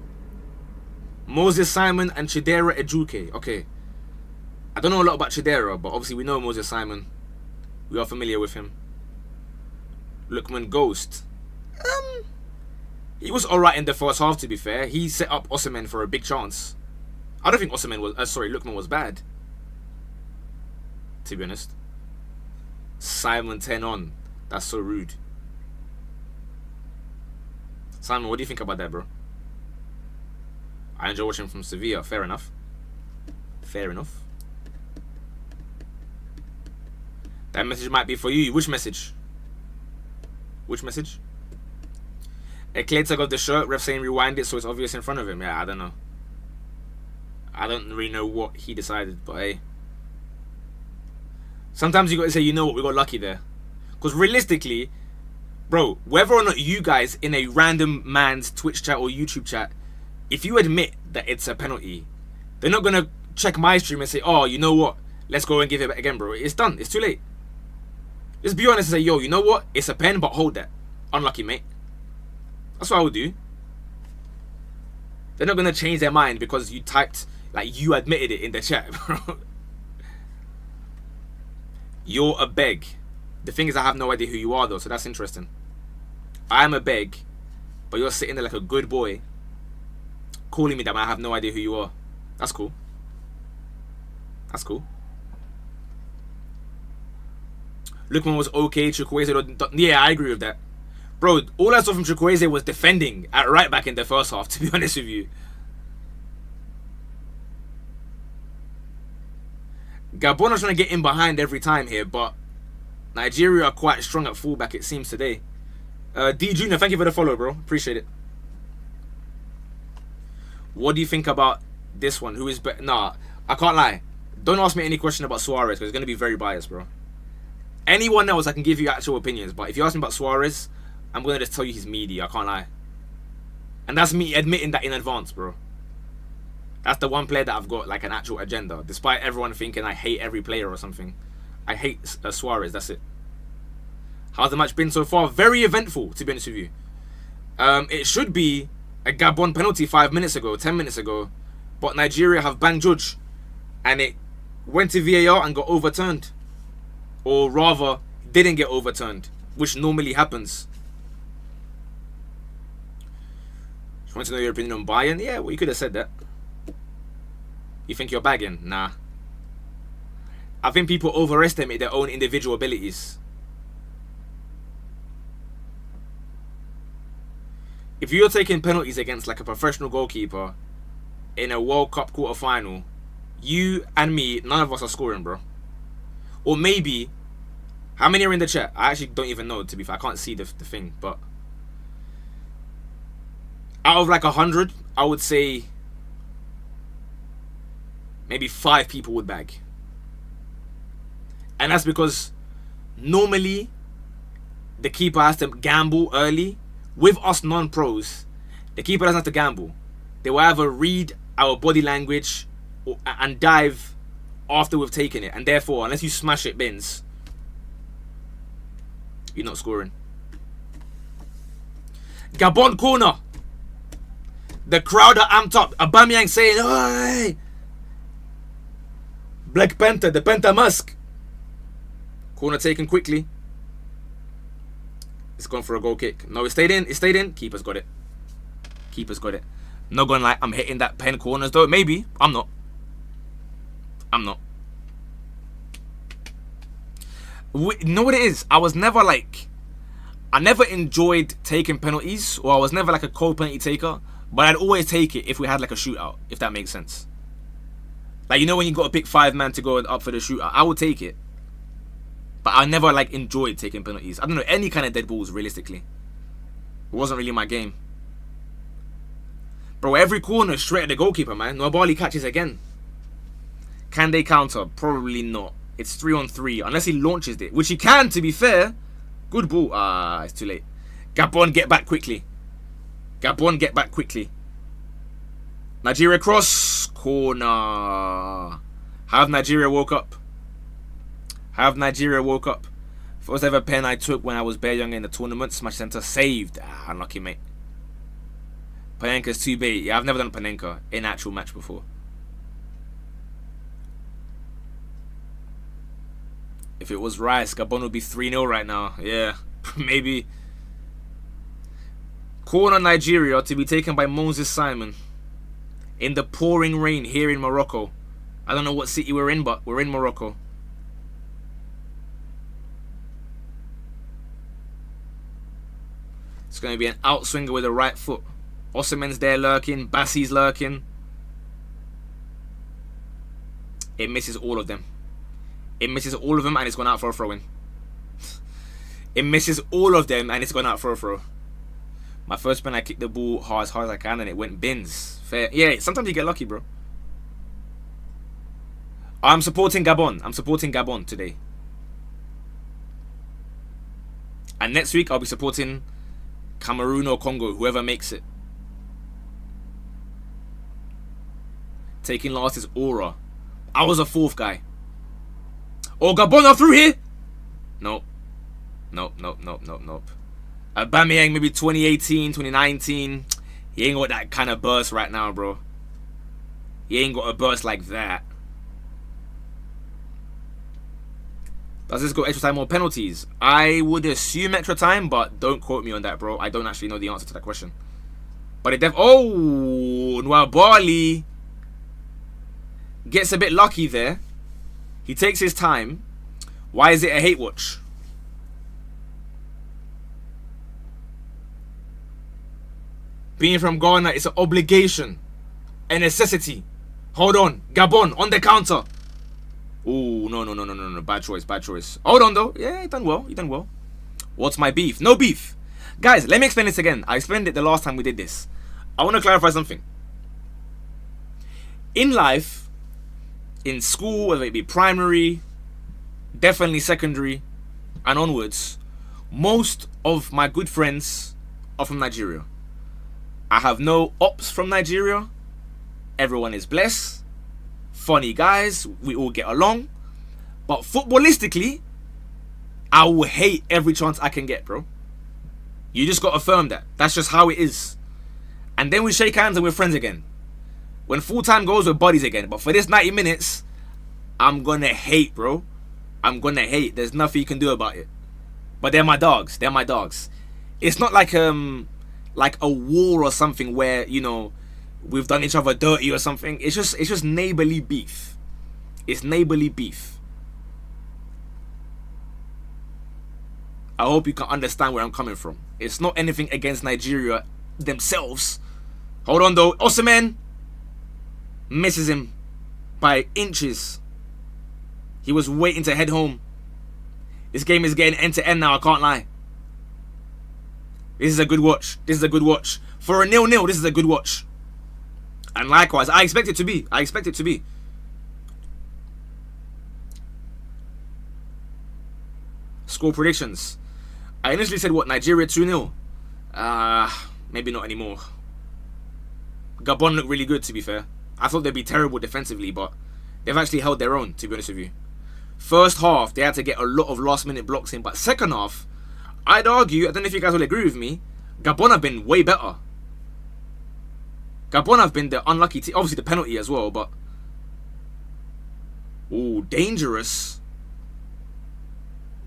Moses Simon and Chidera Ejuke. Okay. I don't know a lot about Chidera, but obviously we know Moses Simon. We are familiar with him. Lookman Ghost. He was alright in the first half, to be fair. He set up Osimhen for a big chance. I don't think Lookman was bad, to be honest. Simon 10 on. That's so rude. Simon, what do you think about that, bro? I enjoy watching from Sevilla. Fair enough. Fair enough. That message might be for you. Which message? Which message? Equalizer got the shirt. Ref saying rewind it so it's obvious in front of him. Yeah, I don't know. I don't really know what he decided, but hey. Sometimes you got to say, you know what, we got lucky there. Because realistically, bro, whether or not you guys in a random man's Twitch chat or YouTube chat, if you admit that it's a penalty, they're not going to check my stream and say, oh, you know what, let's go and give it back again, bro. It's done. It's too late. Just be honest and say, yo, you know what, it's a pen, but hold that. Unlucky, mate. That's what I would do. They're not going to change their mind because you typed, like, you admitted it in the chat, bro. You're a beg. The thing is, I have no idea who you are, though, so that's interesting. I am a beg, but you're sitting there like a good boy, calling me that I have no idea who you are. That's cool. That's cool. Lookman was okay. Chukwueze, yeah, I agree with that. Bro, all I saw from Chukwueze was defending at right back in the first half, to be honest with you. Gabon are trying to get in behind every time here, but Nigeria are quite strong at fullback, it seems, today. D Junior, thank you for the follow, bro. Appreciate it. What do you think about this one? Who is better? Nah, I can't lie. Don't ask me any question about Suarez, because it's going to be very biased, bro. Anyone else, I can give you actual opinions, but if you ask me about Suarez, I'm going to just tell you he's meaty. I can't lie. And that's me admitting that in advance, bro. That's the one player that I've got like an actual agenda. Despite everyone thinking I hate every player or something. I hate Suarez, that's it. How's the match been so far? Very eventful, to be honest with you. It should be a Gabon penalty 5 minutes ago, 10 minutes ago. But Nigeria have banged judge. And it went to VAR and got overturned. Or rather, didn't get overturned. Which normally happens. You want to know your opinion on Bayern? Yeah, well, you could have said that. You think you're bagging? Nah. I think people overestimate their own individual abilities. If you're taking penalties against like a professional goalkeeper in a World Cup quarter-final, you and me, none of us are scoring, bro. Or maybe, how many are in the chat? I actually don't even know, to be fair. I can't see the thing, but out of like 100, I would say maybe 5 people would bag. And that's because normally the keeper has to gamble early. With us non-pros, the keeper doesn't have to gamble. They will either read our body language and dive after we've taken it. And therefore, unless you smash it bins, you're not scoring. Gabon corner. The crowd are amped up. Aubameyang saying, "Oi! Black Panther, the Panther Musk." Corner taken quickly. It's gone for a goal kick. No, it stayed in. It stayed in. Keeper's got it. Keeper's got it. Not going like I'm hitting that pen corners though. Maybe. I'm not. I'm not. You know what it is? I was never like... I never enjoyed taking penalties. Or I was never like a cold penalty taker. But I'd always take it if we had like a shootout. If that makes sense. Like, you know when you got to pick 5 men to go up for the shootout? I would take it. But I never like enjoyed taking penalties. I don't know, any kind of dead balls realistically. It wasn't really my game. Bro, every corner straight at the goalkeeper, man. Nwabali catches again. Can they counter? Probably not. It's 3-on-3, unless he launches it. Which he can, to be fair. Good ball. Ah, it's too late. Gabon, get back quickly. Gabon, get back quickly. Nigeria cross. Corner. Have Nigeria woke up. Have Nigeria woke up. First ever pen I took when I was bare young in the tournament. Smash center saved. Ah, unlucky, mate. Panenka's too big. Yeah, I've never done Panenka in actual match before. If it was Rice, Gabon would be 3-0 right now. Yeah, maybe. Corner Nigeria to be taken by Moses Simon. In the pouring rain here in Morocco. I don't know what city we're in, but we're in Morocco. It's going to be an outswinger with a right foot. Osimhen's there lurking. Bassi's lurking. It misses all of them. It misses all of them and it's gone out for a throw-in. It misses all of them and it's gone out for a throw. My first spin, I kicked the ball as hard as I can and it went bins. Fair. Yeah, sometimes you get lucky, bro. I'm supporting Gabon. I'm supporting Gabon today. And next week, I'll be supporting Cameroon or Congo, whoever makes it. Taking last is Aura. I was a fourth guy. Oh, Gabon are through here? Nope. Nope. Aubameyang, maybe 2018, 2019. He ain't got that kind of burst right now, bro. He ain't got a burst like that. Does this go extra time or penalties? I would assume extra time, but don't quote me on that, bro. I don't actually know the answer to that question. But it oh, Nwabali gets a bit lucky there. He takes his time. Why is it a hate watch? Being from Ghana, it's an obligation. A necessity. Hold on. Gabon on the counter. Oh, no. Bad choice. Hold on, though. Yeah, you done well. What's my beef? No beef. Guys, let me explain this again. I explained it the last time we did this. I want to clarify something. In life, in school, whether it be primary, definitely secondary, and onwards, most of my good friends are from Nigeria. I have no ops from Nigeria. Everyone is blessed. Funny guys, we all get along. But footballistically, I will hate every chance I can get, bro. You just got to affirm that. That's just how it is. And then we shake hands and we're friends again. When full time goes, we're buddies again. But for this 90 minutes, I'm gonna hate, bro. I'm gonna hate. There's nothing you can do about it. But they're my dogs. It's not like a war or something where, you know, we've done each other dirty or something. It's just neighborly beef. It's neighborly beef. I hope you can understand where I'm coming from. It's not anything against Nigeria themselves. Hold on though. Osimhen misses him by inches. He was waiting to head home. This game is getting end to end now, I can't lie. This is a good watch. For a 0-0, this is a good watch. And likewise, I expect it to be. Score predictions. I initially said, what, Nigeria 2-0? Maybe not anymore. Gabon looked really good, to be fair. I thought they'd be terrible defensively, but they've actually held their own, to be honest with you. First half, they had to get a lot of last-minute blocks in, but second half, I'd argue, I don't know if you guys will agree with me, Gabon have been way better. Gabon have been the unlucky team. Obviously the penalty as well, but... Ooh, dangerous.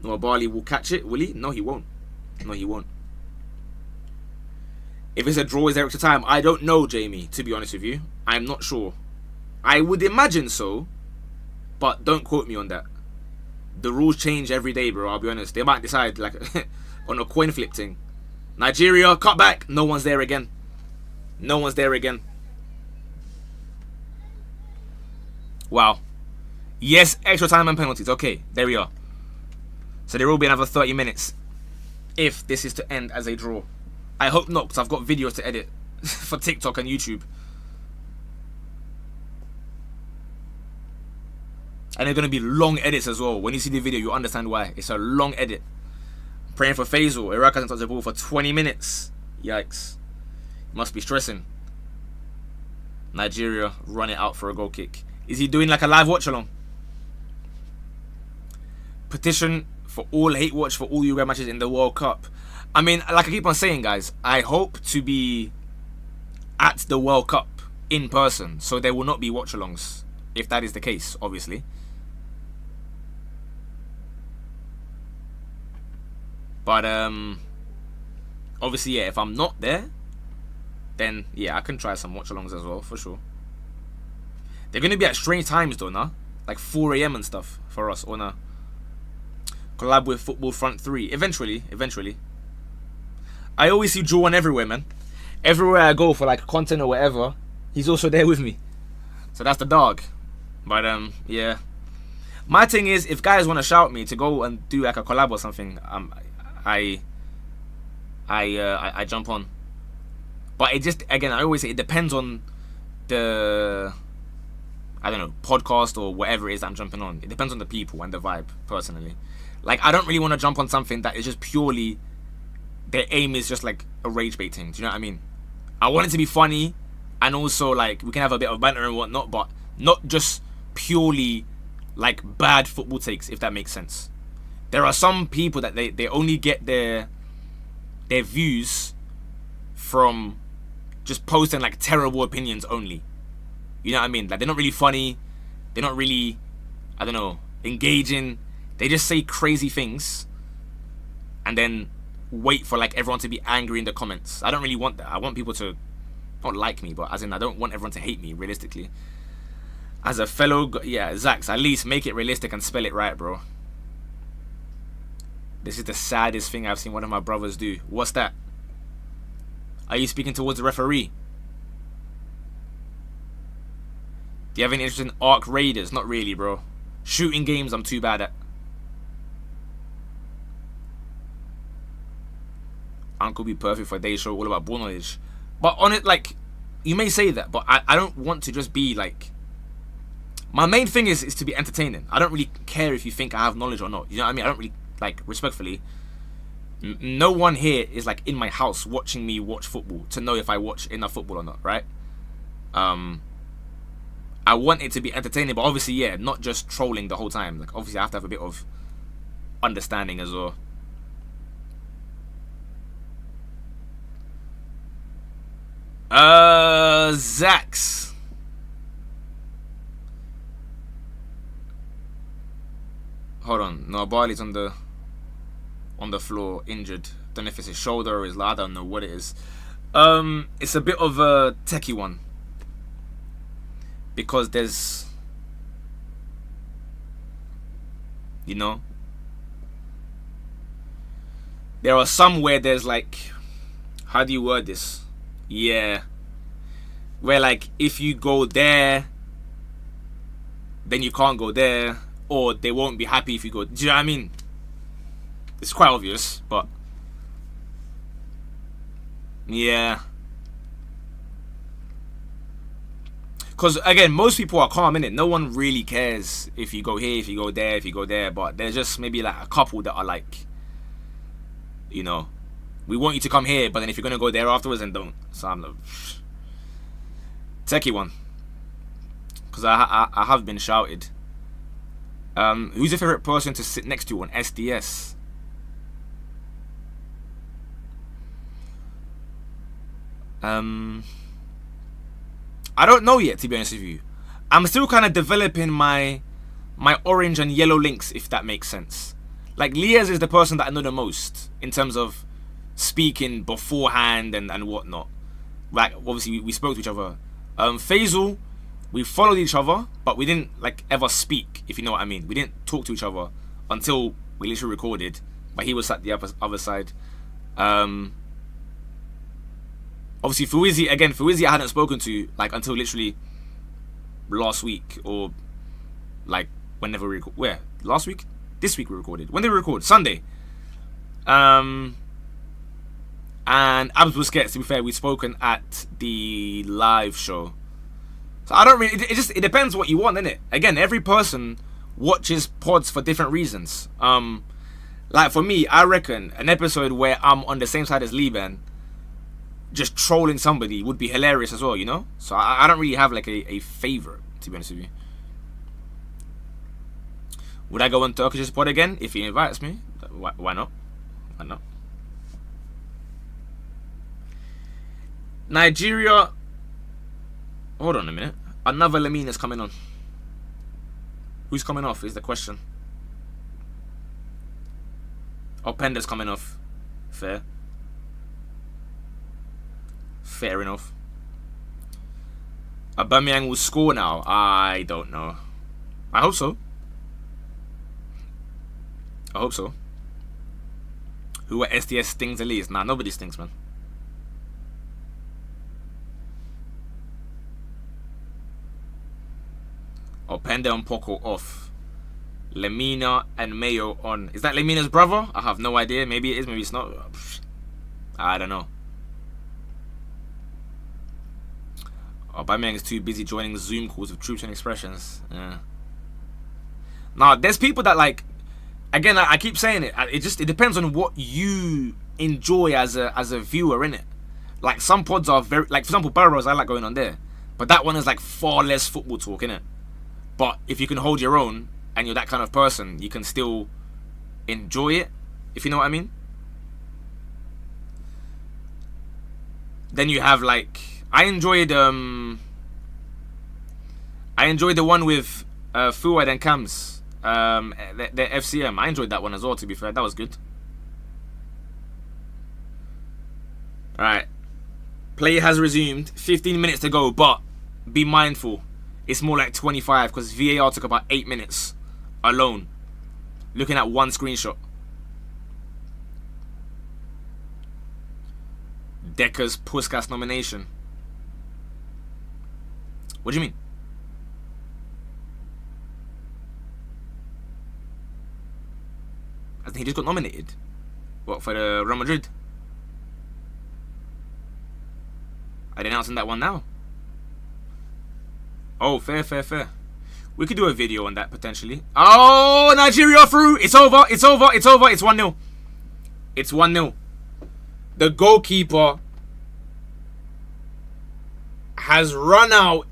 Nwabali will catch it, will he? No, he won't. If it's a draw, is there extra time? I don't know, Jamie, to be honest with you. I'm not sure. I would imagine so, but don't quote me on that. The rules change every day, bro, I'll be honest. They might decide, like, on a coin flip thing. Nigeria, cut back. No one's there again. Wow. Yes, extra time and penalties. Okay, there we are. So there will be another 30 minutes if this is to end as a draw. I hope not, because I've got videos to edit. for TikTok and YouTube. And they're going to be long edits as well. When you see the video, you understand why. It's a long edit. Praying for Faisal. Iraq hasn't touched the ball for 20 minutes. Yikes. Must be stressing. Nigeria run it out for a goal kick. Is he doing like a live watch along? Petition for all hate watch for all Uruguay matches in the World Cup. I mean, like I keep on saying, guys, I hope to be at the World Cup in person. So there will not be watch alongs. If that is the case, obviously. But obviously, yeah, if I'm not there, then yeah, I can try some watch-alongs as well, for sure. They're going to be at strange times though, nah? Like 4 AM and stuff for us, or nah? Collab with Football Front 3. Eventually. I always see Joe everywhere, man. Everywhere I go for like content or whatever, he's also there with me. So that's the dog. But yeah. My thing is, if guys want to shout me to go and do like a collab or something, I jump on. But it just, again, I always say it depends on the, I don't know, podcast or whatever it is that I'm jumping on. It depends on the people and the vibe, personally. Like, I don't really want to jump on something that is just purely, their aim is just like a rage bait thing. Do you know what I mean? I want it to be funny, and also like we can have a bit of banter and whatnot, but not just purely like bad football takes, if that makes sense. There are some people that they only get their views from just posting like terrible opinions only. You know what I mean? Like, they're not really funny. They're not really, I don't know, engaging. They just say crazy things and then wait for like everyone to be angry in the comments. I don't really want that. I want people to not like me, but as in I don't want everyone to hate me, realistically. As a fellow, yeah, Zax, at least make it realistic and spell it right, bro. This is the saddest thing I've seen one of my brothers do. What's that? Are you speaking towards the referee? Do you have any interest in Arc Raiders? Not really, bro. Shooting games, I'm too bad at. Uncle be perfect for a day show all about ball knowledge. But on it, like, you may say that, but I don't want to just be like, my main thing is to be entertaining. I don't really care if you think I have knowledge or not. You know what I mean? I don't really, like, respectfully, no one here is like in my house watching me watch football to know if I watch enough football or not, right? I want it to be entertaining, but obviously, yeah, not just trolling the whole time. Like, obviously I have to have a bit of understanding as well. Zax. Hold on. No, Barley's on the floor, injured. Don't know if it's his shoulder or his leg. I don't know what it is. It's a bit of a techie one. Because there's, you know, there are some where there's like, how do you word this? Yeah. Where like, if you go there, then you can't go there. Or they won't be happy if you go. Do you know what I mean? It's quite obvious, but yeah. Because again, most people are calm, innit? No one really cares if you go here, if you go there, if you go there. But there's just maybe like a couple that are like, you know, we want you to come here, but then if you're gonna go there afterwards, then don't. So I'm the techie one. Because I have been shouted. Who's your favorite person to sit next to on SDS? I don't know yet, to be honest with you. I'm still kind of developing my orange and yellow links, if that makes sense. Like, Liaz is the person that I know the most in terms of speaking beforehand and whatnot. Like, obviously we spoke to each other. Faisal, we followed each other, but we didn't like ever speak, if you know what I mean. We didn't talk to each other until we literally recorded, but he was at the other side. Obviously Fuizzi I hadn't spoken to like until literally last week, or like whenever we record. Where? Last week? This week we recorded. When did we record? Sunday. And And Abs Busquets, to be fair, we've spoken at the live show. So I don't really, it depends what you want, innit? Again, every person watches pods for different reasons. Like for me, I reckon an episode where I'm on the same side as Liban, just trolling somebody, would be hilarious as well, you know? So I don't really have like a favourite, to be honest with you. Would I go on Turkish's pod again if he invites me? Why not? Why not? Nigeria. Hold on a minute. Another Lamina's coming on. Who's coming off is the question. Oh, Penda's coming off. Fair. Fair enough. Aubameyang will score now. I don't know. I hope so. I hope so. Who at SDS stings the least? Nah, nobody stings, man. Oh, Penda and Poco off. Lemina and Mayo on. Is that Lemina's brother? I have no idea. Maybe it is, maybe it's not. I don't know. Aubameyang is too busy joining Zoom calls with troops and expressions. Yeah. Now, there's people that like. Again, I keep saying it. It depends on what you enjoy as a viewer, innit? Like some pods are very, like for example, Burrows, I like going on there, but that one is like far less football talk, innit? But if you can hold your own and you're that kind of person, you can still enjoy it, if you know what I mean. Then you have like I enjoyed the one with Fuad and Cams. The FCM, I enjoyed that one as well, to be fair. That was good. Alright. Play has resumed. 15 minutes to go, but be mindful. It's more like 25 because VAR took about 8 minutes alone. Looking at one screenshot. Decker's Puskas nomination. What do you mean? I think he just got nominated. What, for the Real Madrid? Are they announcing that one now? Oh, fair. We could do a video on that potentially. Oh, Nigeria through. It's over. It's 1-0. It's 1-0. The goalkeeper has run out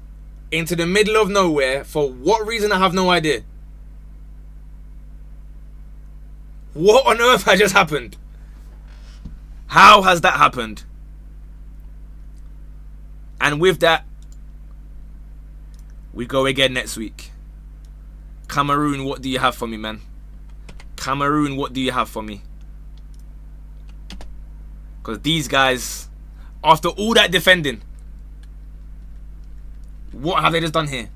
into the middle of nowhere. For what reason, I have no idea. What on earth has just happened? How has that happened? And with that, we go again next week. Cameroon, what do you have for me, man? Cameroon, what do you have for me? Because these guys, after all that defending, what have they just done here?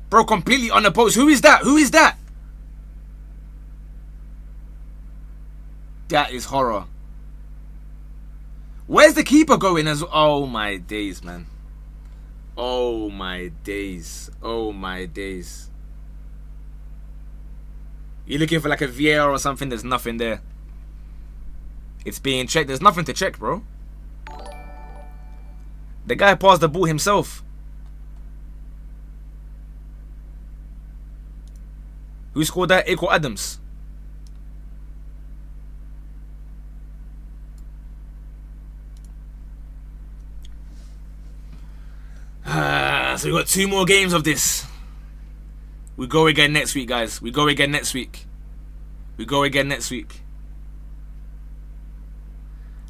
Bro, completely unopposed. Who is that? Who is that? That is horror. Where's the keeper going as well? Oh my days, man. Oh my days. Oh my days. You're looking for like a VAR or something, there's nothing there. It's being checked. There's nothing to check, bro. The guy passed the ball himself. Who scored that? Echo Adams. So we got 2 more games of this. We go again next week, guys. We go again next week.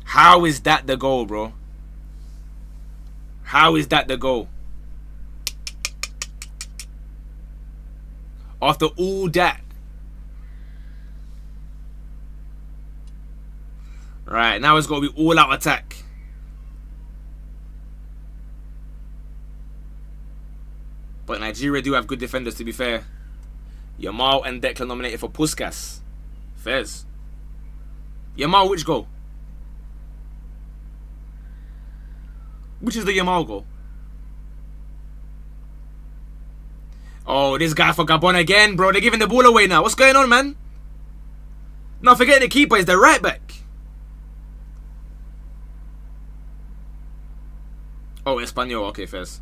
How is that the goal, bro? How is that the goal? After all that. Right, now it's got to be all out attack. But Nigeria do have good defenders, to be fair. Yamal and Declan nominated for Puskas. Fairs. Yamal, which goal? Which is the Yamal goal? Oh, this guy for Gabon again, bro. They're giving the ball away now. What's going on, man? No, forget the keeper. It's the right back. Oh, Espanol. Okay, first.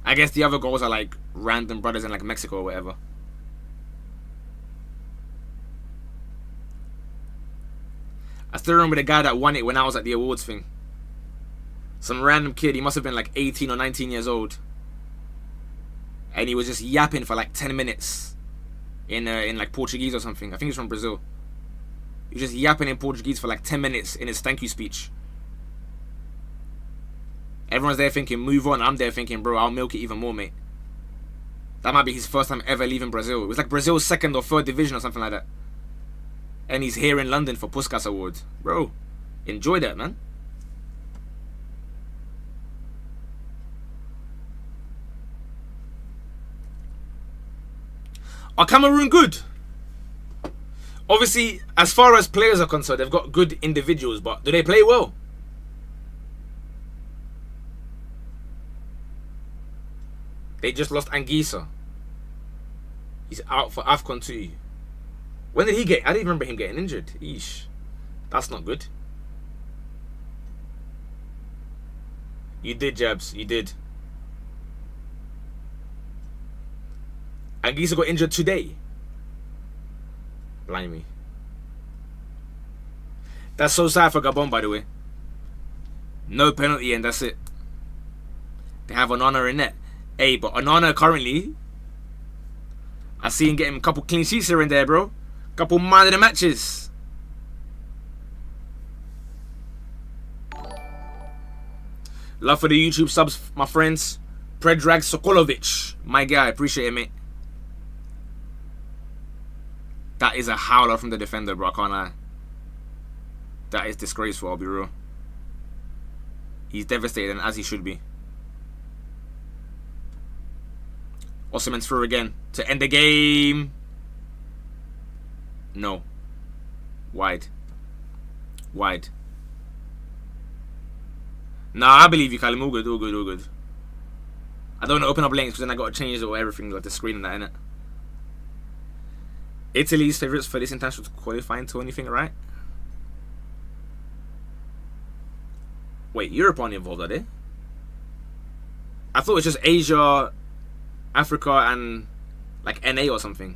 I guess the other goals are like random brothers in like Mexico or whatever. I still remember the guy that won it when I was at the awards thing. Some random kid, he must have been like 18 or 19 years old. And he was just yapping for like 10 minutes in like Portuguese or something. I think he's from Brazil. He was just yapping in Portuguese for like 10 minutes in his thank you speech. Everyone's there thinking, move on. I'm there thinking, bro, I'll milk it even more, mate. That might be his first time ever leaving Brazil. It was like Brazil's second or third division or something like that. And he's here in London for Puskas Awards. Bro, enjoy that, man. Are Cameroon good? Obviously, as far as players are concerned, they've got good individuals, but do they play well? They just lost Anguissa. He's out for AFCON too. When did he get? I didn't remember him getting injured. Eesh. That's not good. You did, Jabs. You did. Anguissa got injured today. Blimey. That's so sad for Gabon, by the way. No penalty and that's it. They have Onana in net. Hey, but Onana currently, I see him getting a couple clean sheets here and there, bro. Couple man of the matches. Love for the YouTube subs, my friends. Predrag Sokolovic, my guy, appreciate it, mate. That is a howler from the defender, bro, I can't lie. That is disgraceful, I'll be real. He's devastated, and as he should be. Osimhen's through again to end the game. No. Wide. Wide. Nah, I believe you, Callum. All good, all good, all good. I don't want to open up links because then I got to change everything, like the screen and that, innit? Italy's favourites for this international qualifying to anything, right? Wait, Europe aren't involved, are they? I thought it was just Asia, Africa, and like NA or something.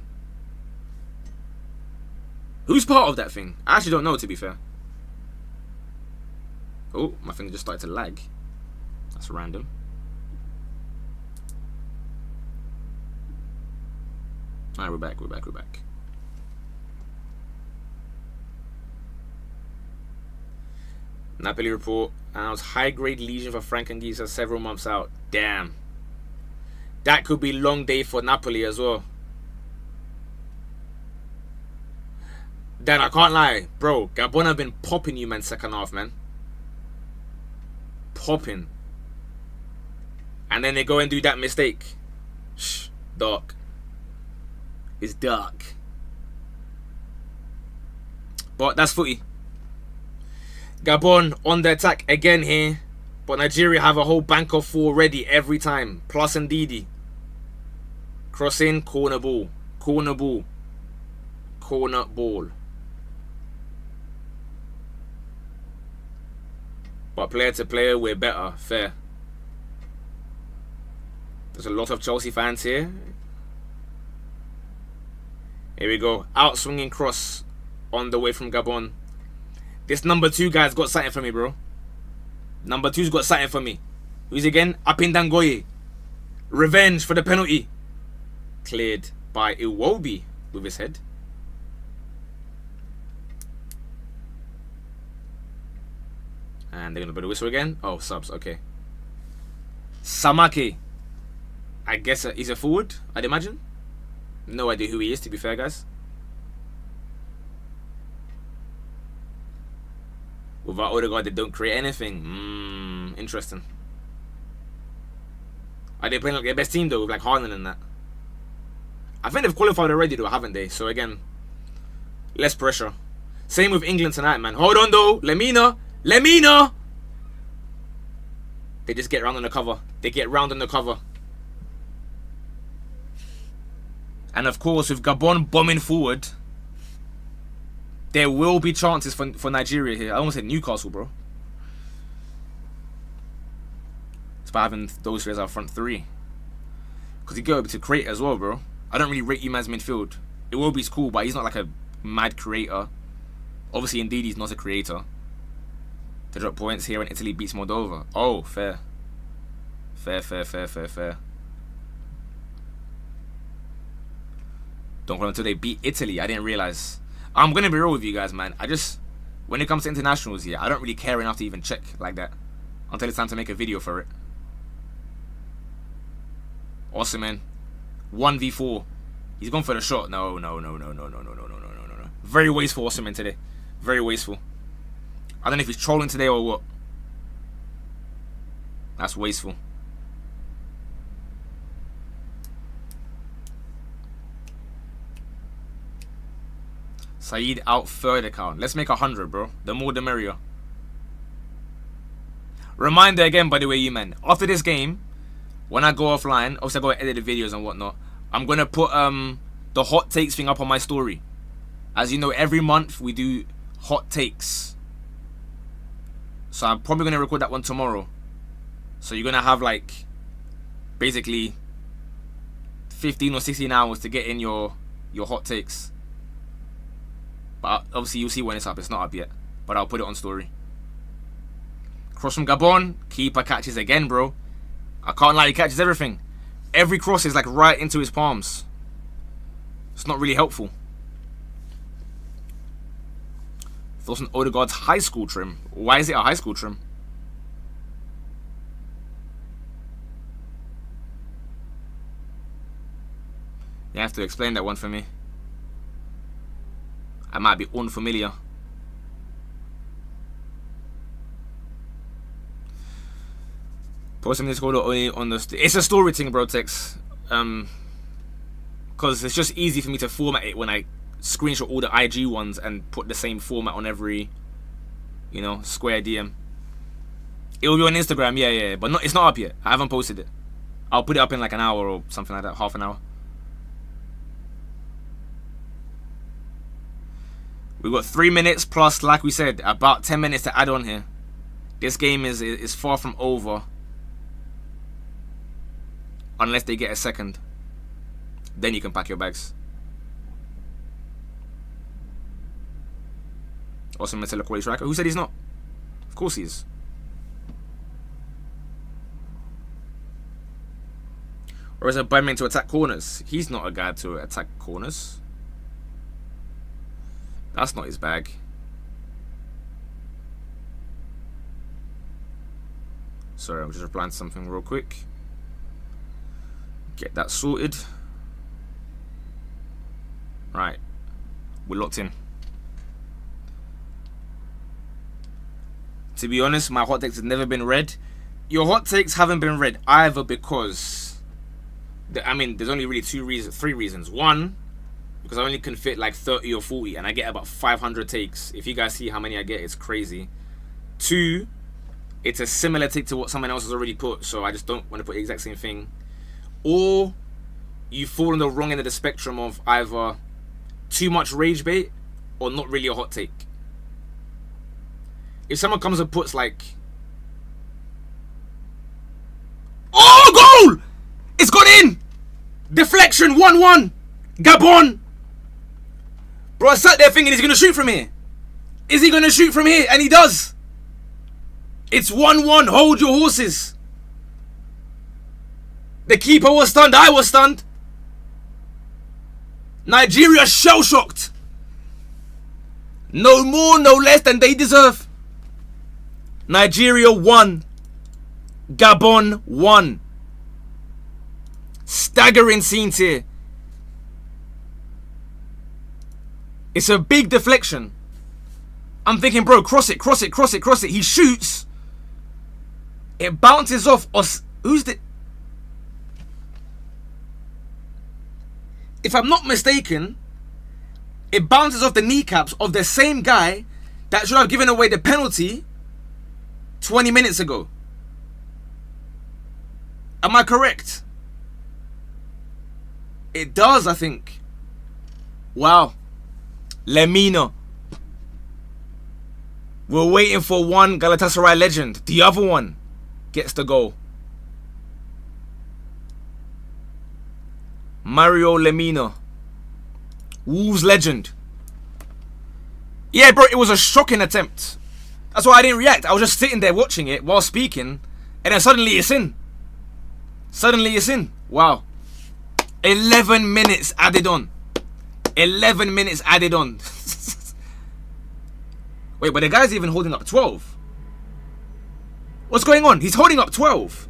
Who's part of that thing? I actually don't know, to be fair. Oh, my thing just started to lag. That's random. Alright, we're back, we're back, we're back. Napoli report announced high-grade lesion for Frank Anguissa several months out. Damn. That could be a long day for Napoli as well. Dan, I can't lie. Bro, Gabon have been popping you, man, second half, man. Popping. And then they go and do that mistake. Shh, dark. It's dark. But that's footy. Gabon on the attack again here. But Nigeria have a whole bank of four ready every time. Plus and Didi. Cross in, corner ball. Corner ball. Corner ball. But player to player, we're better. Fair. There's a lot of Chelsea fans here. Here we go. Out swinging cross on the way from Gabon. This number 2 guy's got something for me, bro. Number 2's got something for me. Who's again? Apindangoye. Revenge for the penalty. Cleared by Iwobi with his head. And they're going to blow the whistle again. Oh, subs. Okay. Samake. I guess he's a forward, I'd imagine. No idea who he is, to be fair, guys. Without Odegaard, they don't create anything. Interesting. Are they playing like their best team, though, with like Haaland and that? I think they've qualified already, though, haven't they? So, again, less pressure. Same with England tonight, man. Hold on, though. Lemina. Lemina! They just get round on the cover. They get round on the cover. And, of course, with Gabon bombing forward, there will be chances for Nigeria here. I almost said Newcastle, bro. by having those three as our front three. Because he go able to create as well, bro. I don't really rate you man's midfield. Iwobi's cool, but he's not like a mad creator. Obviously, indeed, he's not a creator. To drop points here when Italy beats Moldova. Oh, fair. Fair. Don't call until they beat Italy. I didn't realize. I'm going to be real with you guys, man. When it comes to internationals, yeah, I don't really care enough to even check like that. Until it's time to make a video for it. Awesome, man. 1v4. He's gone for the shot. No. Very wasteful, awesome, man, today. Very wasteful. I don't know if he's trolling today or what. That's wasteful. Saeed out third account. Let's make 100, bro. The more the merrier. Reminder again, by the way, you man. After this game, when I go offline, obviously I go and edit the videos and whatnot, I'm gonna put the hot takes thing up on my story. As you know, every month we do hot takes. So I'm probably gonna record that one tomorrow. So you're gonna have like basically 15 or 16 hours to get in your hot takes. But obviously you'll see when it's up. It's not up yet, but I'll put it on story. Cross from Gabon. Keeper catches again, bro. I can't lie, he catches everything. Every cross is like right into his palms. It's not really helpful. Thoughts on Odegaard's high school trim. Why is it a high school trim? You have to explain that one for me. I might be unfamiliar. Post something called only on the. It's a story thing, bro. Tex. Because it's just easy for me to format it when I screenshot all the IG ones and put the same format on every, you know, square DM. It will be on Instagram, yeah, but it's not up yet. I haven't posted it. I'll put it up in like an hour or something like that, half an hour. We've got 3 minutes plus, like we said, about 10 minutes to add on here. This game is far from over. Unless they get a second. Then you can pack your bags. Awesome mental quality striker. Who said he's not? Of course he is. Or is it Bayern to attack corners? He's not a guy to attack corners. That's not his bag. Sorry, I'm just replying to something real quick. Get that sorted. Right. We're locked in. To be honest, my hot takes have never been read. Your hot takes haven't been read either because... I mean, there's only really three reasons. One, because I only can fit like 30 or 40 and I get about 500 takes. If you guys see how many I get, it's crazy. Two, it's a similar take to what someone else has already put, so I just don't want to put the exact same thing. Or you fall on the wrong end of the spectrum of either too much rage bait or not really a hot take. If someone comes and puts like, oh, goal! It's gone in! Deflection, 1-1. Gabon. Bro, I sat there thinking he's going to shoot from here. Is he going to shoot from here? And he does. It's 1-1. Hold your horses. The keeper was stunned. I was stunned. Nigeria shell-shocked. No more, no less than they deserve. Nigeria 1. Gabon 1. Staggering scenes here. It's a big deflection. I'm thinking, bro, cross it. He shoots. It bounces off us. Who's the... If I'm not mistaken, it bounces off the kneecaps of the same guy that should have given away the penalty 20 minutes ago. Am I correct? It does, I think. Wow. Lemina. We're waiting for one Galatasaray legend. The other one gets the goal. Mario Lemina. Wolves legend. Yeah, bro, it was a shocking attempt. That's why I didn't react. I was just sitting there watching it while speaking, and then suddenly it's in. Suddenly it's in. Wow. 11 minutes added on. 11 minutes added on. Wait, but the guy's even holding up 12. What's going on? He's holding up 12.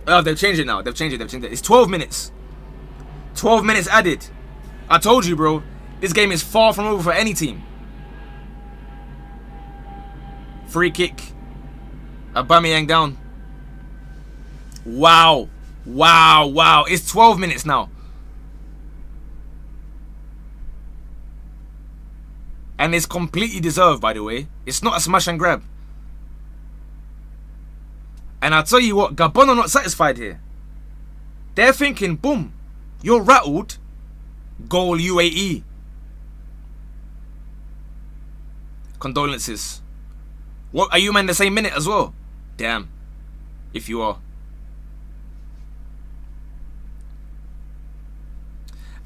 Oh, they've changed it now. They've changed it. It's 12 minutes. 12 minutes added. I told you, bro. This game is far from over for any team. Free kick. Aubameyang down. Wow. Wow, wow. It's 12 minutes now. And it's completely deserved, by the way. It's not a smash and grab. And I'll tell you what, Gabon are not satisfied here. They're thinking, boom, you're rattled. Goal UAE. Condolences. What, are you man the same minute as well? Damn. If you are.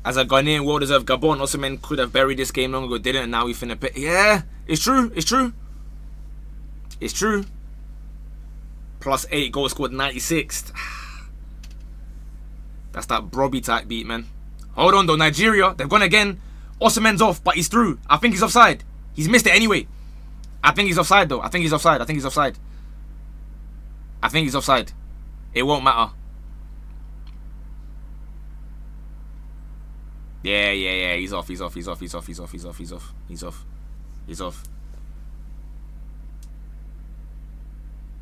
As a Ghanaian, well-deserved Gabon. Osimhen could have buried this game long ago, didn't, and now we finna pay. Yeah, it's true. It's true. It's true. +8 goals scored 96th. That's that Brobby type beat, man. Hold on though, Nigeria, they've gone again. Osimhen's off, but he's through. I think he's offside. He's missed it anyway. I think he's offside though. I think he's offside. I think he's offside. I think he's offside. It won't matter. Yeah. He's off. He's off.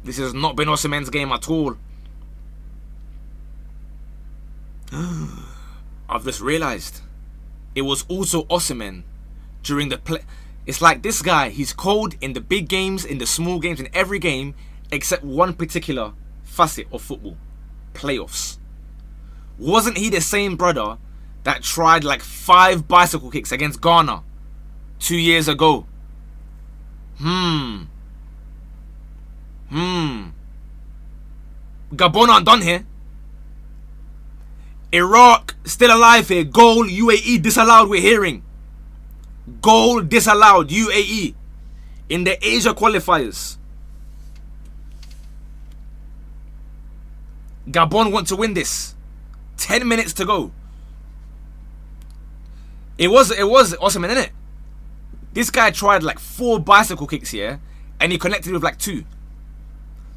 This has not been Osimhen's game at all. I've just realized it was also Osimhen during the play. It's like this guy, he's cold in the big games, in the small games, in every game except one particular facet of football. Playoffs. Wasn't he the same brother that tried like 5 bicycle kicks against Ghana 2 years ago? Gabon aren't done here. Iraq still alive here. Goal UAE disallowed, we're hearing. Goal disallowed, UAE. In the Asia qualifiers. Gabon want to win this. 10 minutes to go. It was Osimhen, innit? This guy tried like 4 bicycle kicks here, and he connected with like 2.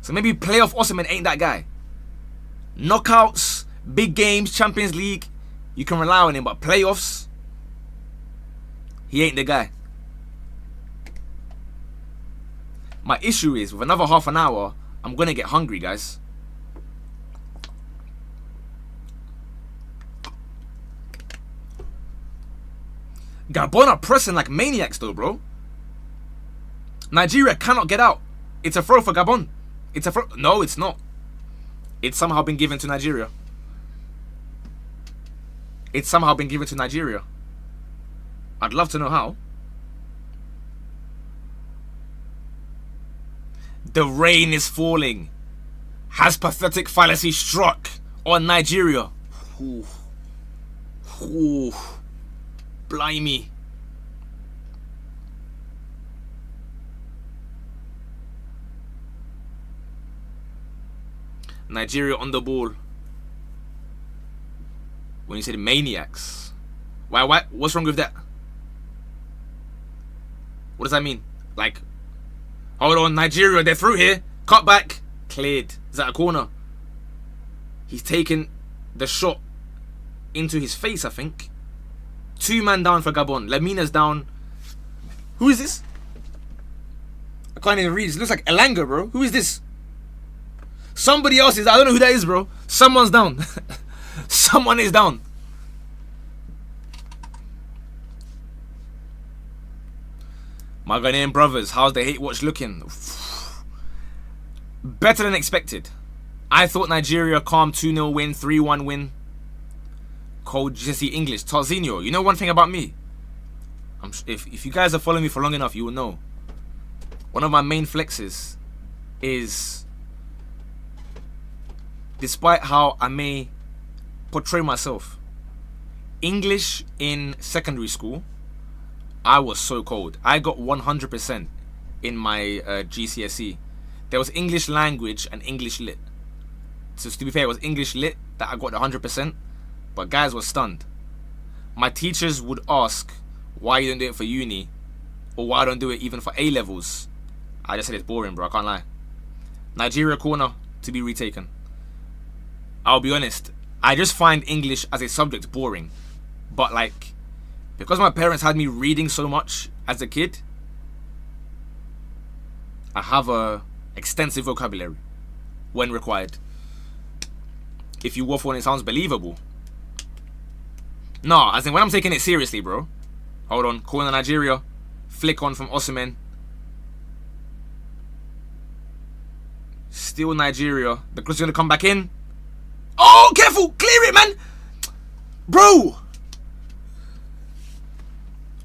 So maybe playoff Osimhen ain't that guy. Knockouts, big games, Champions League, you can rely on him, but playoffs, he ain't the guy. My issue is, with another half an hour, I'm gonna get hungry, guys. Gabon are pressing like maniacs though, bro. Nigeria cannot get out. It's a throw for Gabon. It's a throw. No, it's not. It's somehow been given to Nigeria. It's somehow been given to Nigeria. I'd love to know how. The rain is falling. Has pathetic fallacy struck on Nigeria? Ooh. Ooh. Blimey. Nigeria on the ball. When you said maniacs, why? What's wrong with that? What does that mean? Like, hold on, Nigeria, they're through here. Cut back, cleared. Is that a corner? He's taken the shot into his face, I think. 2 man down for Gabon. Lemina's down. Who is this? I can't even read. It looks like Elanga, bro. Who is this? Somebody else is. I don't know who that is, bro. Someone's down. Someone is down. My Ghanaian brothers, how's the hate watch looking? Better than expected. I thought Nigeria calm 2-0 win, 3-1 win. Cold Jesse English. Tarzinho, you know one thing about me? If you guys are following me for long enough, you will know. One of my main flexes is, despite how I may portray myself. English in secondary school, I was so cold. I got 100% in my GCSE. There was English language and English lit. So to be fair, it was English lit that I got 100%, but guys were stunned. My teachers would ask why you don't do it for uni, or why I don't do it even for A levels. I just said it's boring, bro. I can't lie. Nigeria corner to be retaken. I'll be honest, I just find English as a subject boring. But like, because my parents had me reading so much as a kid, I have a extensive vocabulary when required. If you waffle and it sounds believable. Nah, as in when I'm taking it seriously, bro. Hold on, corner Nigeria. Flick on from Osimhen. Still Nigeria. The cross is going to come back in. Oh, careful! Clear it, man! Bro!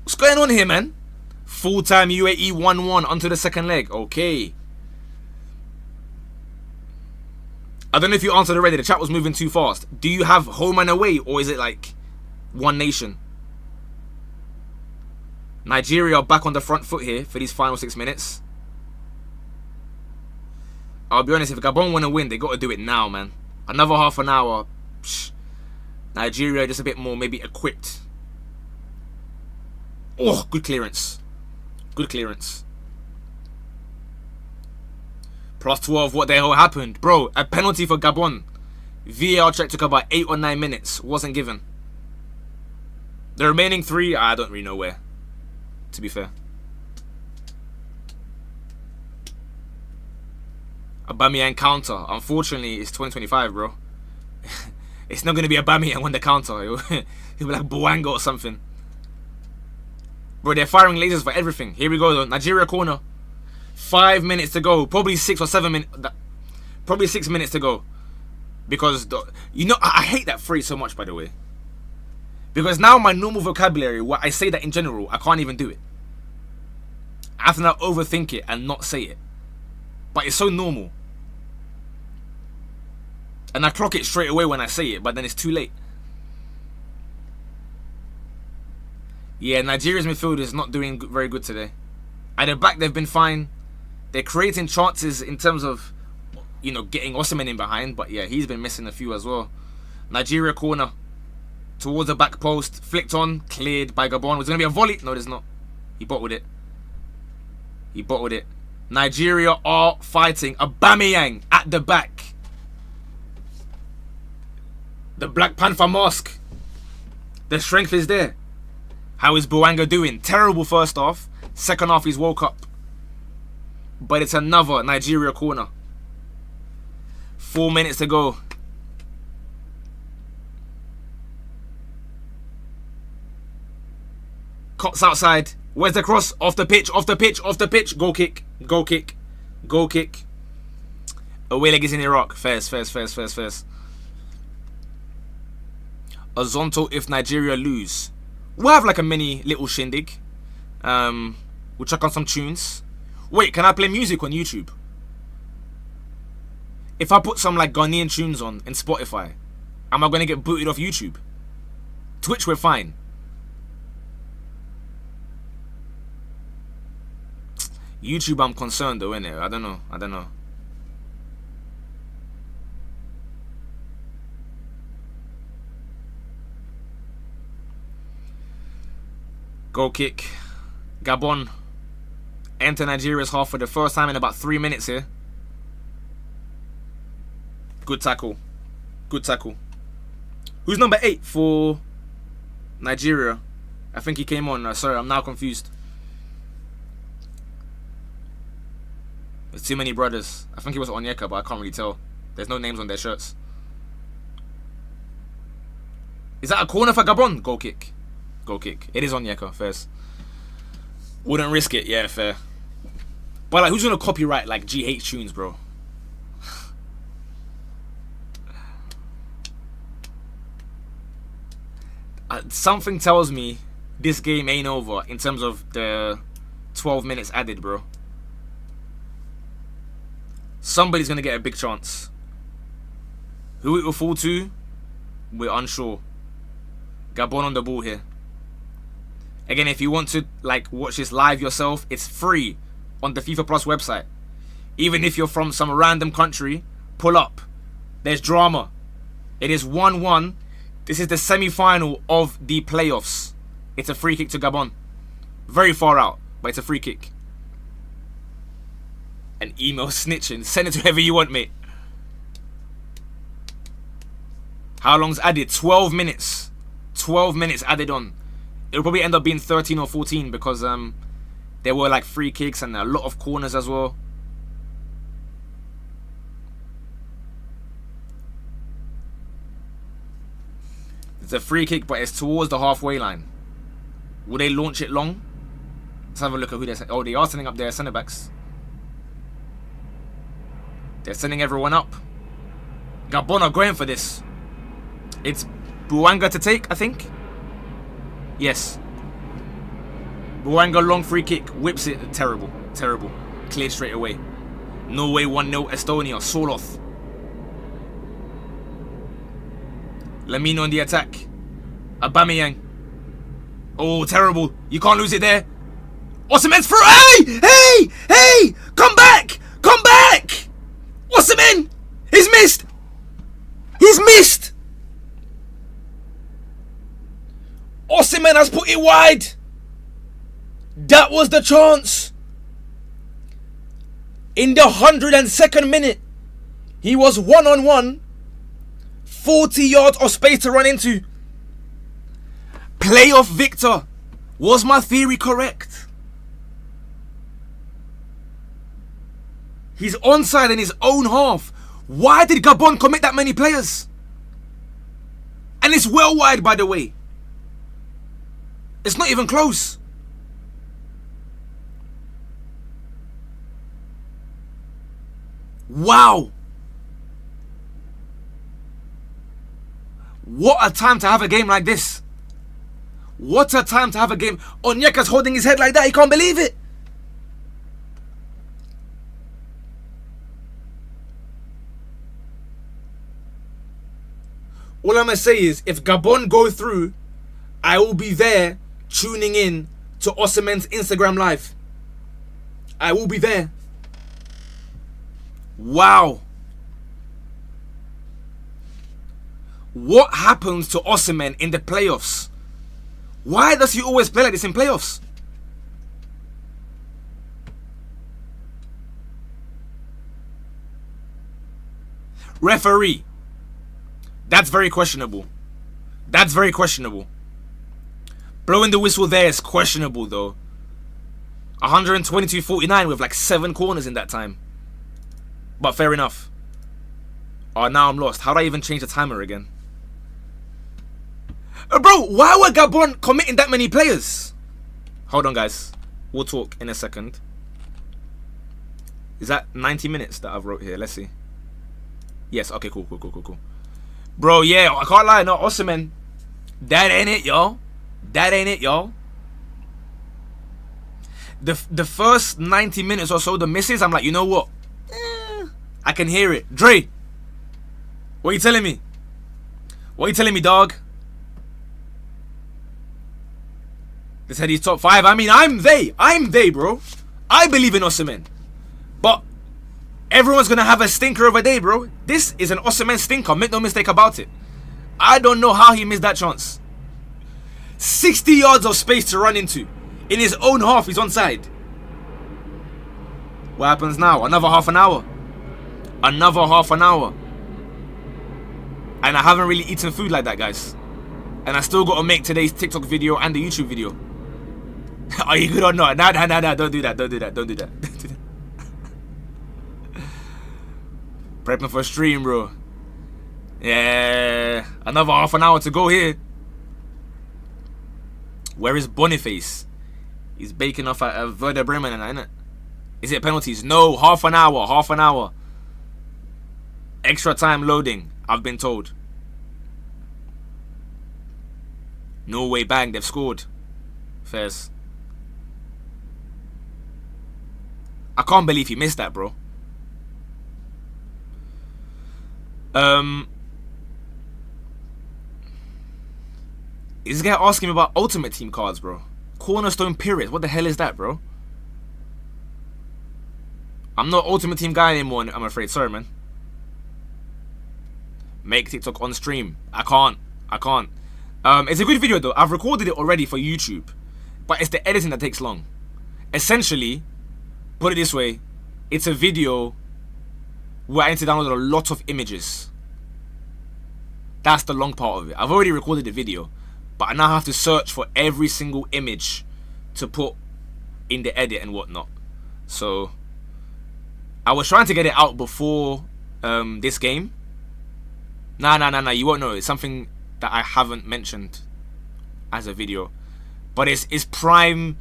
What's going on here, man? Full-time UAE 1-1 onto the second leg. Okay. I don't know if you answered already. The chat was moving too fast. Do you have home and away, or is it like one nation? Nigeria are back on the front foot here for these final 6 minutes. I'll be honest, if Gabon want to win, they got to do it now, man. Another half an hour. Psh. Nigeria just a bit more maybe equipped. Oh, good clearance. Good clearance. Plus 12, what the hell happened? Bro, a penalty for Gabon. VAR check took about 8 or 9 minutes. Wasn't given. The remaining 3, I don't really know where, to be fair. Aubameyang counter. Unfortunately, it's 2025, bro. It's not going to be Aubameyang on the counter. He'll be like Boanga or something. Bro, they're firing lasers for everything. Here we go, though. Nigeria corner. 5 minutes to go. Probably 6 or 7 minutes. Probably 6 minutes to go. Because, you know, I hate that phrase so much, by the way. Because now my normal vocabulary, where I say that in general, I can't even do it. I have to now overthink it and not say it. But it's so normal. And I clock it straight away when I say it, but then it's too late. Yeah, Nigeria's midfield is not doing very good today. At the back, they've been fine. They're creating chances in terms of, you know, getting Osimhen in behind. But yeah, he's been missing a few as well. Nigeria corner. Towards the back post. Flicked on. Cleared by Gabon. Was going to be a volley. No, there's not. He bottled it. He bottled it. Nigeria are fighting. Aubameyang at the back. The Black Panther mask. The strength is there. How is Boanga doing? Terrible first half. Second half he's woke up. But it's another Nigeria corner. 4 minutes to go. Cops outside. Where's the cross? Off the pitch, off the pitch, off the pitch. Goal kick, goal kick, goal kick. Away leg is in Iraq. Fairs. Azonto if Nigeria lose. We'll have like a mini little shindig. We'll check on some tunes. Wait, can I play music on YouTube? If I put some like Ghanaian tunes on in Spotify, am I going to get booted off YouTube? Twitch, we're fine. YouTube, I'm concerned though, innit? I don't know. Goal kick. Gabon enter Nigeria's half for the first time in about 3 minutes here. Good tackle. Good tackle. Who's number 8 for Nigeria? I think he came on. Sorry, I'm now confused. There's too many brothers. I think it was Onyeka, but I can't really tell. There's no names on their shirts. Is that a corner for Gabon? Goal kick. Goal kick. It is Onyeka, fairs. Wouldn't risk it, yeah, fair. But like, who's gonna copyright like GH tunes, bro? Something tells me this game ain't over in terms of the 12 minutes added, bro. Somebody's gonna get a big chance. Who it will fall to, We're unsure. Gabon on the ball here. Again, if you want to like watch this live yourself, it's free on the FIFA Plus website. Even if you're from some random country, pull up. There's drama. It is 1-1. This is the semi-final of the playoffs. It's a free kick to Gabon. Very far out, but it's a free kick. An email snitching. Send it to whoever you want, mate. How long's added? 12 minutes. 12 minutes added on. It'll probably end up being 13 or 14 because there were like free kicks and a lot of corners as well. It's a free kick, but it's towards the halfway line. Will they launch it long? Let's have a look at who they're... Oh, they are sending up their centre backs. They're sending everyone up. Gabon are going for this. It's Buanga to take, I think. Yes. Buanga long free kick. Whips it. Terrible. Terrible. Cleared straight away. Norway 1-0 Estonia. Soloth. Lamine on the attack. Aubameyang. Oh, terrible. You can't lose it there. Osimhen's through. Hey! Hey! Hey! Come back! Come back! Osimhen! He's missed! He's missed! Osimhen has put it wide. That was the chance. In the 102nd minute, he was 1-on-1. 40 yards of space to run into. Playoff victor. Was my theory correct? He's onside in his own half. Why did Gabon commit that many players? And it's well wide, by the way. It's not even close. Wow. What a time to have a game like this. What a time to have a game. Onyeka's holding his head like that. He can't believe it. All I'm going to say is, if Gabon go through, I will be there tuning in to Osimhen's Instagram live. I will be there. Wow. What happens to Osimhen in the playoffs? Why does he always play like this in playoffs? Referee. That's very questionable. That's very questionable. Blowing the whistle there is questionable though. 122-49 with like 7 corners in that time. But fair enough. Oh, now I'm lost. How do I even change the timer again? Bro, why were Gabon committing that many players? Hold on, guys. We'll talk in a second. Is that 90 minutes that I've wrote here? Let's see. Yes, okay, cool. Bro, yeah, I can't lie. No, Osimhen. That ain't it, y'all. That ain't it, y'all. The first 90 minutes or so, the misses, I'm like, you know what? I can hear it. Dre, what are you telling me? What are you telling me, dog? They said he's top 5. I mean, I'm they, bro. I believe in Osimhen. But everyone's going to have a stinker of a day, bro. This is an Osimhen stinker. Make no mistake about it. I don't know how he missed that chance. 60 yards of space to run into. In his own half, he's onside. What happens now? Another half an hour. Another half an hour. And I haven't really eaten food like that, guys. And I still got to make today's TikTok video and the YouTube video. Are you good or not? Nah. Don't do that. Prepping for a stream, bro. Yeah. Another half an hour to go here. Where is Boniface? He's baking off at Werder Bremen, innit? Is it penalties? No. Half an hour. Extra time loading, I've been told. Norway bang, they've scored. Fairs. I can't believe he missed that, bro. This guy asking me about Ultimate Team cards, bro. Cornerstone Pirates. What the hell is that, bro? I'm not Ultimate Team guy anymore, I'm afraid. Sorry, man. Make TikTok on stream. I can't. It's a good video, though. I've recorded it already for YouTube. But it's the editing that takes long. Essentially, put it this way, it's a video where I need to download a lot of images. That's the long part of it. I've already recorded the video, but I now have to search for every single image to put in the edit and whatnot. So I was trying to get it out before this game. Nah, you won't know. It's something that I haven't mentioned as a video, but it's prime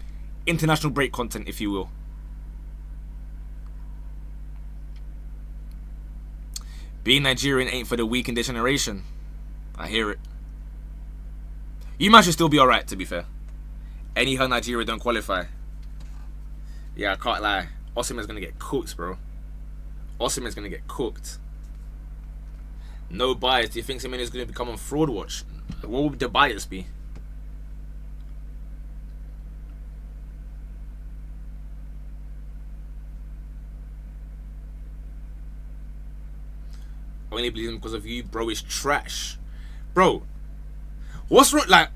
international break content, if you will. Being Nigerian ain't for the weak in this generation. I hear it. You might should still be alright, to be fair. Anyhow, Nigeria don't qualify. Yeah, I can't lie. Osimhen's gonna get cooked, bro. Osimhen's gonna get cooked. No bias. Do you think Osimhen is gonna become on fraud watch? What would the bias be? I only believe him because of you, bro. Is trash, bro. What's wrong? Like,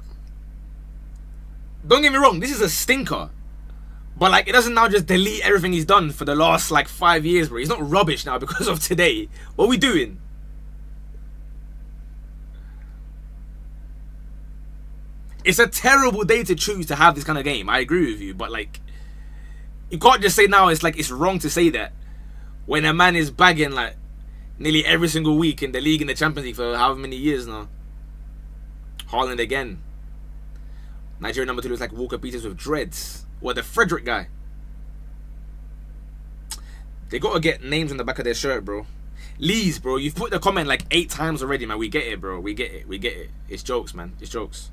don't get me wrong. This is a stinker, but like, it doesn't now just delete everything he's done for the last like 5 years, bro. He's not rubbish now because of today. What are we doing? It's a terrible day to choose to have this kind of game. I agree with you, but like, you can't just say now it's like it's wrong to say that when a man is bagging like nearly every single week in the league, in the Champions League for however many years now. Haaland again. Nigeria number 2 looks like Walker Peters with dreads. What, the Frederick guy? They gotta get names on the back of their shirt, bro. Lees, bro, you've put the comment like 8 times already, man. We get it, bro. We get it. It's jokes, man. It's jokes.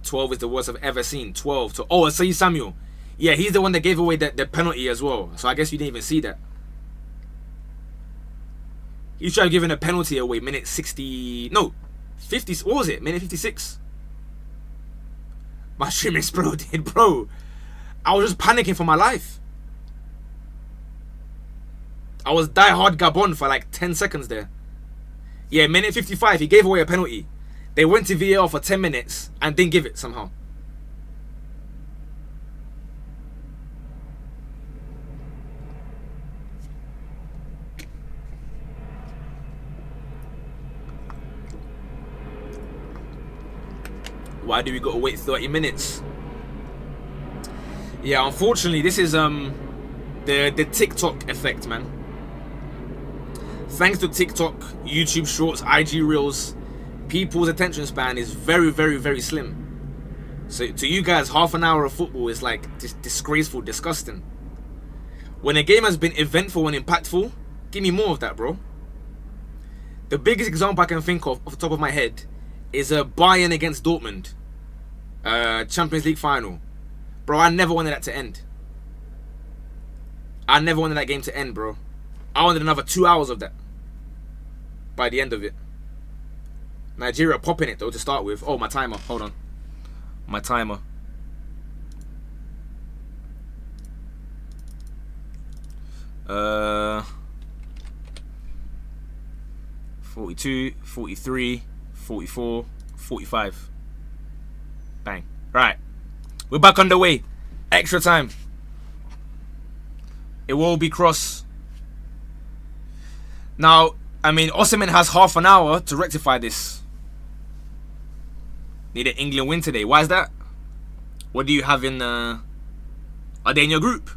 12 is the worst I've ever seen. 12 to... Oh, Asai Samuel. Yeah, he's the one that gave away the penalty as well. So I guess you didn't even see that. He tried giving a penalty away, minute 60... No, 50... What was it? Minute 56? My stream exploded, bro. I was just panicking for my life. I was die-hard Gabon for like 10 seconds there. Yeah, minute 55, he gave away a penalty. They went to VAR for 10 minutes and didn't give it somehow. Why do we gotta wait 30 minutes? Yeah, unfortunately, this is the TikTok effect, man. Thanks to TikTok, YouTube Shorts, IG Reels, people's attention span is very, very, very slim. So to you guys, half an hour of football is like disgraceful, disgusting. When a game has been eventful and impactful, give me more of that, bro. The biggest example I can think of off the top of my head is a Bayern against Dortmund Champions League final. Bro, I never wanted that to end. I never wanted that game to end, bro. I wanted another 2 hours of that by the end of it. Nigeria popping it though to start with. Oh, my timer. Hold on. My timer. Uh, 42, 43, 44, 45. Bang. Right. We're back underway. Extra time. It will be cross. Now, I mean, Osimhen has half an hour to rectify this. Need an England win today. Why is that? What do you have in... Are they in your group?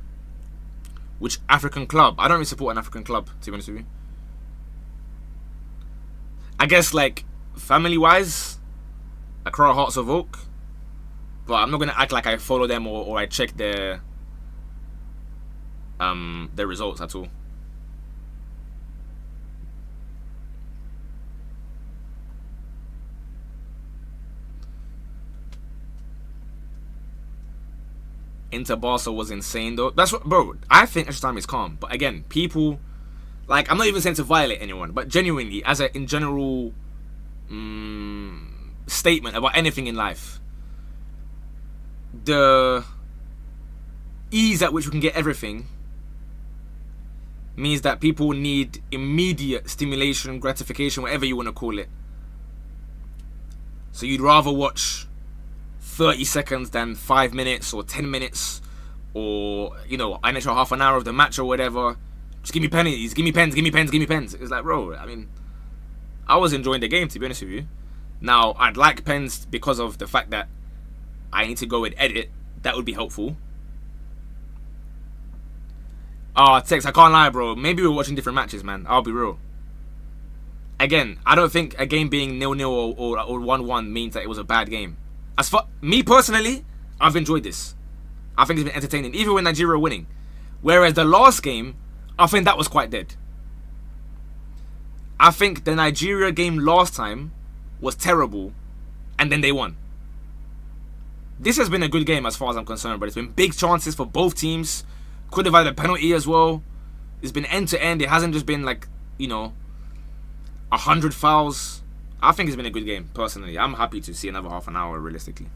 Which African club? I don't really support an African club, to be honest with you. I guess, like, family-wise, Accra Hearts of Oak. But I'm not going to act like I follow them or I check their results at all. Inter Barca was insane though. That's what, bro. I think extra time is calm, but again, people like, I'm not even saying to violate anyone, but genuinely, as a in general statement about anything in life. The ease at which we can get everything means that people need immediate stimulation, gratification, whatever you want to call it. So you'd rather watch 30 seconds than 5 minutes or 10 minutes or, you know, an extra half an hour of the match or whatever. Just give me penalties, give me pens, give me pens, give me pens. It's like, bro, I mean, I was enjoying the game, to be honest with you. Now, I'd like pens because of the fact that I need to go and edit. That would be helpful. Text, I can't lie, bro. Maybe we're watching different matches, man. I'll be real. Again, I don't think a game being 0-0 or 1-1 means that it was a bad game. As for me personally, I've enjoyed this. I think it's been entertaining, even when Nigeria are winning. Whereas the last game, I think that was quite dead. I think the Nigeria game last time was terrible, and then they won. This has been a good game as far as I'm concerned, but it's been big chances for both teams. Could have had a penalty as well. It's been end to end. It hasn't just been like, you know, 100 fouls. I think it's been a good game, personally. I'm happy to see another half an hour, realistically.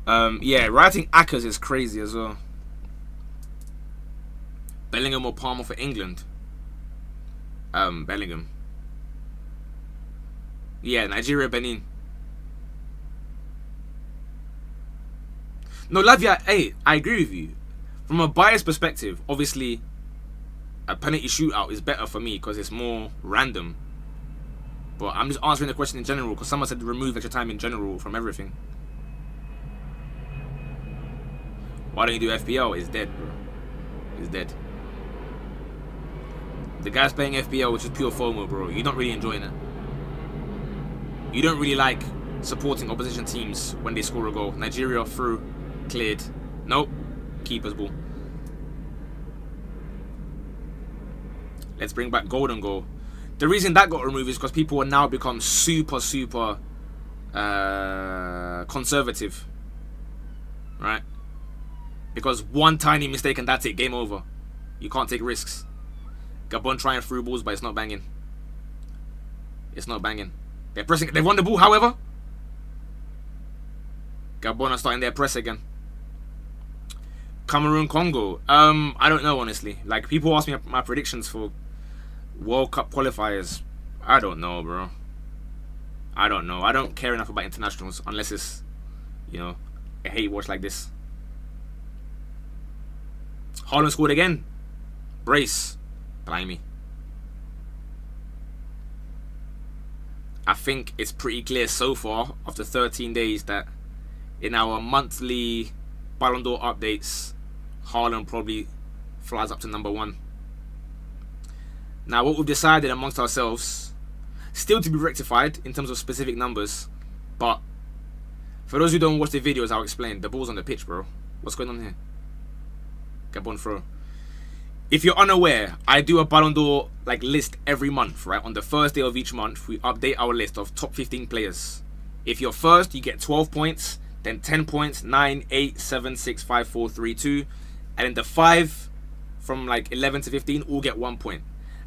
Yeah, writing Ackers is crazy as well. Bellingham or Palmer for England? Bellingham. Yeah, Nigeria, Benin. No, Lavia, hey, I agree with you. From a biased perspective, obviously, a penalty shootout is better for me because it's more random. But I'm just answering the question in general because someone said remove extra time in general from everything. Why don't you do FPL? It's dead, bro. It's dead. The guy's playing FPL, which is pure FOMO, bro. You're not really enjoying it. You don't really like supporting opposition teams when they score a goal. Nigeria through, cleared. Nope. Keeper's ball. Let's bring back golden goal. The reason that got removed is because people have now become super conservative, right? Because one tiny mistake and that's it, game over. You can't take risks. Gabon trying through balls, but it's not banging. It's not banging. They're pressing. They've won the ball, however. Gabon are starting their press again. Cameroon, Congo. I don't know, honestly. Like, people ask me my predictions for World Cup qualifiers. I don't know, bro. I don't know. I don't care enough about internationals unless it's, you know, a hate watch like this. Haaland scored again. Brace. Blimey. I think it's pretty clear so far after 13 days that in our monthly Ballon d'Or updates, Haaland probably flies up to number 1. Now, what we've decided amongst ourselves, still to be rectified in terms of specific numbers, but for those who don't watch the videos, I'll explain. The ball's on the pitch, bro. What's going on here? Gabon throw. If you're unaware, I do a Ballon d'Or list every month, right? On the first day of each month, we update our list of top 15 players. If you're first, you get 12 points, then 10 points, 9, 8, 7, 6, 5, 4, 3, 2. And then the 5 from 11 to 15 all get 1 point.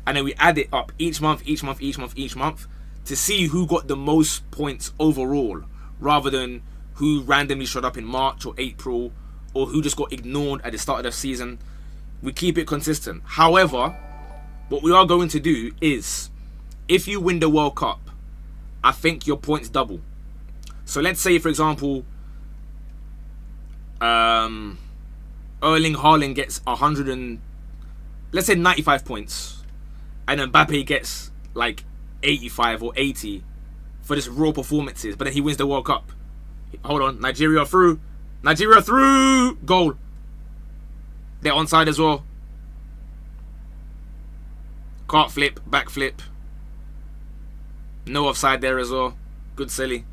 And then we add it up each month to see who got the most points overall, rather than who randomly showed up in March or April, or who just got ignored at the start of the season. We keep it consistent. However, what we are going to do is, if you win the World Cup, I think your points double. So let's say, for example, Erling Haaland gets 95 points, and Mbappe gets 85 or 80 for just raw performances, but then he wins the World Cup. Hold on, Nigeria through, goal. They're onside as well. Cart flip, back flip. No offside there as well. Good silly.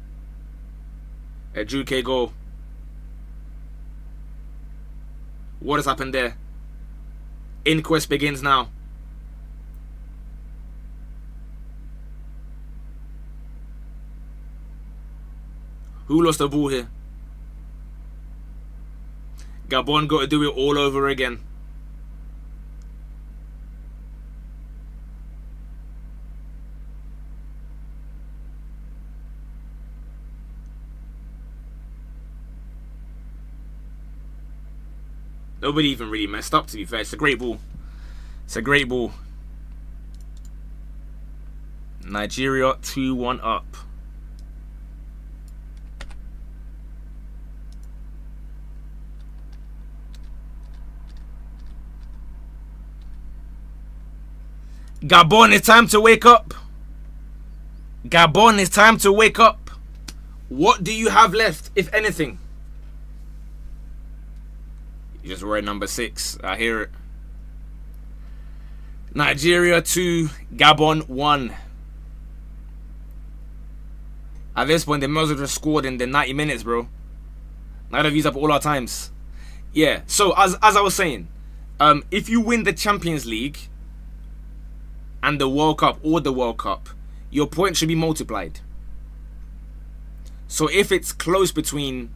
A Drew K goal. What has happened there? Inquest begins now. Who lost the ball here? Gabon got to do it all over again. Nobody even really messed up, to be fair. It's a great ball. It's a great ball. Nigeria 2-1 up. Gabon, it's time to wake up. Gabon, it's time to wake up. What do you have left, if anything? You just read number 6. I hear it. Nigeria 2, Gabon 1. At this point, they might as well just scored in the 90 minutes, bro. Now they've used up all our times. Yeah, so as I was saying, if you win the Champions League and the World Cup or the World Cup, your points should be multiplied. So if it's close between,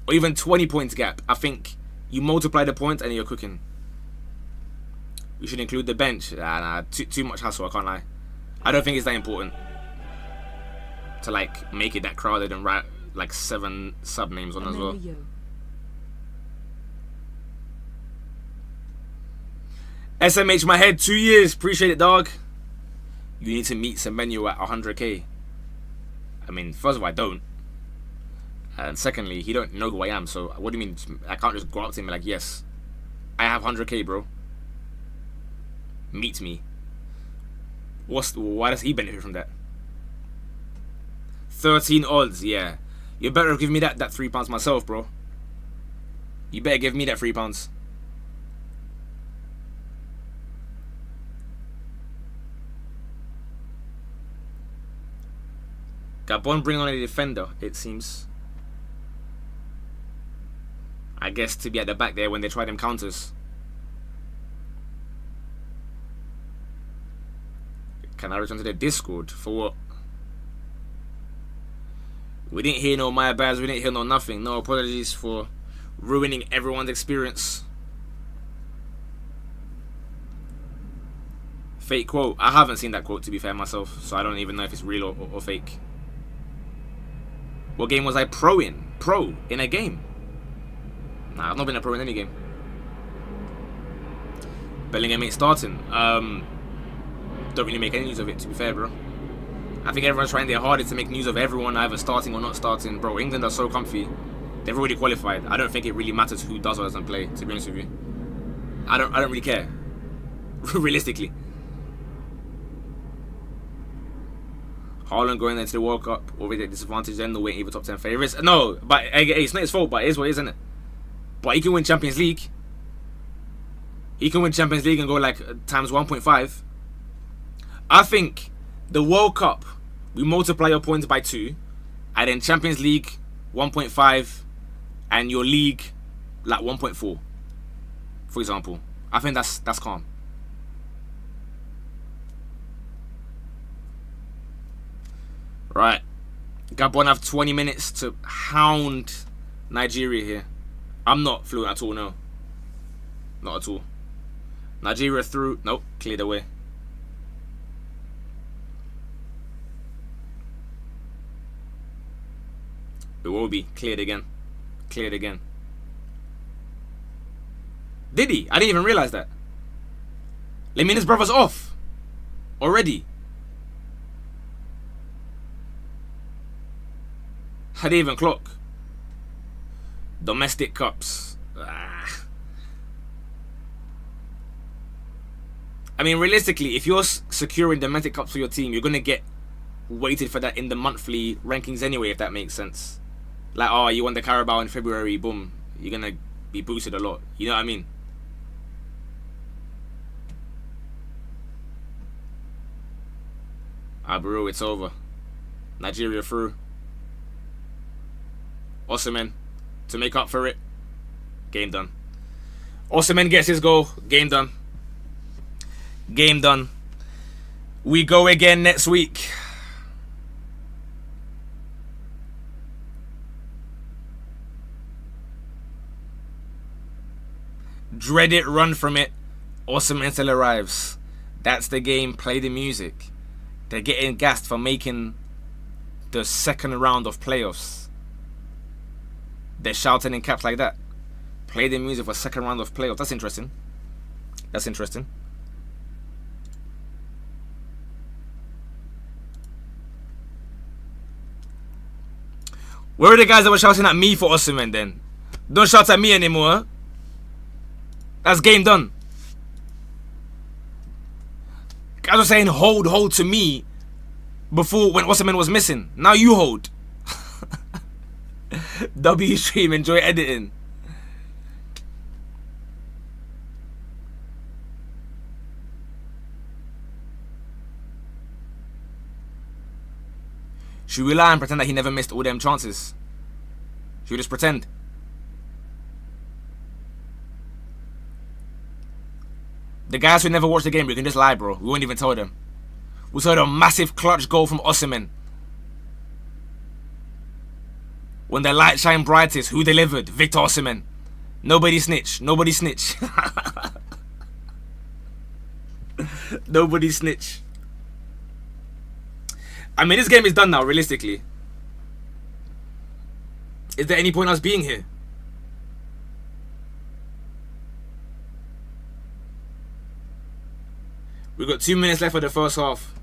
or even 20 points gap, I think you multiply the points and you're cooking. You should include the bench. Nah, too much hassle, I can't lie. I don't think it's that important to like make it that crowded and write like 7 sub names on as well. SMH my head, 2 years. Appreciate it, dog. You need to meet Semenyo at 100k. I mean, first of all, I don't. And secondly, he don't know who I am. So what do you mean? I can't just go up to him and be like, yes, I have 100k, bro. Meet me. Why does he benefit from that? 13 odds, yeah. You better give me that £3 myself, bro. You better give me that £3. Gabon bring on a defender, it seems. I guess to be at the back there when they try them counters. Can I return to the Discord? For what? We didn't hear no my bads, we didn't hear no nothing. No apologies for ruining everyone's experience. Fake quote. I haven't seen that quote, to be fair, myself, so I don't even know if it's real or fake. What game was I pro in? Pro in a game? Nah, I've not been a pro in any game. Bellingham ain't starting. Don't really make any news of it, to be fair, bro. I think everyone's trying their hardest to make news of everyone either starting or not starting. Bro, England are so comfy. They've already qualified. I don't think it really matters who does or doesn't play, to be honest with you. I don't really care. Realistically. Haaland going into the World Cup already at disadvantage then, no way even top 10 favourites. No, but it's not his fault, but it is what it is, isn't it? But he can win Champions League. He can win Champions League and go like times 1.5. I think the World Cup, we multiply your points by 2, and then Champions League 1.5, and your league like 1.4, for example. I think that's calm. Right, Gabon have 20 minutes to hound Nigeria here. I'm not fluent at all, no. Not at all. Nigeria through. Nope, cleared away. It will be cleared again. Cleared again. Did he? I didn't even realize that. Lemina's brother's off already. I didn't even clock. Domestic cups. I mean, realistically, if you're securing domestic cups for your team, you're going to get weighted for that in the monthly rankings anyway, if that makes sense. Like, oh, you won the Carabao in February, boom. You're going to be boosted a lot. You know what I mean? Bro, it's over. Nigeria through. Osimhen to make up for it. Game done. Osimhen gets his goal. Game done. Game done. We go again next week. Dread it, run from it. Osimhen still arrives. That's the game. Play the music. They're getting gassed for making the second round of playoffs. They're shouting in caps like that. Play the music for second round of playoffs. That's interesting. That's interesting. Where are the guys that were shouting at me for Osimhen then? Don't shout at me anymore. Huh? That's game done. Guys were saying hold to me before when Osimhen was missing. Now you hold. W stream, enjoy editing. Should we lie and pretend that he never missed all them chances? Should we just pretend? The guys who never watched the game, we can just lie, bro. We won't even tell them. We saw a massive clutch goal from Osimhen. When the light shine brightest, who delivered? Victor Osimhen. Nobody snitch. Nobody snitch. Nobody snitch. I mean, this game is done now, realistically. Is there any point us being here? We've got 2 minutes left for the first half.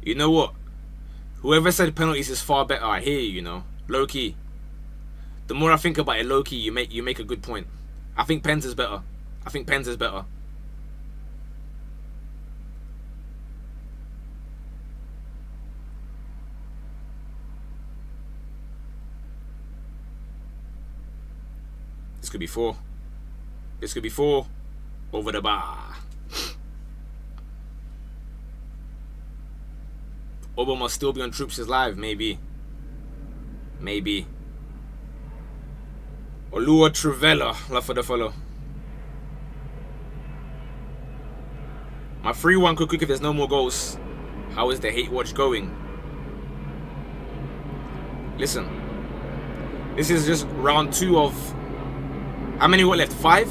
You know what? Whoever said penalties is far better, I hear you, know. Low key. The more I think about it, low key, you make a good point. I think pens is better. I think pens is better. This could be 4. This could be 4 over the bar. Obo must still be on Troops is live, maybe. Maybe. Olua Trivella, love for the follow. My 3-1 quick if there's no more goals. How is the hate watch going? Listen. This is just round 2 of... How many we got left? 5?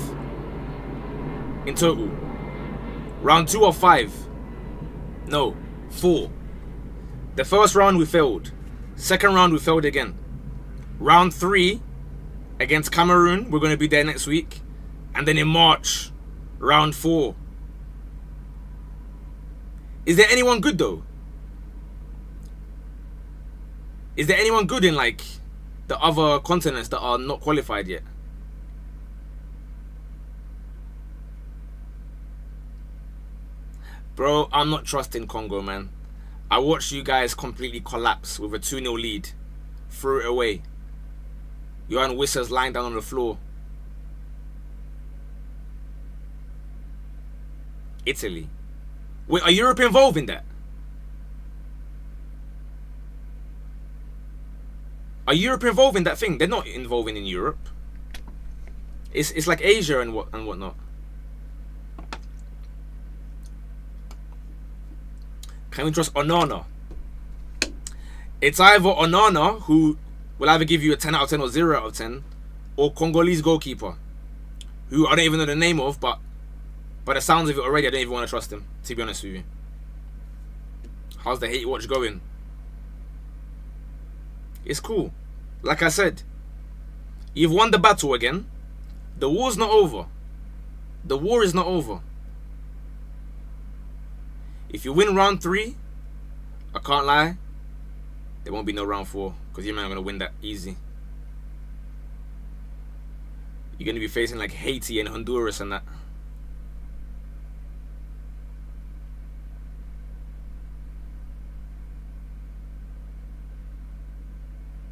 In total. Round 2 of 5. No, 4. The first round we failed. Second round we failed again. Round 3 against Cameroon, we're going to be there next week. And then in March, round 4. Is there anyone good though? Is there anyone good in like the other continents that are not qualified yet? Bro, I'm not trusting Congo, man. I watched you guys completely collapse with a 2-0 lead. Threw it away. Johan Wissa's lying down on the floor. Italy. Wait, are Europe involved in that? Are Europe involved in that thing? They're not involving in Europe. It's like Asia and whatnot. Can we trust Onana? It's either Onana, who will either give you a 10 out of 10 or 0 out of 10, or Congolese goalkeeper, who I don't even know the name of, but by the sounds of it already, I don't even want to trust him, to be honest with you. How's the hate watch going? It's cool. Like I said, you've won the battle again. The war's not over. The war is not over. If you win round 3, I can't lie, there won't be no round 4, because you're not going to win that easy. You're going to be facing like Haiti and Honduras and that.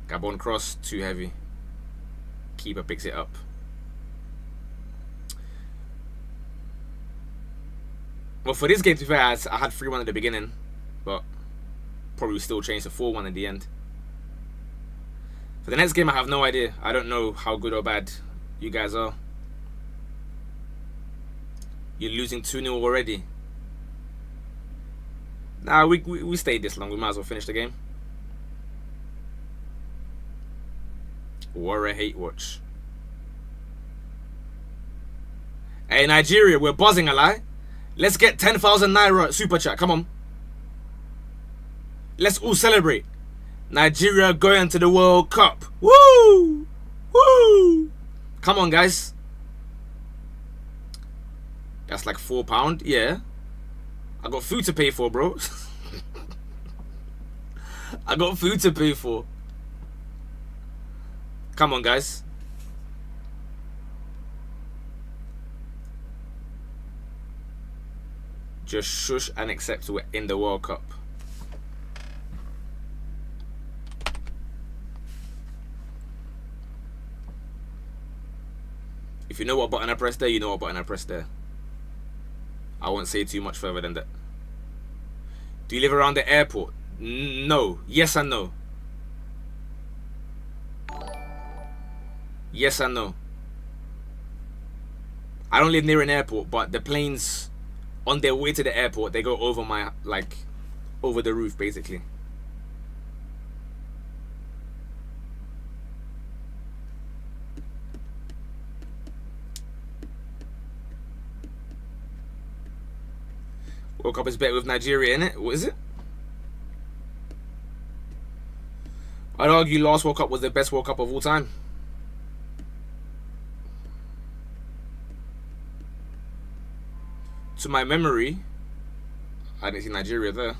Gabon cross, too heavy. Keeper picks it up. Well, for this game, to be fair, I had 3-1 at the beginning, but probably still changed to 4-1 at the end. For the next game, I have no idea. I don't know how good or bad you guys are. You're losing 2-0 already. Nah, we stayed this long. We might as well finish the game. War a hate watch. Hey, Nigeria, we're buzzing a lie. Let's get 10,000 Naira super chat. Come on. Let's all celebrate. Nigeria going to the World Cup. Woo! Woo! Come on, guys. That's like £4. Yeah. I got food to pay for, bro. I got food to pay for. Come on, guys. Just shush and accept we're in the World Cup. If you know what button I pressed there, you know what button I pressed there. I won't say too much further than that. Do you live around the airport? No. Yes and no. Yes and no. I don't live near an airport, but the planes on their way to the airport, they go over my, like, over the roof, basically. World Cup is better with Nigeria, innit? What is it? I'd argue last World Cup was the best World Cup of all time. To my memory, I didn't see Nigeria there.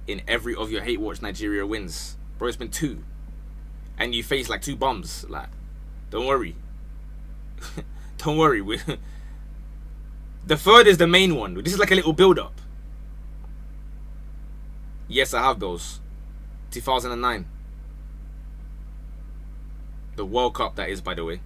In every of your hate watch, Nigeria wins. Bro, it's been 2. And you face like 2 bums. Like, don't worry. Don't worry. The third is the main one. This is like a little build-up. Yes, I have those. 2009. The World Cup, that is, by the way.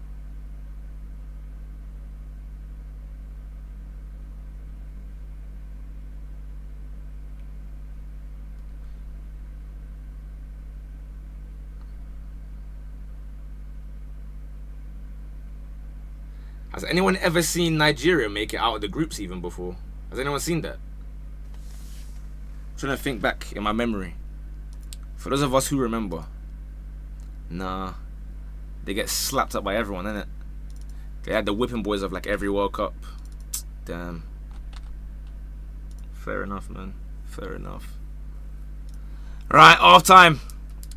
Has anyone ever seen Nigeria make it out of the groups even before? Has anyone seen that? I'm trying to think back in my memory. For those of us who remember, nah, they get slapped up by everyone, innit? They had the whipping boys of like every World Cup. Damn. Fair enough, man. Fair enough. Right, half time.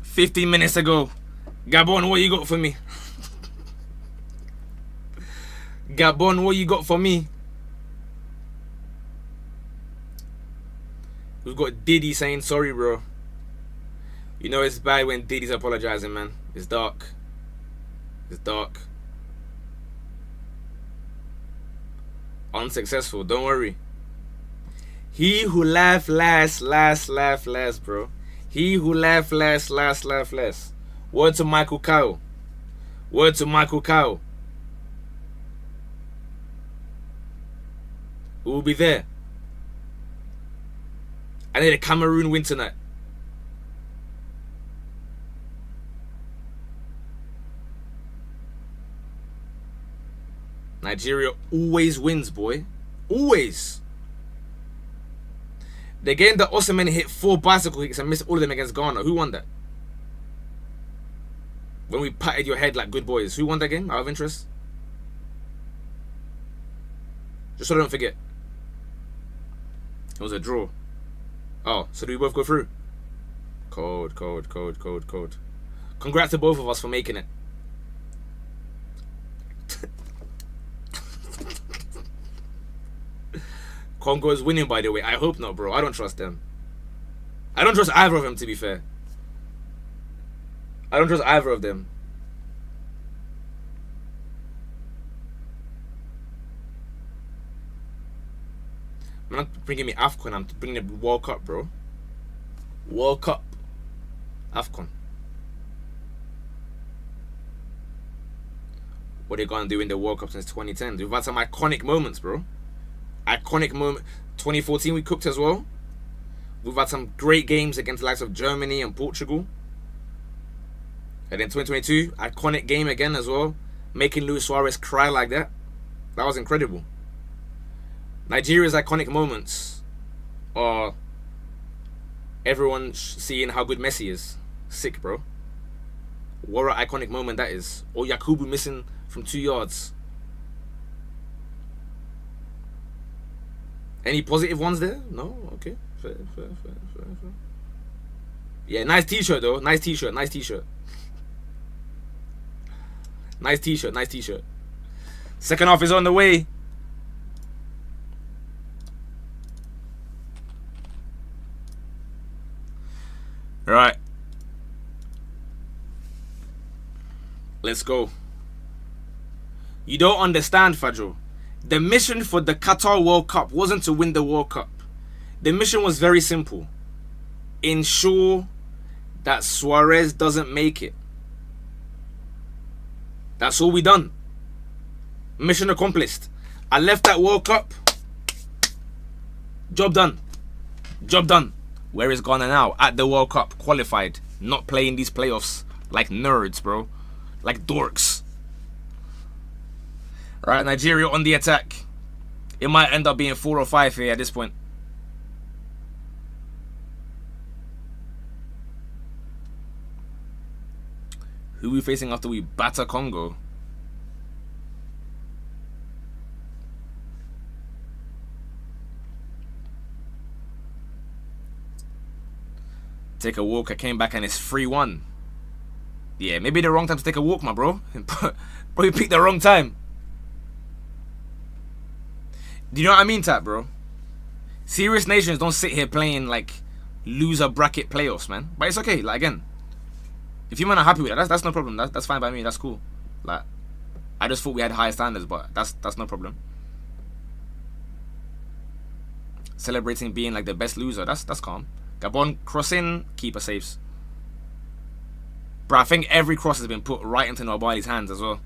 15 minutes ago. Gabon, what you got for me? Gabon, what you got for me? We've got Diddy saying sorry, bro. You know it's bad when Diddy's apologizing, man. It's dark. It's dark. Unsuccessful, don't worry. He who laugh last, laugh last, bro. He who laugh last, laugh last. Word to Michael Kyle. Word to Michael Kyle. We'll be there. I need a Cameroon win tonight. Nigeria always wins, boy. Always. The game that Osimhen hit 4 bicycle kicks and missed all of them against Ghana. Who won that? When we patted your head like good boys. Who won that game? Out of interest. Just so I don't forget. It was a draw. Oh, so do we both go through? Code. Congrats to both of us for making it. Congo is winning, by the way. I hope not, bro. I don't trust them. I don't trust either of them, to be fair. I don't trust either of them. I'm not bringing me AFCON, I'm bringing the World Cup, bro. World Cup. AFCON. What are they gonna do in the World Cup since 2010? We've had some iconic moments, bro. Iconic moment. 2014 we cooked as well. We've had some great games against the likes of Germany and Portugal. And then 2022, iconic game again as well. Making Luis Suarez cry like that. That was incredible. Nigeria's iconic moments are everyone seeing how good Messi is. Sick, bro. What an iconic moment that is. Or Yakubu missing from 2 yards. Any positive ones there? No? Okay. Fair. Yeah, nice t-shirt though. Nice t-shirt. Nice t-shirt. Nice t-shirt. Nice t-shirt. Second half is on the way. Right. Let's go. You don't understand, Fadjo. The mission for the Qatar World Cup wasn't to win the World Cup. The mission was very simple. Ensure that Suarez doesn't make it. That's all we done. Mission accomplished. I left that World Cup. Job done. Job done. Where is Ghana now? At the World Cup. Qualified. Not playing these playoffs. Like nerds, bro. Like dorks. Right, Nigeria on the attack. It might end up being 4 or 5 here at this point. Who are we facing after we batter Congo? Take a walk. I came back and it's 3-1. Yeah, maybe the wrong time to take a walk, my bro. Bro, you picked the wrong time. Do you know what I mean, Tap, bro? Serious nations don't sit here playing like loser bracket playoffs, man. But it's okay. Like, again, if you man are happy with that, that's no problem. That's fine by me. That's cool. Like, I just thought we had higher standards, but that's no problem. Celebrating being like the best loser, that's calm. Gabon crossing, keeper saves. Bro, I think every cross has been put right into Nobali's hands as well.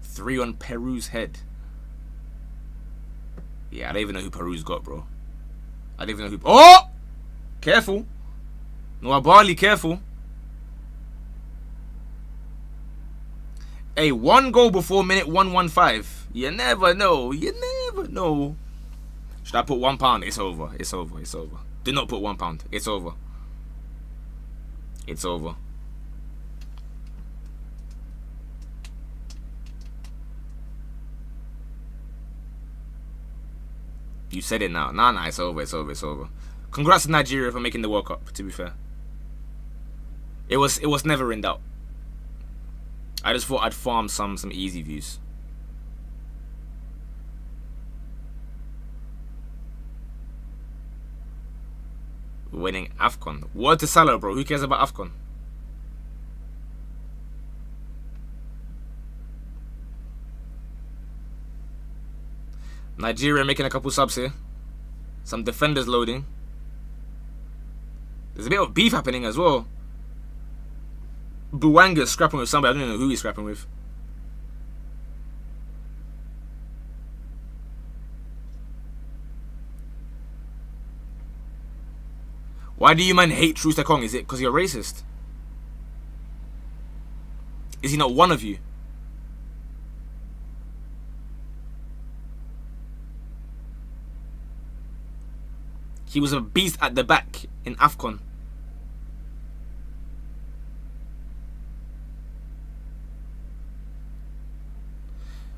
3 on Peru's head. Yeah, I don't even know who Peru's got, bro. I don't even know who... Oh! Careful. Nobali, careful. Hey, 1 goal before minute 115. You never know. You never know. Should I put £1? It's over. It's over. It's over. Do not put £1. It's over. It's over. You said it now. Nah, it's over. It's over. It's over. Congrats to Nigeria for making the World Cup, to be fair. It was never in doubt. I just thought I'd farm some easy views. Winning AFCON. Word to Salah, bro. Who cares about AFCON? Nigeria making a couple subs here. Some defenders loading. There's a bit of beef happening as well. Buwanga's scrapping with somebody. I don't even know who he's scrapping with. Why do you man hate Trooster Kong? Is it because you're racist? Is he not one of you? He was a beast at the back in AFCON.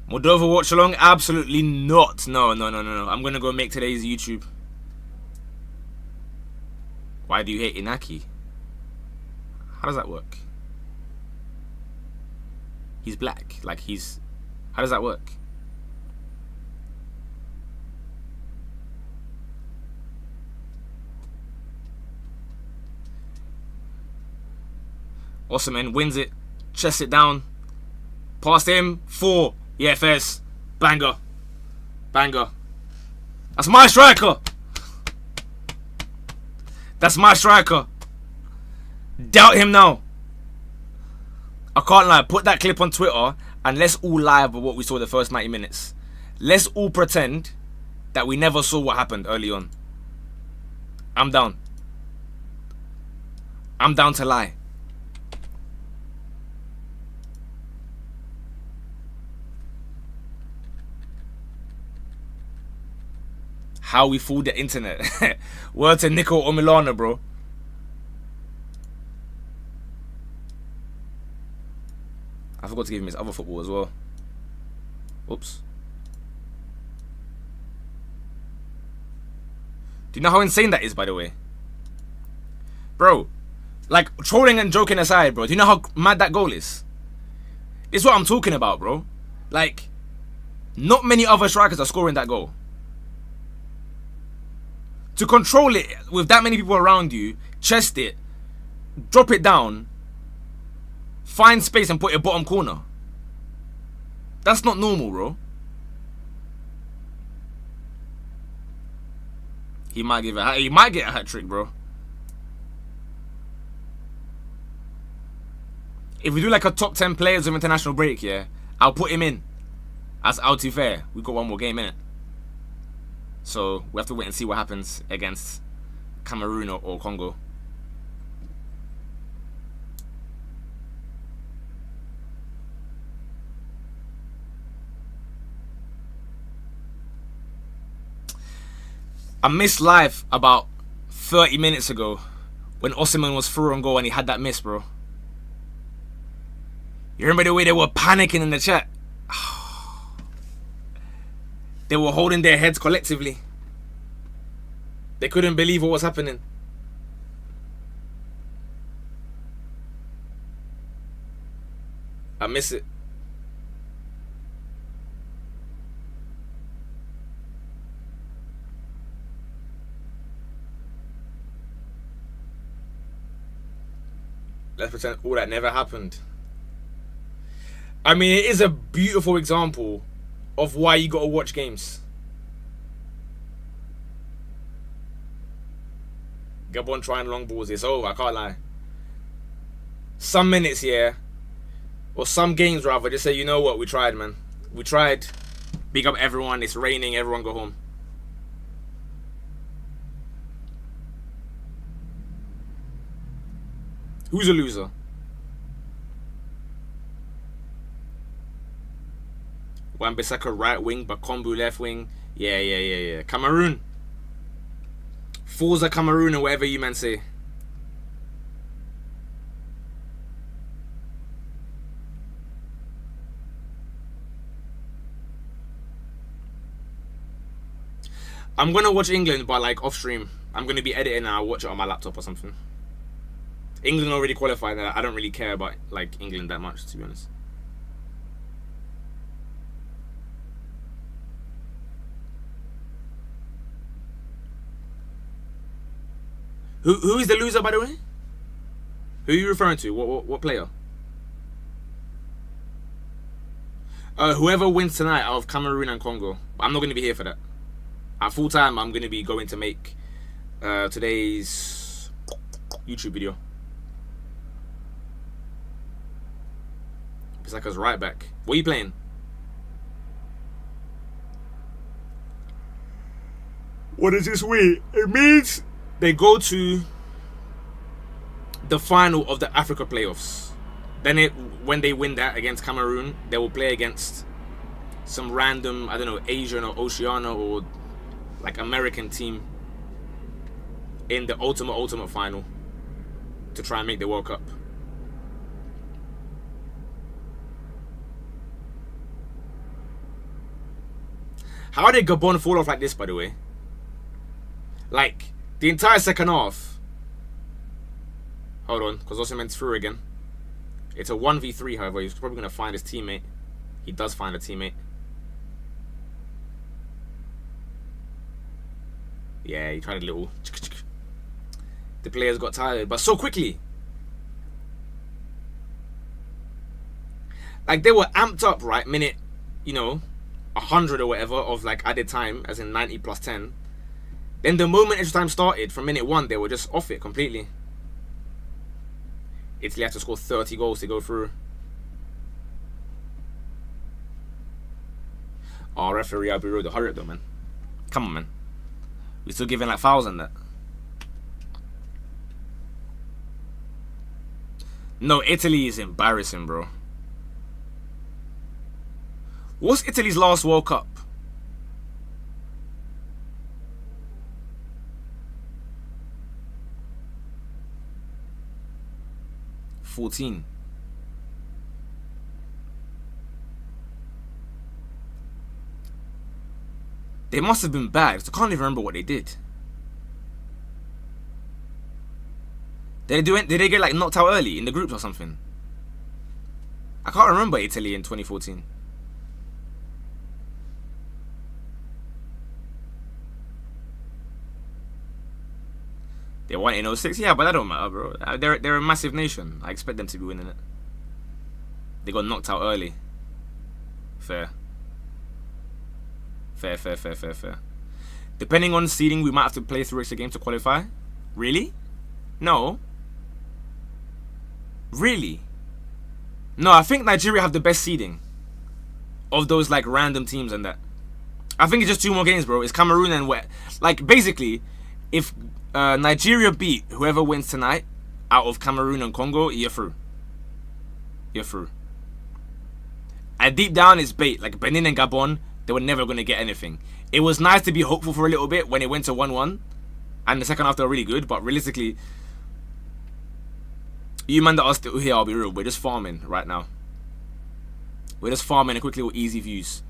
Moldova watch along? Absolutely not. No. I'm going to go make today's YouTube. Why do you hate Inaki? How does that work? He's black. Like, he's... How does that work? Awesome, man. Wins it. Chests it down. Past him. 4. Yeah, Fez. Banger. Banger. That's my striker. That's my striker. Doubt him now. I can't lie. Put that clip on Twitter and let's all lie about what we saw the first 90 minutes. Let's all pretend that we never saw what happened early on. I'm down. I'm down to lie. How we fooled the internet. Word to Nico or Milana, bro. forgot to give him his other football as well. Oops. Do you know how insane that is, by the way? Bro, like, trolling and joking aside, bro, do you know how mad that goal is? It's what I'm talking about, bro. Like, not many other strikers are scoring that goal. To control it with that many people around you, chest it, drop it down, find space and put it bottom corner. That's not normal, bro. He might get a hat trick, bro. If we do like a top 10 players of international break, yeah, I'll put him in. As Altuve, we got one more game in it. So we have to wait and see what happens against Cameroon or Congo. I missed live about 30 minutes ago when Osimhen was through on goal and he had that miss, bro. You remember the way they were panicking in the chat? They were holding their heads collectively. They couldn't believe what was happening. I miss it. Let's pretend all that never happened. I mean, it is a beautiful example of why you gotta watch games. Gabon trying long balls. It's over, I can't lie. Some minutes here, or some games rather, just say, you know what, we tried, man. We tried. Big up everyone. It's raining. Everyone go home. Who's a loser? Wan-Bissaka right wing, Bakombu left wing. Yeah. Cameroon. Forza Cameroon or whatever you man say. I'm gonna watch England, but like off stream. I'm gonna be editing and I'll watch it on my laptop or something. England already qualified. I don't really care about like England that much, to be honest. Who is the loser, by the way? Who are you referring to? What player? Whoever wins tonight out of Cameroon and Congo. I'm not going to be here for that. At full time, I'm going to be going to make today's YouTube video. Bissaka's right back. What are you playing? What does this mean? It means they go to the final of the Africa playoffs. Then when they win that against Cameroon, they will play against some random, I don't know, Asian or Oceania or like American team in the ultimate final to try and make the World Cup. How did Gabon fall off like this, by the way? Like, the entire second half. Hold on, because Osimhen's through again. It's a 1v3, however. He's probably going to find his teammate. He does find a teammate. Yeah, he tried a little. The players got tired, but so quickly. Like, they were amped up, right? Minute, 100 or whatever of like added time, as in 90 plus 10. Then the moment extra time started, from minute 1, they were just off it completely. Italy had to score 30 goals to go through. Oh, referee, I'll be rude. Hurry up though, man. Come on, man. We're still giving like fouls and that. No, Italy is embarrassing, bro. What's Italy's last World Cup? They must have been bad. I can't even remember what they did. Did they get like knocked out early in the groups or something? I can't remember Italy in 2014. They won in 06? Yeah, but that don't matter, bro. They're a massive nation. I expect them to be winning it. They got knocked out early. Fair. Fair. Depending on seeding, we might have to play 3 extra games to qualify. Really? No. Really? No, I think Nigeria have the best seeding of those like random teams and that. I think it's just 2 more games, bro. It's Cameroon and where, like, basically, if Nigeria beat whoever wins tonight out of Cameroon and Congo, you're through. You're through. And deep down, it's bait. Like Benin and Gabon, they were never going to get anything. It was nice to be hopeful for a little bit when it went to 1-1, and the second half they were really good. But realistically, you man that are still here, I'll be real, we're just farming right now. We're just farming a quick little easy views,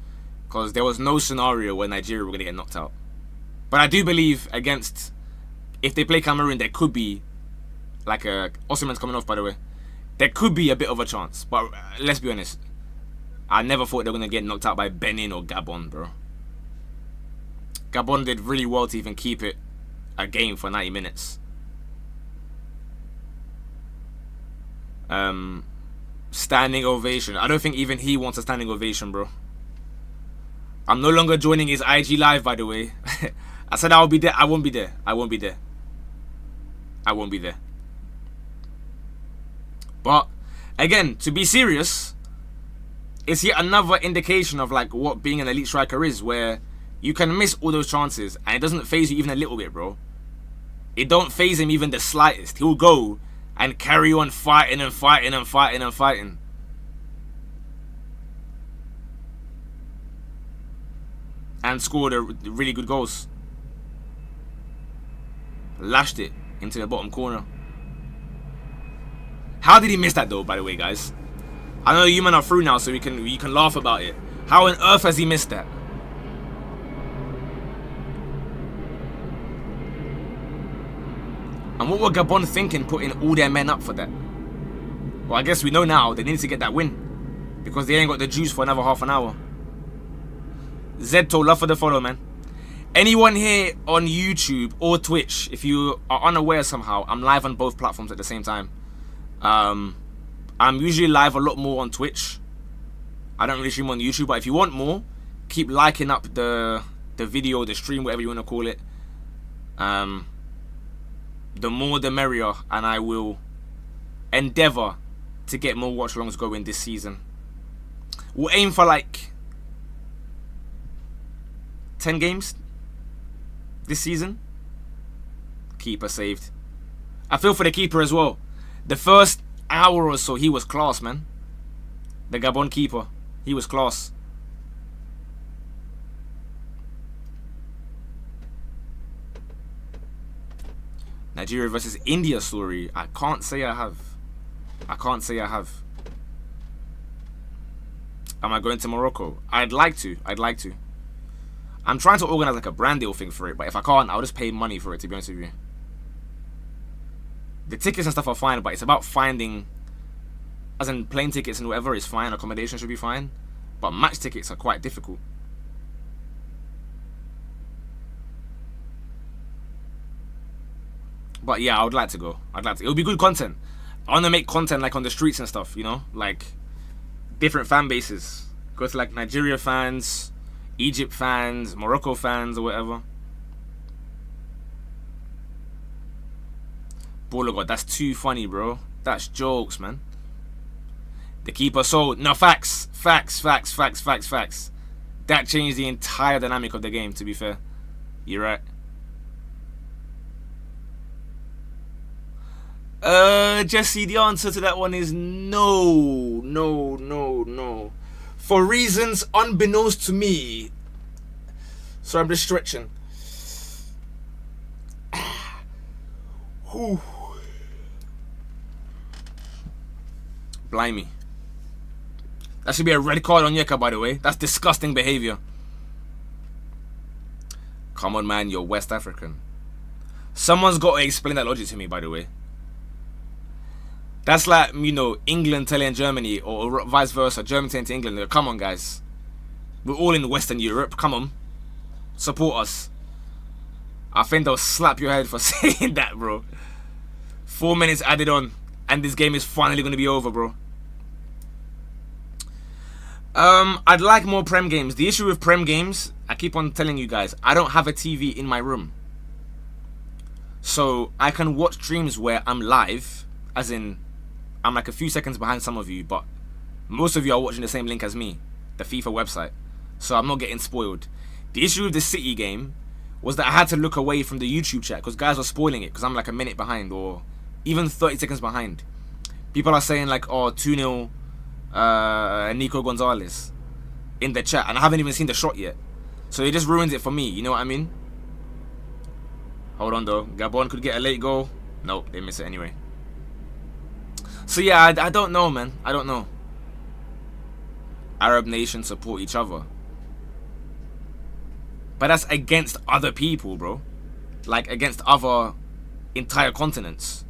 because there was no scenario where Nigeria were going to get knocked out. But I do believe against, if they play Cameroon, there could be, like, Osimhen's coming off, by the way. There could be a bit of a chance. But let's be honest, I never thought they were going to get knocked out by Benin or Gabon, bro. Gabon did really well to even keep it a game for 90 minutes. Standing ovation. I don't think even he wants a standing ovation, bro. I'm no longer joining his IG live, by the way. I said I'll be there. I won't be there. I won't be there. I won't be there. But again, to be serious, it's yet another indication of like what being an elite striker is, where you can miss all those chances and it doesn't phase you even a little bit, bro. It don't phase him even the slightest. He'll go and carry on fighting and fighting and fighting and fighting. And scored a really good goals. Lashed it into the bottom corner. How did he miss that though, by the way, guys? I know you men are through now, so you can laugh about it. How on earth has he missed that? And what were Gabon thinking putting all their men up for that? Well, I guess we know now they need to get that win, because they ain't got the juice for another half an hour. Zedto, love for the follow, man. Anyone here on YouTube or Twitch, if you are unaware somehow, I'm live on both platforms at the same time. I'm usually live a lot more on Twitch. I don't really stream on YouTube, but if you want more, keep liking up the video, the stream, whatever you want to call it. The more the merrier, and I will endeavor to get more watch-alongs going this season. We'll aim for like 10 games this season. Keeper saved. I feel for the keeper as well. The first hour or so, he was class, man. The Gabon keeper, he was class. Nigeria versus India story. I can't say I have. I can't say I have. Am I going to Morocco? I'd like to. I'd like to. I'm trying to organize like a brand deal thing for it, but if I can't, I'll just pay money for it, to be honest with you. The tickets and stuff are fine, but it's about finding, as in plane tickets and whatever is fine, accommodation should be fine, but match tickets are quite difficult. But yeah, I would like to go. I'd like to. It'll be good content. I want to make content like on the streets and stuff, you know, like different fan bases. Go to like Nigeria fans, Egypt fans, Morocco fans, or whatever. Baller God, that's too funny, bro. That's jokes, man. The keeper sold. No, facts. That changed the entire dynamic of the game, to be fair. You're right. Jesse, the answer to that one is no. For reasons unbeknownst to me. So I'm just stretching. Whew. Blimey. That should be a red card on Yeka, by the way. That's disgusting behavior. Come on, man, you're West African. Someone's got to explain that logic to me, by the way. That's like, you know, England telling Germany, or vice versa, Germany telling to England, come on, guys. We're all in Western Europe, come on. Support us. I think they'll slap your head for saying that, bro. 4 minutes added on, and this game is finally going to be over, bro. I'd like more Prem games. The issue with Prem games, I keep on telling you guys, I don't have a TV in my room. So I can watch streams where I'm live, as in I'm like a few seconds behind some of you, but most of you are watching the same link as me, the FIFA website. So I'm not getting spoiled. The issue with the City game was that I had to look away from the YouTube chat because guys were spoiling it because I'm like a minute behind or even 30 seconds behind. People are saying like, oh, 2-0 Nico Gonzalez in the chat, and I haven't even seen the shot yet. So it just ruins it for me, you know what I mean? Hold on though, Gabon could get a late goal. Nope, they miss it anyway. So yeah, I don't know, man. I don't know. Arab nations support each other. But that's against other people, bro. Like against other entire continents.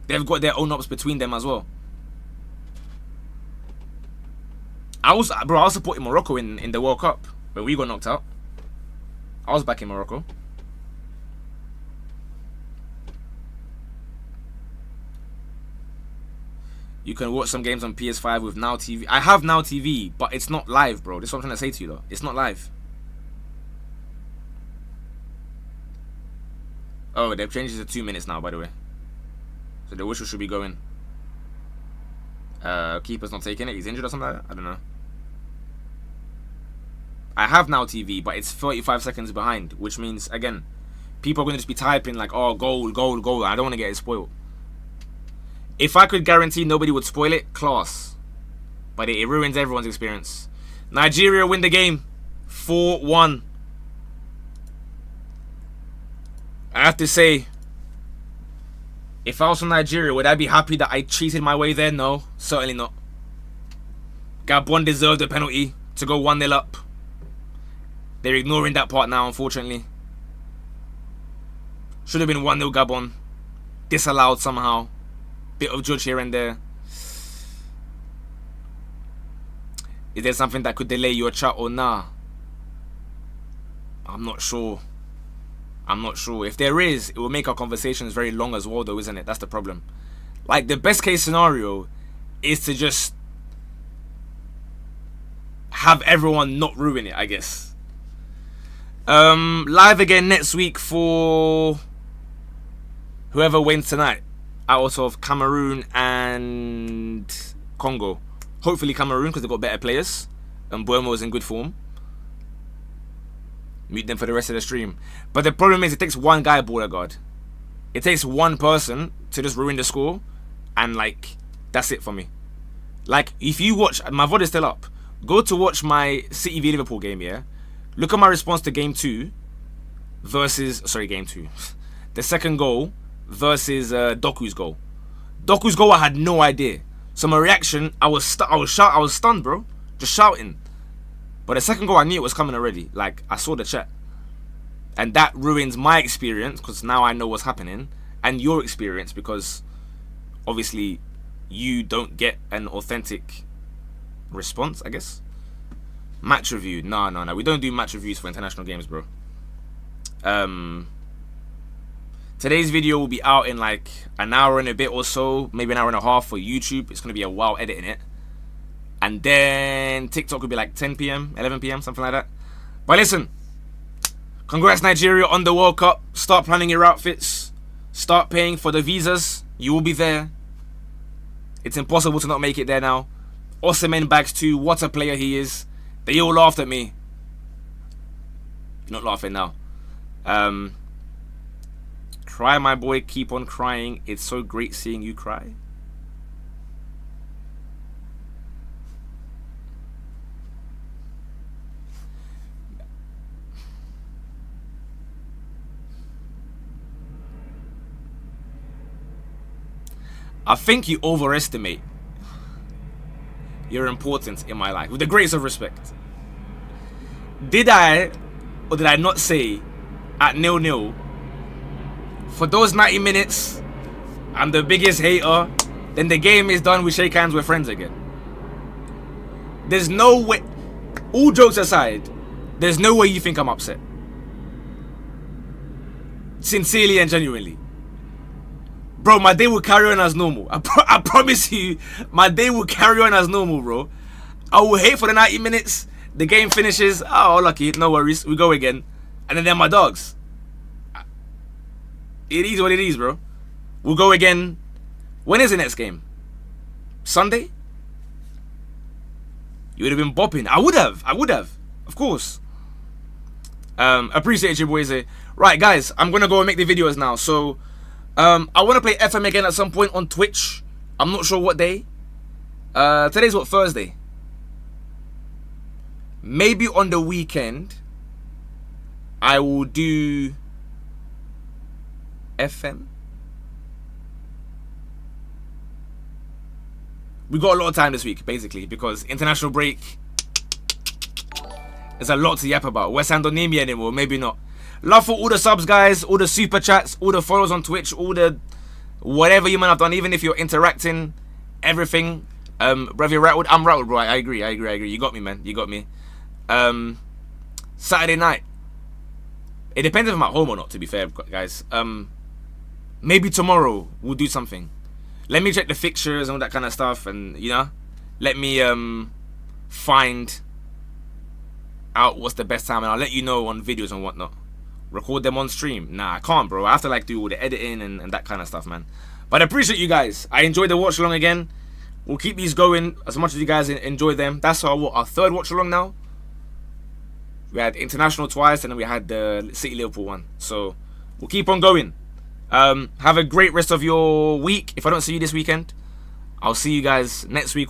They've got their own ops between them as well. I was supporting Morocco in the World Cup when we got knocked out. I was back in Morocco. You can watch some games on PS5 with Now TV. I have Now TV, but it's not live, bro. This is what I'm trying to say to you, though. It's not live. Oh, they've changed it to 2 minutes now, by the way. So the whistle should be going. Keeper's not taking it. He's injured or something like that. I don't know. I have Now TV, but it's 35 seconds behind, which means, again, people are going to just be typing like, oh, goal, goal, goal. I don't want to get it spoiled. If I could guarantee nobody would spoil it, class. But it ruins everyone's experience. Nigeria win the game. 4-1. I have to say, if I was from Nigeria, would I be happy that I cheated my way there? No, certainly not. Gabon deserved a penalty to go 1-0 up. They're ignoring that part now, unfortunately. Should have been 1-0 Gabon. Disallowed somehow. Bit of judge here and there. Is there something that could delay your chat or nah? I'm not sure. I'm not sure. If there is, it will make our conversations very long as well, though, isn't it? That's the problem. Like, the best case scenario is to just have everyone not ruin it, I guess. Live again next week for whoever wins tonight out of Cameroon and Congo. Hopefully Cameroon, because they've got better players, and Buemo is in good form. Mute them for the rest of the stream. But the problem is, it takes one guy, baller guard. It takes one person to just ruin the score, and like, that's it for me. Like, if you watch, my VOD is still up. Go to watch my City v Liverpool game, yeah? Look at my response to game 2 versus, sorry, game 2. The second goal versus Doku's goal. Doku's goal, I had no idea. So my reaction, I was stunned, bro. Just shouting. But the second goal, I knew it was coming already. Like, I saw the chat. And that ruins my experience, because now I know what's happening. And your experience, because obviously you don't get an authentic response, I guess. Match review. No. We don't do match reviews for international games, bro. Today's video will be out in like an hour and a bit or so. Maybe an hour and a half for YouTube. It's going to be a while editing it. And then TikTok will be like 10 p.m, 11 p.m, something like that. But listen, congrats Nigeria on the World Cup. Start planning your outfits. Start paying for the visas. You will be there. It's impossible to not make it there now. Osimhen bags too. What a player he is. They all laughed at me. You're not laughing now. Cry, my boy. Keep on crying. It's so great seeing you cry. I think you overestimate your importance in my life, with the greatest of respect. Did I or did I not say at 0-0, for those 90 minutes, I'm the biggest hater, then the game is done, we shake hands, we're friends again. There's no way, all jokes aside, there's no way you think I'm upset. Sincerely and genuinely. Bro, my day will carry on as normal. I promise you, my day will carry on as normal, bro. I will hate for the 90 minutes, the game finishes, oh, lucky, no worries, we go again. And then they're my dogs. It is what it is, bro. We'll go again. When is the next game? Sunday? You would have been bopping. I would have. Of course. Appreciate you, boys. Right, guys, I'm going to go and make the videos now. So, I want to play FM again at some point on Twitch. I'm not sure what day. Today's what, Thursday? Maybe on the weekend, I will do FM. We got a lot of time this week, basically, because international break. There's a lot to yap about. West Ham don't need me anymore, maybe not. Love for all the subs, guys, all the super chats, all the follows on Twitch, all the whatever you might have done, even if you're interacting, everything. Bruv, you're rattled. I'm rattled, bro. I agree. You got me, man. You got me. Saturday night. It depends if I'm at home or not, to be fair, guys. Maybe tomorrow we'll do something. Let me check the fixtures and all that kind of stuff, and you know, let me find out what's the best time, and I'll let you know on videos and whatnot. Record them on stream. Nah, I can't, bro. I have to like do all the editing and that kind of stuff, man. But I appreciate you guys. I enjoyed the watch along again. We'll keep these going as much as you guys enjoy them. That's our third watch along now. We had international twice, and then we had the City Liverpool one. So we'll keep on going. Have a great rest of your week. If I don't see you this weekend, I'll see you guys next week.